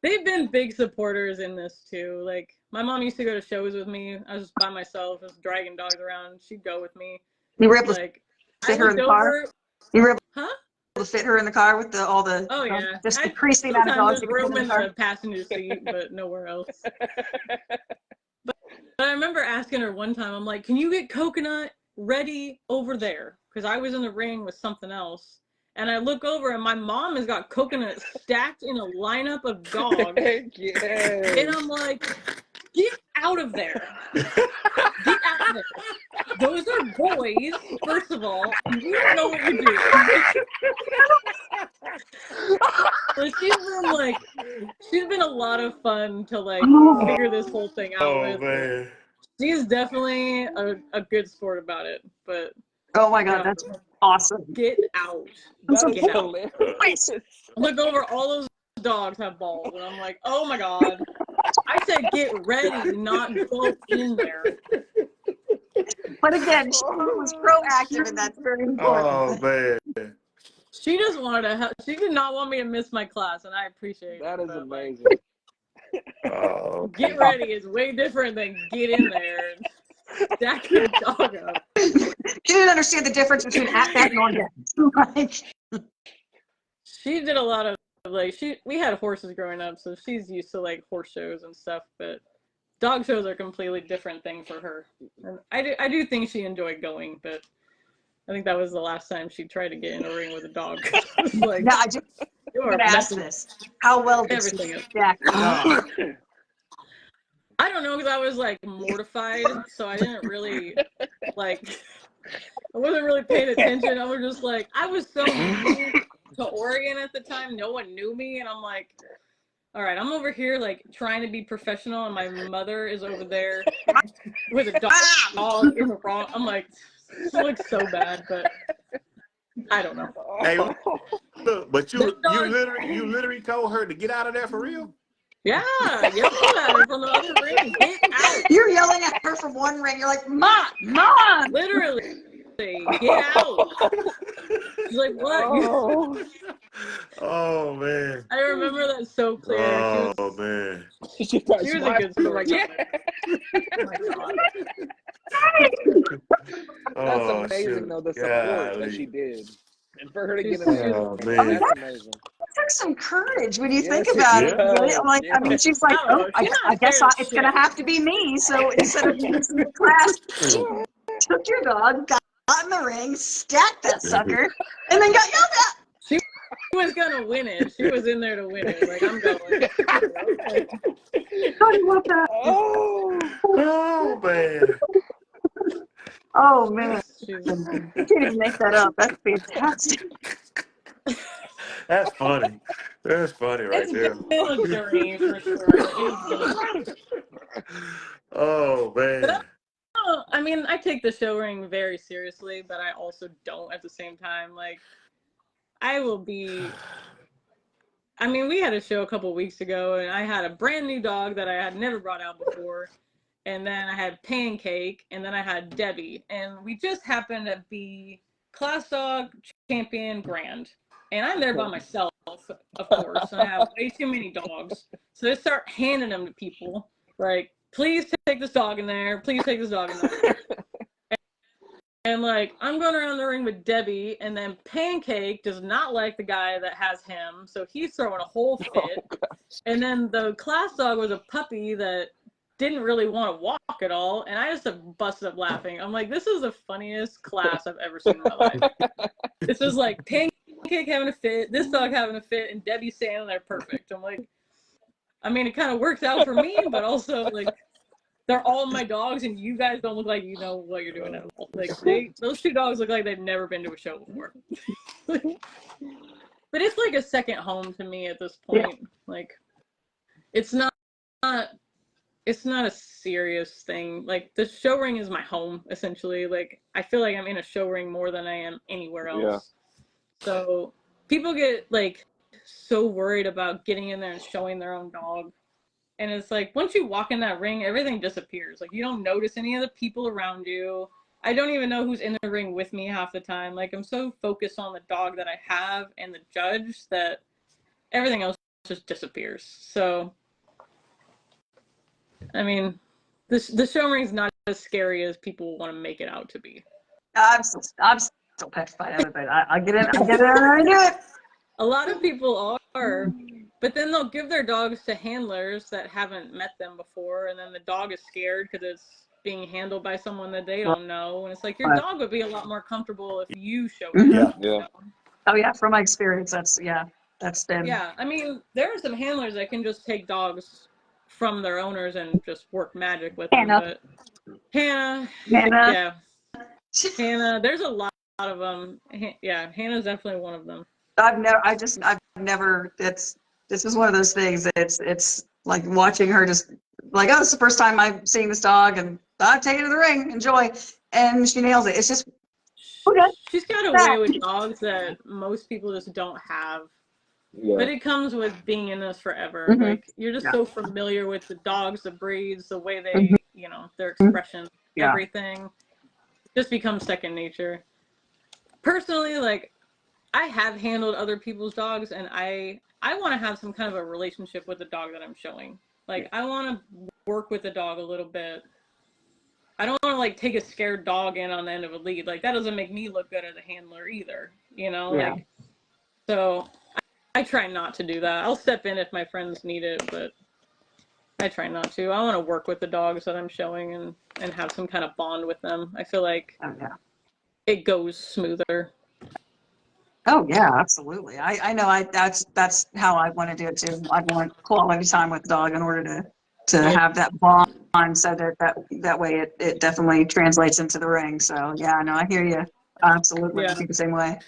They've been big supporters in this too. Like, my mom used to go to shows with me. I was just by myself, just dragging dogs around. She'd go with me. You were able to Like, fit her in the car? You were able Huh? to fit her in the car with all the Oh yeah. just I- decrease the amount of dogs Sometimes you there's can room fit in in the car. the passenger seat, but nowhere else. But I remember asking her one time, I'm like, can you get Coconut ready over there? Because I was in the ring with something else. And I look over and my mom has got coconuts stacked in a lineup of dogs. Yes. And I'm like, get out of there. Get out of there. Those are boys, first of all. You don't know what you're doing. But she's been a lot of fun to like figure this whole thing out with. Man. She's definitely a good sport about it. But Oh my God, that's awesome. get out. That is Get out. hilarious. Look over, all those dogs have balls, and I'm like, oh my God. I said get ready, not go in there. But again, she was proactive, and that's very important. Oh man. She just wanted to help. She did not want me to miss my class, and I appreciate That it. is but, amazing. Oh, Get ready is way different than get in there and stack your dog up. You didn't understand the difference between at bat and on bat. Like, She did a lot of we had horses growing up, so she's used to like horse shows and stuff, but dog shows are a completely different thing for her. And I do think she enjoyed going, but I think that was the last time she tried to get in a ring with a dog. Like, now, I'm going to ask this. How well did she everything stack the dog? I don't know, because I was like mortified, so I didn't really like. I wasn't really paying attention. I was just like, I was so new to Oregon at the time. No one knew me, and I'm like, all right, I'm over here like trying to be professional, and my mother is over there with a dog in the wrong. I'm like, she looks so bad, but I don't know. Hey, look, but you literally told her to get out of there for real? Yeah, yelled at her from the other ring. Get out. You're yelling at her from one ring. You're like, Mom! Literally, get out. She's like, what? Oh man. I remember that so clear. Oh man. She was a good sport. Like, yeah. Oh my God. That's Oh, amazing, shoot. though, the support Golly. that she did. And for her to get in there, Oh, man. that's amazing. That took some courage when you Yes, think it about it. does. Really. I'm like, I mean, she's like, No, oh, she's I not guess scared of it's going to shit. have to be me. So instead of missing the class, she took your dog, got in the ring, stacked that sucker, and then got yelled at. She was gonna win it. She was in there to win it. Like, I'm going. How do you want that? Oh man. Oh, man. She's, You can't even make that up. That's fantastic. That's funny. That's funny right it's there. been a journey for sure. It's Oh man. I mean, I take the show ring very seriously, but I also don't at the same time. Like, I will be. I mean, we had a show a couple weeks ago, and I had a brand new dog that I had never brought out before. And then I had Pancake, and then I had Debbie. And we just happened to be class dog champion grand. And I'm there by myself, of course. And I have way too many dogs. So they start handing them to people. Like, please take this dog in there. Please take this dog in there. And like, I'm going around the ring with Debbie, and then Pancake does not like the guy that has him. So he's throwing a whole fit. And then the class dog was a puppy that didn't really want to walk at all, and I just busted up laughing. I'm like, this is the funniest class I've ever seen in my life. It's just like Pancake having a fit, this dog having a fit, and Debbie standing there perfect. I'm like, I mean, it kind of works out for me, but also like, they're all my dogs, and you guys don't look like you know what you're doing at all. Like, those two dogs look like they've never been to a show before. But it's like a second home to me at this point. Yeah. Like, it's not a serious thing. Like, the show ring is my home, essentially. Like, I feel like I'm in a show ring more than I am anywhere else. Yeah. So people get like so worried about getting in there and showing their own dog. And it's like, once you walk in that ring, everything disappears. Like, you don't notice any of the people around you. I don't even know who's in the ring with me half the time. Like, I'm so focused on the dog that I have and the judge that everything else just disappears. So, I mean, the show ring is not as scary as people want to make it out to be. I'm still petrified of it, but I get it. I do it. A lot of people are. But then they'll give their dogs to handlers that haven't met them before, and then the dog is scared because it's being handled by someone that they don't know. And it's like, your dog would be a lot more comfortable if you showed it. Yeah. Oh yeah, from my experience, that's been. Yeah, I mean, there are some handlers that can just take dogs from their owners and just work magic with them, Hannah. but Hannah, Hannah. yeah, Hannah, there's a lot of them. Yeah, Hannah's definitely one of them. I've never, this is one of those things that it's like watching her just like, oh, it's the first time I'm seeing this dog and I take it to the ring, enjoy. And she nails it. It's just, okay. She's got a way with dogs that most people just don't have. Yeah. But it comes with being in this forever. Mm-hmm. Like, you're just so familiar with the dogs, the breeds, the way they, you know, their expression, everything. It just becomes second nature. Personally, like, I have handled other people's dogs, and I want to have some kind of a relationship with the dog that I'm showing. Like, I want to work with the dog a little bit. I don't want to, like, take a scared dog in on the end of a lead. Like, that doesn't make me look good as a handler either, you know? Yeah. Like, so I try not to do that. I'll step in if my friends need it, but I try not to. I want to work with the dogs that I'm showing and have some kind of bond with them. I feel like it goes smoother. Oh yeah, absolutely. I know. That's how I want to do it too. I want quality time with the dog in order to have that bond, so that way it definitely translates into the ring. So yeah, no, I hear you. Absolutely, I think the same way.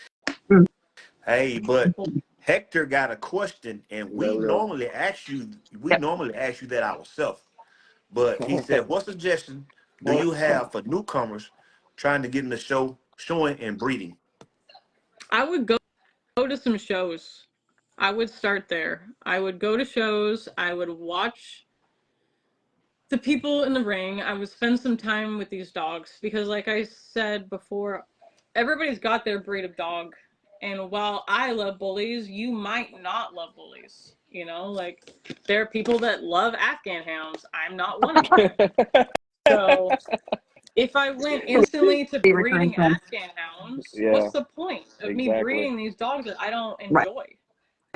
Hey, but Hector got a question, and we normally ask you that ourselves. But he said, what suggestion do you have for newcomers trying to get in the show, showing and breeding? I would go to some shows. I would start there. I would go to shows. I would watch the people in the ring. I would spend some time with these dogs because, like I said before, everybody's got their breed of dog. And while I love bullies, you might not love bullies. You know, like, there are people that love Afghan hounds. I'm not one of them. So if I went instantly to breeding Afghan hounds, what's the point of me breeding these dogs that I don't enjoy?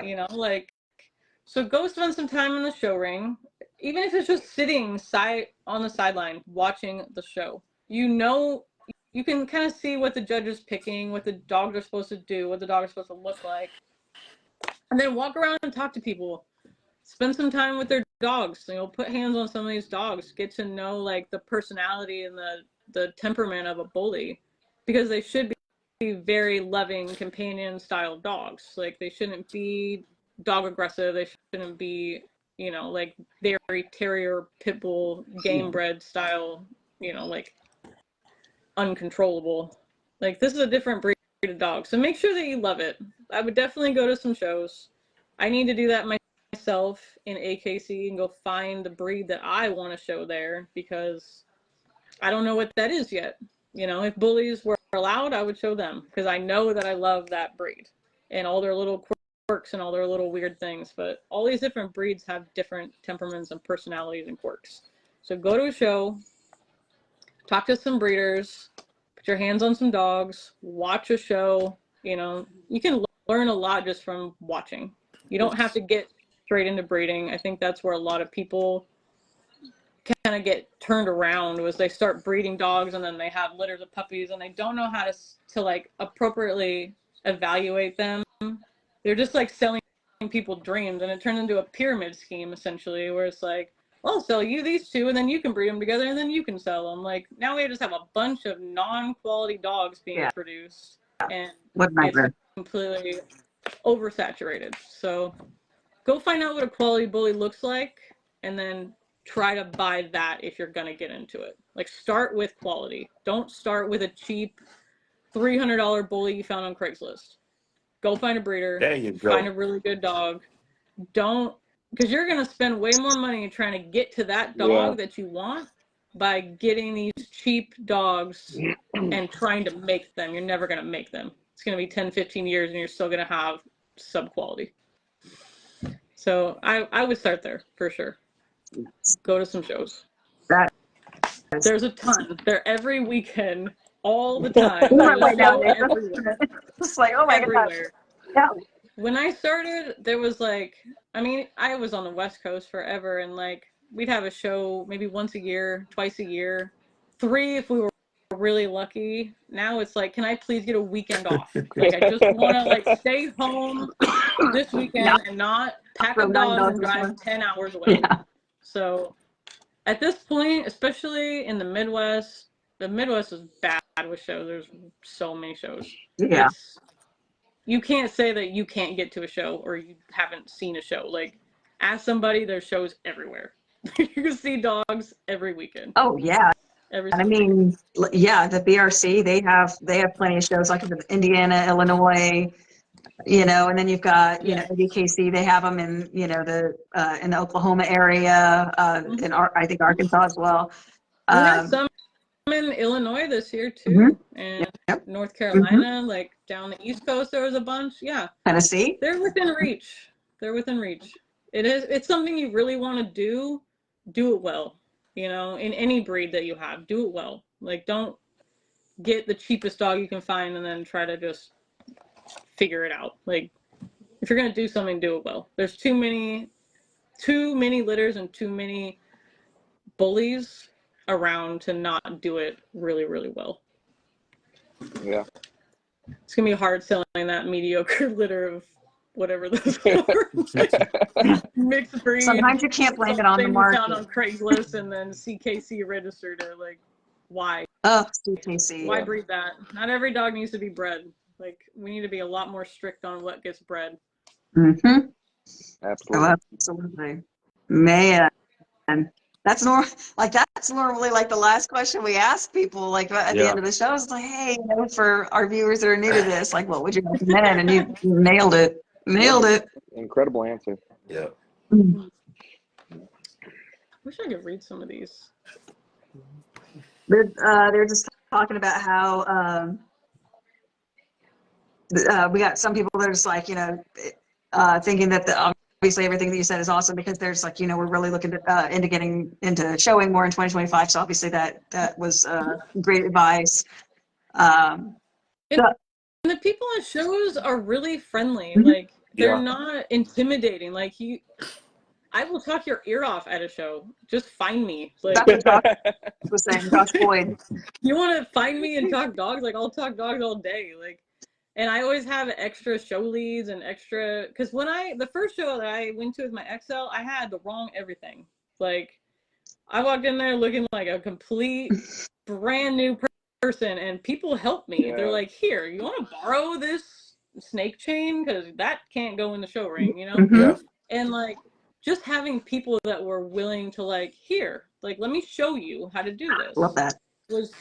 You know, like, so go spend some time in the show ring, even if it's just sitting on the sideline watching the show. You know, you can kind of see what the judge is picking, what the dogs are supposed to do, what the dog is supposed to look like. And then walk around and talk to people. Spend some time with their dogs. You know, put hands on some of these dogs. Get to know, like, the personality and the temperament of a bully. Because they should be very loving, companion-style dogs. Like, they shouldn't be dog aggressive. They shouldn't be, you know, like, very terrier, pit bull, game bred style, you know, like, uncontrollable. Like, this is a different breed of dog. So make sure that you love it. I would definitely go to some shows. I need to do that myself in AKC and go find the breed that I want to show there because I don't know what that is yet. You know, if bullies were allowed, I would show them because I know that I love that breed and all their little quirks and all their little weird things. But all these different breeds have different temperaments and personalities and quirks. So go to a show, talk to some breeders, put your hands on some dogs, watch a show. You know, you can learn a lot just from watching. You don't have to get straight into breeding. I think that's where a lot of people kind of get turned around was they start breeding dogs and then they have litters of puppies and they don't know how to like appropriately evaluate them. They're just like selling people dreams and it turns into a pyramid scheme essentially where it's like, well, I'll sell you these two and then you can breed them together and then you can sell them. Like now we just have a bunch of non-quality dogs being produced and it's completely oversaturated. So go find out what a quality bully looks like and then try to buy that if you're going to get into it. Like start with quality. Don't start with a cheap $300 bully you found on Craigslist. Go find a breeder. There you go. Find a really good dog. Don't, because you're going to spend way more money trying to get to that dog that you want by getting these cheap dogs and trying to make them. You're never going to make them. It's going to be 10, 15 years and you're still going to have sub-quality. So I would start there for sure. Go to some shows. There's a ton. They're every weekend, all the time. It's like, oh my everywhere. Yeah. When I started, there was like, I mean, I was on the West Coast forever, and like we'd have a show maybe once a year, twice a year, 3 if we were really lucky. Now it's like, can I please get a weekend off? Like, I just want to like stay home this weekend and not pack up dogs and drive 10 hours away. Yeah. So at this point, especially in the Midwest is bad with shows. There's so many shows. Yeah. You can't say that you can't get to a show or you haven't seen a show. Like, ask somebody, there's shows everywhere. You can see dogs every weekend. Oh yeah. Every And I mean, yeah, the BRC, they have plenty of shows like in Indiana, Illinois, you know, and then you've got, you know, ABKC, they have them in, you know, in the Oklahoma area, I think Arkansas as well. We had some in Illinois this year too, and North Carolina, like down the East Coast, there was a bunch. Yeah. Tennessee. They're within reach. It's something you really want to do it well. You know, in any breed that you have, do it well. Like, don't get the cheapest dog you can find and then try to just figure it out. Like, if you're going to do something, do it well. There's too many litters and too many bullies around to not do it really, really well. Yeah. It's going to be hard selling that mediocre litter of whatever those are. Mixed breed. Sometimes you can't blame it on the market. Found on Craigslist and then CKC registered it. Like, why? Oh, CKC. Why breed that? Not every dog needs to be bred. Like, we need to be a lot more strict on what gets bred. Mm-hmm. Absolutely. Oh, absolutely. Man. That's normally like the last question we ask people, like at the end of the show. It's like, hey, you know, for our viewers that are new to this, like, what would you recommend? And you nailed it. Nailed it. Incredible answer. Yeah. Wish I could read some of these. They're just talking about how we got some people that are just like, you know, thinking that obviously everything that you said is awesome because there's like, you know, we're really looking into getting into showing more in 2025. So obviously that was great advice. And the people at shows are really friendly. Like, they're not intimidating. Like, I will talk your ear off at a show. Just find me. Like, that's what Josh was saying, Josh Boyd. You want to find me and talk dogs? Like, I'll talk dogs all day. Like, and I always have extra show leads and extra, because the first show that I went to with my XL, I had the wrong everything. Like, I walked in there looking like a complete brand new person, and people helped me. They're like, here, you want to borrow this snake chain? Because that can't go in the show ring, you know? And like, just having people that were willing to like, here, like, let me show you how to do this. Love that. Was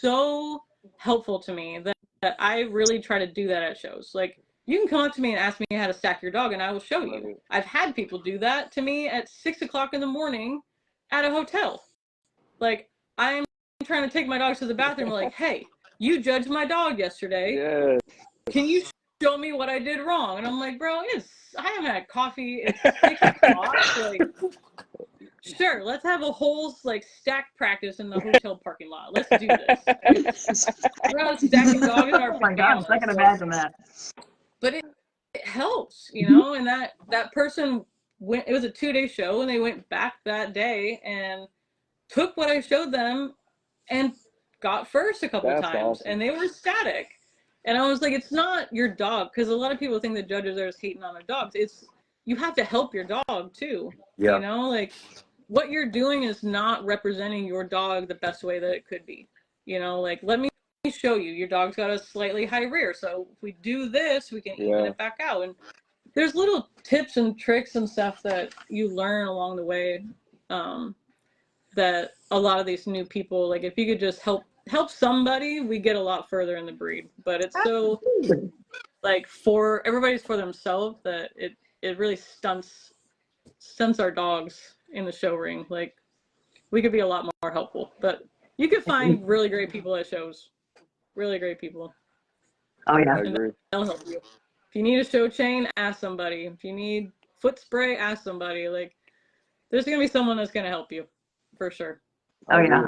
so helpful to me that I really try to do that at shows. Like, you can come up to me and ask me how to stack your dog and I will show you. I've had people do that to me at 6 o'clock in the morning at a hotel. Like, I'm trying to take my dog to the bathroom, like, hey, you judged my dog yesterday. Yes. Can you show me what I did wrong? And I'm like, bro, I haven't had coffee. It's 6 o'clock. Like, sure, let's have a whole like stack practice in the hotel parking lot. Let's do this. We're not stacking dogs in our pajamas. I can imagine that. But it helps, you know, and that person went, it was a 2-day show, and they went back that day and took what I showed them and got first a couple times. Awesome. And they were ecstatic. And I was like, it's not your dog, because a lot of people think the judges are just hating on their dogs. It's, you have to help your dog too. You know, like, what you're doing is not representing your dog the best way that it could be. You know, like, let me show you. Your dog's got a slightly high rear, so if we do this, we can even it back out. And there's little tips and tricks and stuff that you learn along the way, that a lot of these new people, like, if you could just help somebody, we get a lot further in the breed. But it's so, like, everybody's for themselves that it really stunts our dogs in the show ring. Like, we could be a lot more helpful, but you could find really great people at shows. Really great people. Oh yeah. I agree. They'll help you. If you need a show chain, ask somebody. If you need foot spray, ask somebody. Like, there's gonna be someone that's gonna help you, for sure. Oh yeah.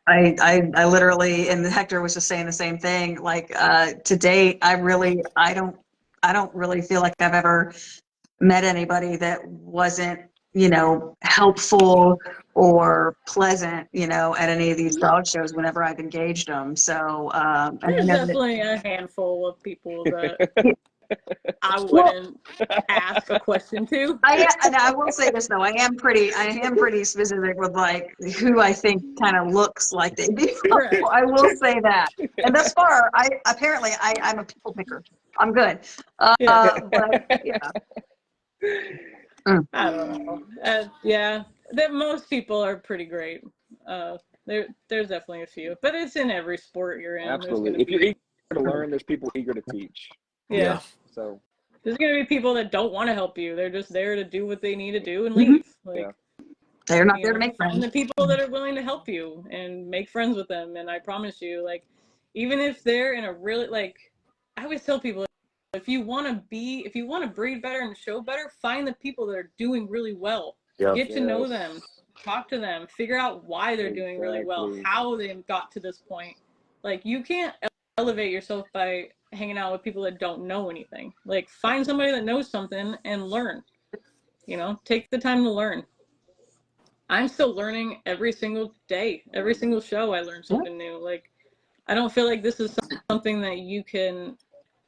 I literally, and Hector was just saying the same thing. Like, to date, I don't really feel like I've ever met anybody that wasn't, you know, helpful or pleasant, you know, at any of these dog shows whenever I've engaged them. So, and I There's know that, definitely a handful of people that I well, wouldn't ask a question to. and I will say this though, I am pretty specific with like who I think kind of looks like they be. Right. I will say that. And thus far, I'm a people picker. I'm good. Yeah. But yeah. Mm. I don't know. Yeah, that most people are pretty great. There's definitely a few, but it's in every sport you're in. Absolutely. If you're eager to learn, there's people eager to teach. Yeah. So There's gonna be people that don't want to help you. They're just there to do what they need to do and leave. Like, yeah. They're not you there to know, make find friends. the people that are willing to help you and make friends with them. And I promise you, like, even if they're in a really, like, I always tell people, if you want to breed better and show better, find the people that are doing really well. Yeah. Get to know them, talk to them, figure out why they're doing really well, how they got to this point. Like, you can't elevate yourself by hanging out with people that don't know anything. Like, find somebody that knows something and learn. You know, take the time to learn. I'm still learning every single day. Every single show I learn something new. Like, I don't feel like this is something that you can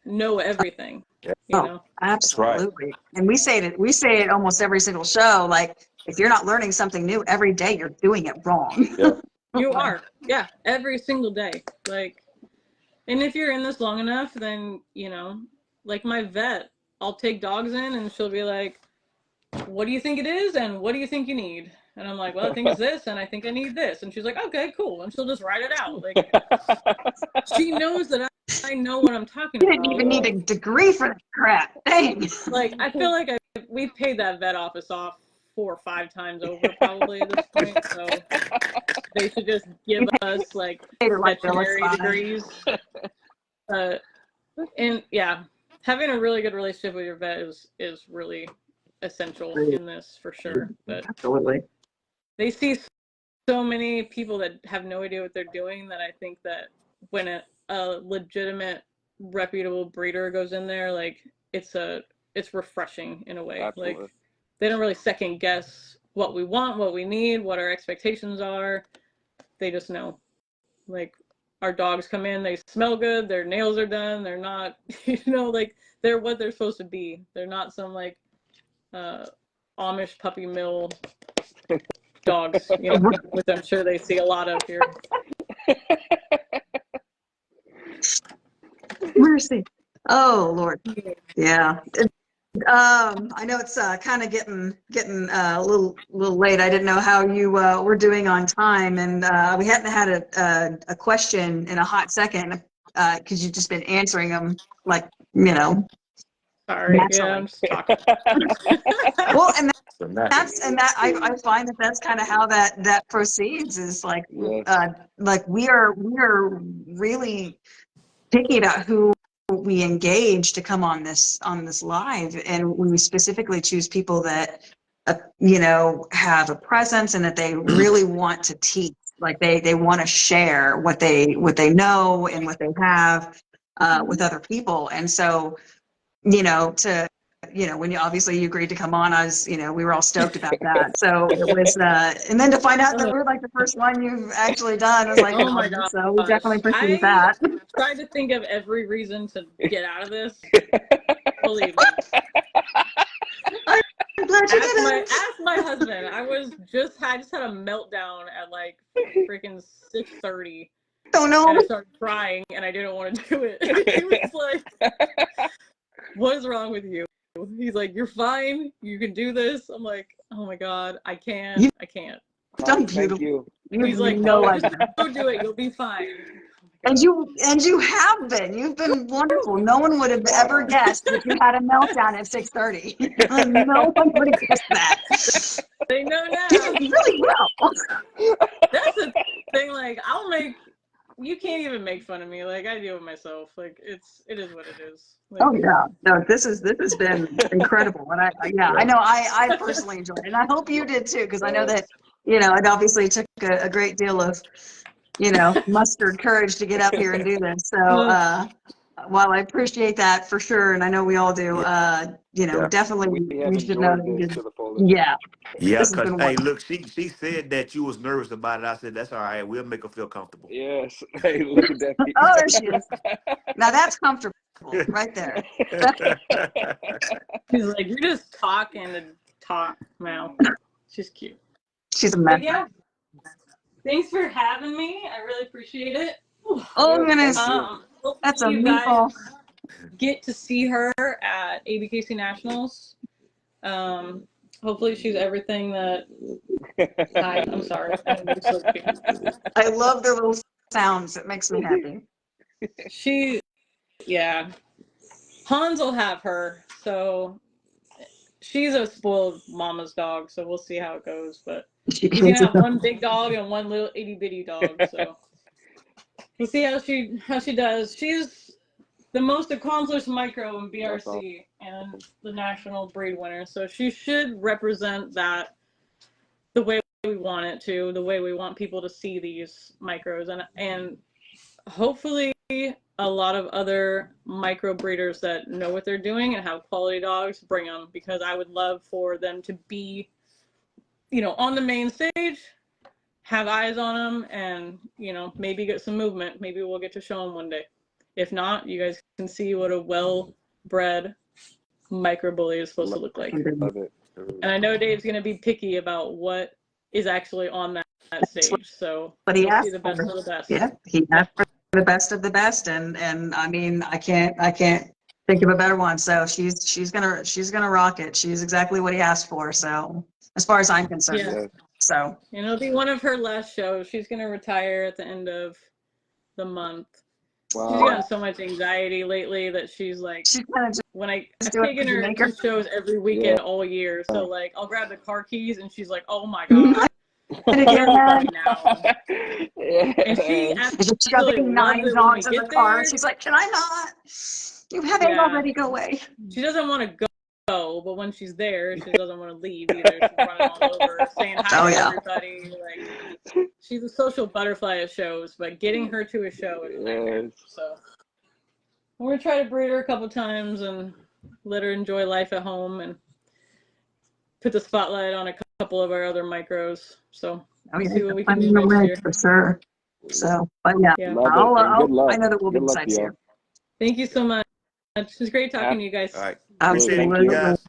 know everything. You know? Absolutely. Right. And we say it almost every single show. Like, if you're not learning something new every day, you're doing it wrong. Yeah. You are. Yeah, every single day. Like, and if you're in this long enough, then, you know, like my vet, I'll take dogs in and she'll be like, what do you think it is? And what do you think you need? And I'm like, well, I think it's this, and I think I need this. And she's like, okay, cool. And she'll just write it out. Like, she knows that I know what I'm talking about. You didn't even need a degree for that crap. Dang. Like, I feel like we've paid that vet office off 4 or 5 times over probably at this point. So they should just give us like veterinary degrees. And yeah, having a really good relationship with your vet is really essential in this for sure. But absolutely, they see so many people that have no idea what they're doing that I think that when a legitimate, reputable breeder goes in there, like it's refreshing in a way. Absolutely. Like they don't really second guess what we want, what we need, what our expectations are. They just know. Like our dogs come in, they smell good, their nails are done, they're not, you know, like they're what they're supposed to be. They're not some like Amish puppy mill dogs, you know, which I'm sure they see a lot of here. Mercy. Oh Lord. Yeah. I know it's kind of getting a little late. I didn't know how you were doing on time, and we hadn't had a question in a hot second because you've just been answering them like, you know. Sorry, naturally. yeah, I'm just talking. Well, and I find that that's kind of how that proceeds is like we are really picky about who we engage to come on this live, and we specifically choose people that you know have a presence and that they really want to teach, like they want to share what they know and what they have with other people. And so, you know, when you agreed to come on, we were all stoked about that. So it was, and then to find out that we're like the first one you've actually done, I was like, oh my God. So we definitely appreciate that. I tried to think of every reason to get out of this. Believe me. I'm glad you did it. Ask my husband. I just had a meltdown at like freaking 6:30. Don't know. And I started crying and I didn't want to do it. He was like, what is wrong with you? He's like, you're fine. You can do this. I'm like, oh my God, I can't. I can't. Done beautiful. He's like, no, just go do it. You'll be fine. And you have been. You've been wonderful. No one would have ever guessed that you had a meltdown at 6:30. Like, no one would have guessed that. They know now. You did really well. That's the thing. Like, you can't even make fun of me. Like, I deal with myself. Like, it is what it is. Like, oh yeah, no, this has been incredible, and I know I personally enjoyed it, and I hope you did too, because I know that it obviously took a great deal of mustered courage to get up here and do this. So Well, I appreciate that for sure, and I know we all do. You know, definitely We have we should know. enjoyed this to the fullest. Yeah, Yeah, this has because, been hey, wonderful. look, she said that you was nervous about it. I said, that's all right. We'll make her feel comfortable. Yes. Hey, Little Debbie. Oh, there she is. Now that's comfortable right there. She's like, you're just talking to talk now. She's cute. She's a But mess. yeah, thanks for having me. I really appreciate it. Oh, Yes, goodness. thank you. Hopefully That's a you guys meatball. get to see her at ABKC Nationals. Hopefully she's everything that I'm sorry. I love their little sounds. It makes me happy. Yeah. Hans will have her, so she's a spoiled mama's dog, so we'll see how it goes. But she's gonna have one big dog and one little itty bitty dog, so we'll see how she does. She's the most accomplished micro in BRC and the national breed winner, so she should represent that the way we want it to, the way we want people to see these micros, and hopefully a lot of other micro breeders that know what they're doing and have quality dogs bring them, because I would love for them to be, you know, on the main stage, have eyes on them, and, you know, maybe get some movement. Maybe we'll get to show them one day. If not, you guys can see what a well-bred micro bully is supposed to look like. Love it. And I know Dave's going to be picky about what is actually on that stage. So But he you'll asked see the best for of the best. Yeah, he asked for the best of the best, and I mean, I can't think of a better one. So she's gonna rock it. She's exactly what he asked for. So as far as I'm concerned, Yeah. so And it'll be one of her last shows. She's going to retire at the end of the month. Wow. She's gotten so much anxiety lately that she's like, she's gonna just when I've do it taken for the her maker. to shows every weekend all year. So like, I'll grab the car keys and she's like, oh my God. Gonna Where get are we mad. going now? And she She's absolutely shoving loves knives it when we onto the get car. there. She's like, "Can I not? You have it Yeah. already. Go away." She doesn't want to go, but when she's there, she doesn't want to leave either. She's running all over, saying hi to everybody. Like, she's a social butterfly at shows, but getting her to a show is a nightmare. So we're gonna try to breed her a couple times and let her enjoy life at home and put the spotlight on a couple of our other micros. So we'll see what we can do next year. For sure. So, but yeah, Love it. And good luck. I know that we'll be Good luck excited to you. here. Thank you so much. It was great talking to you guys. All right. Absolutely. Appreciate it, you guys.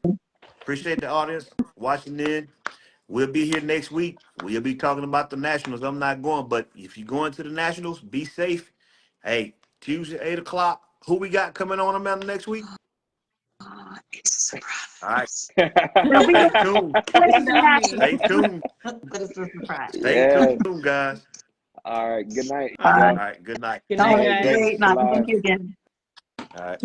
Appreciate the audience watching in. We'll be here next week. We'll be talking about the Nationals. I'm not going, but if you're going to the Nationals, be safe. Hey, Tuesday, 8 o'clock. Who we got coming on Amanda next week? It's a surprise. All right. Stay tuned. Stay tuned. But it's a surprise. Stay tuned, guys. All right. Good night. All All right. Good night. Good night, Oh, guys. great. Thank Bye. you again. All right.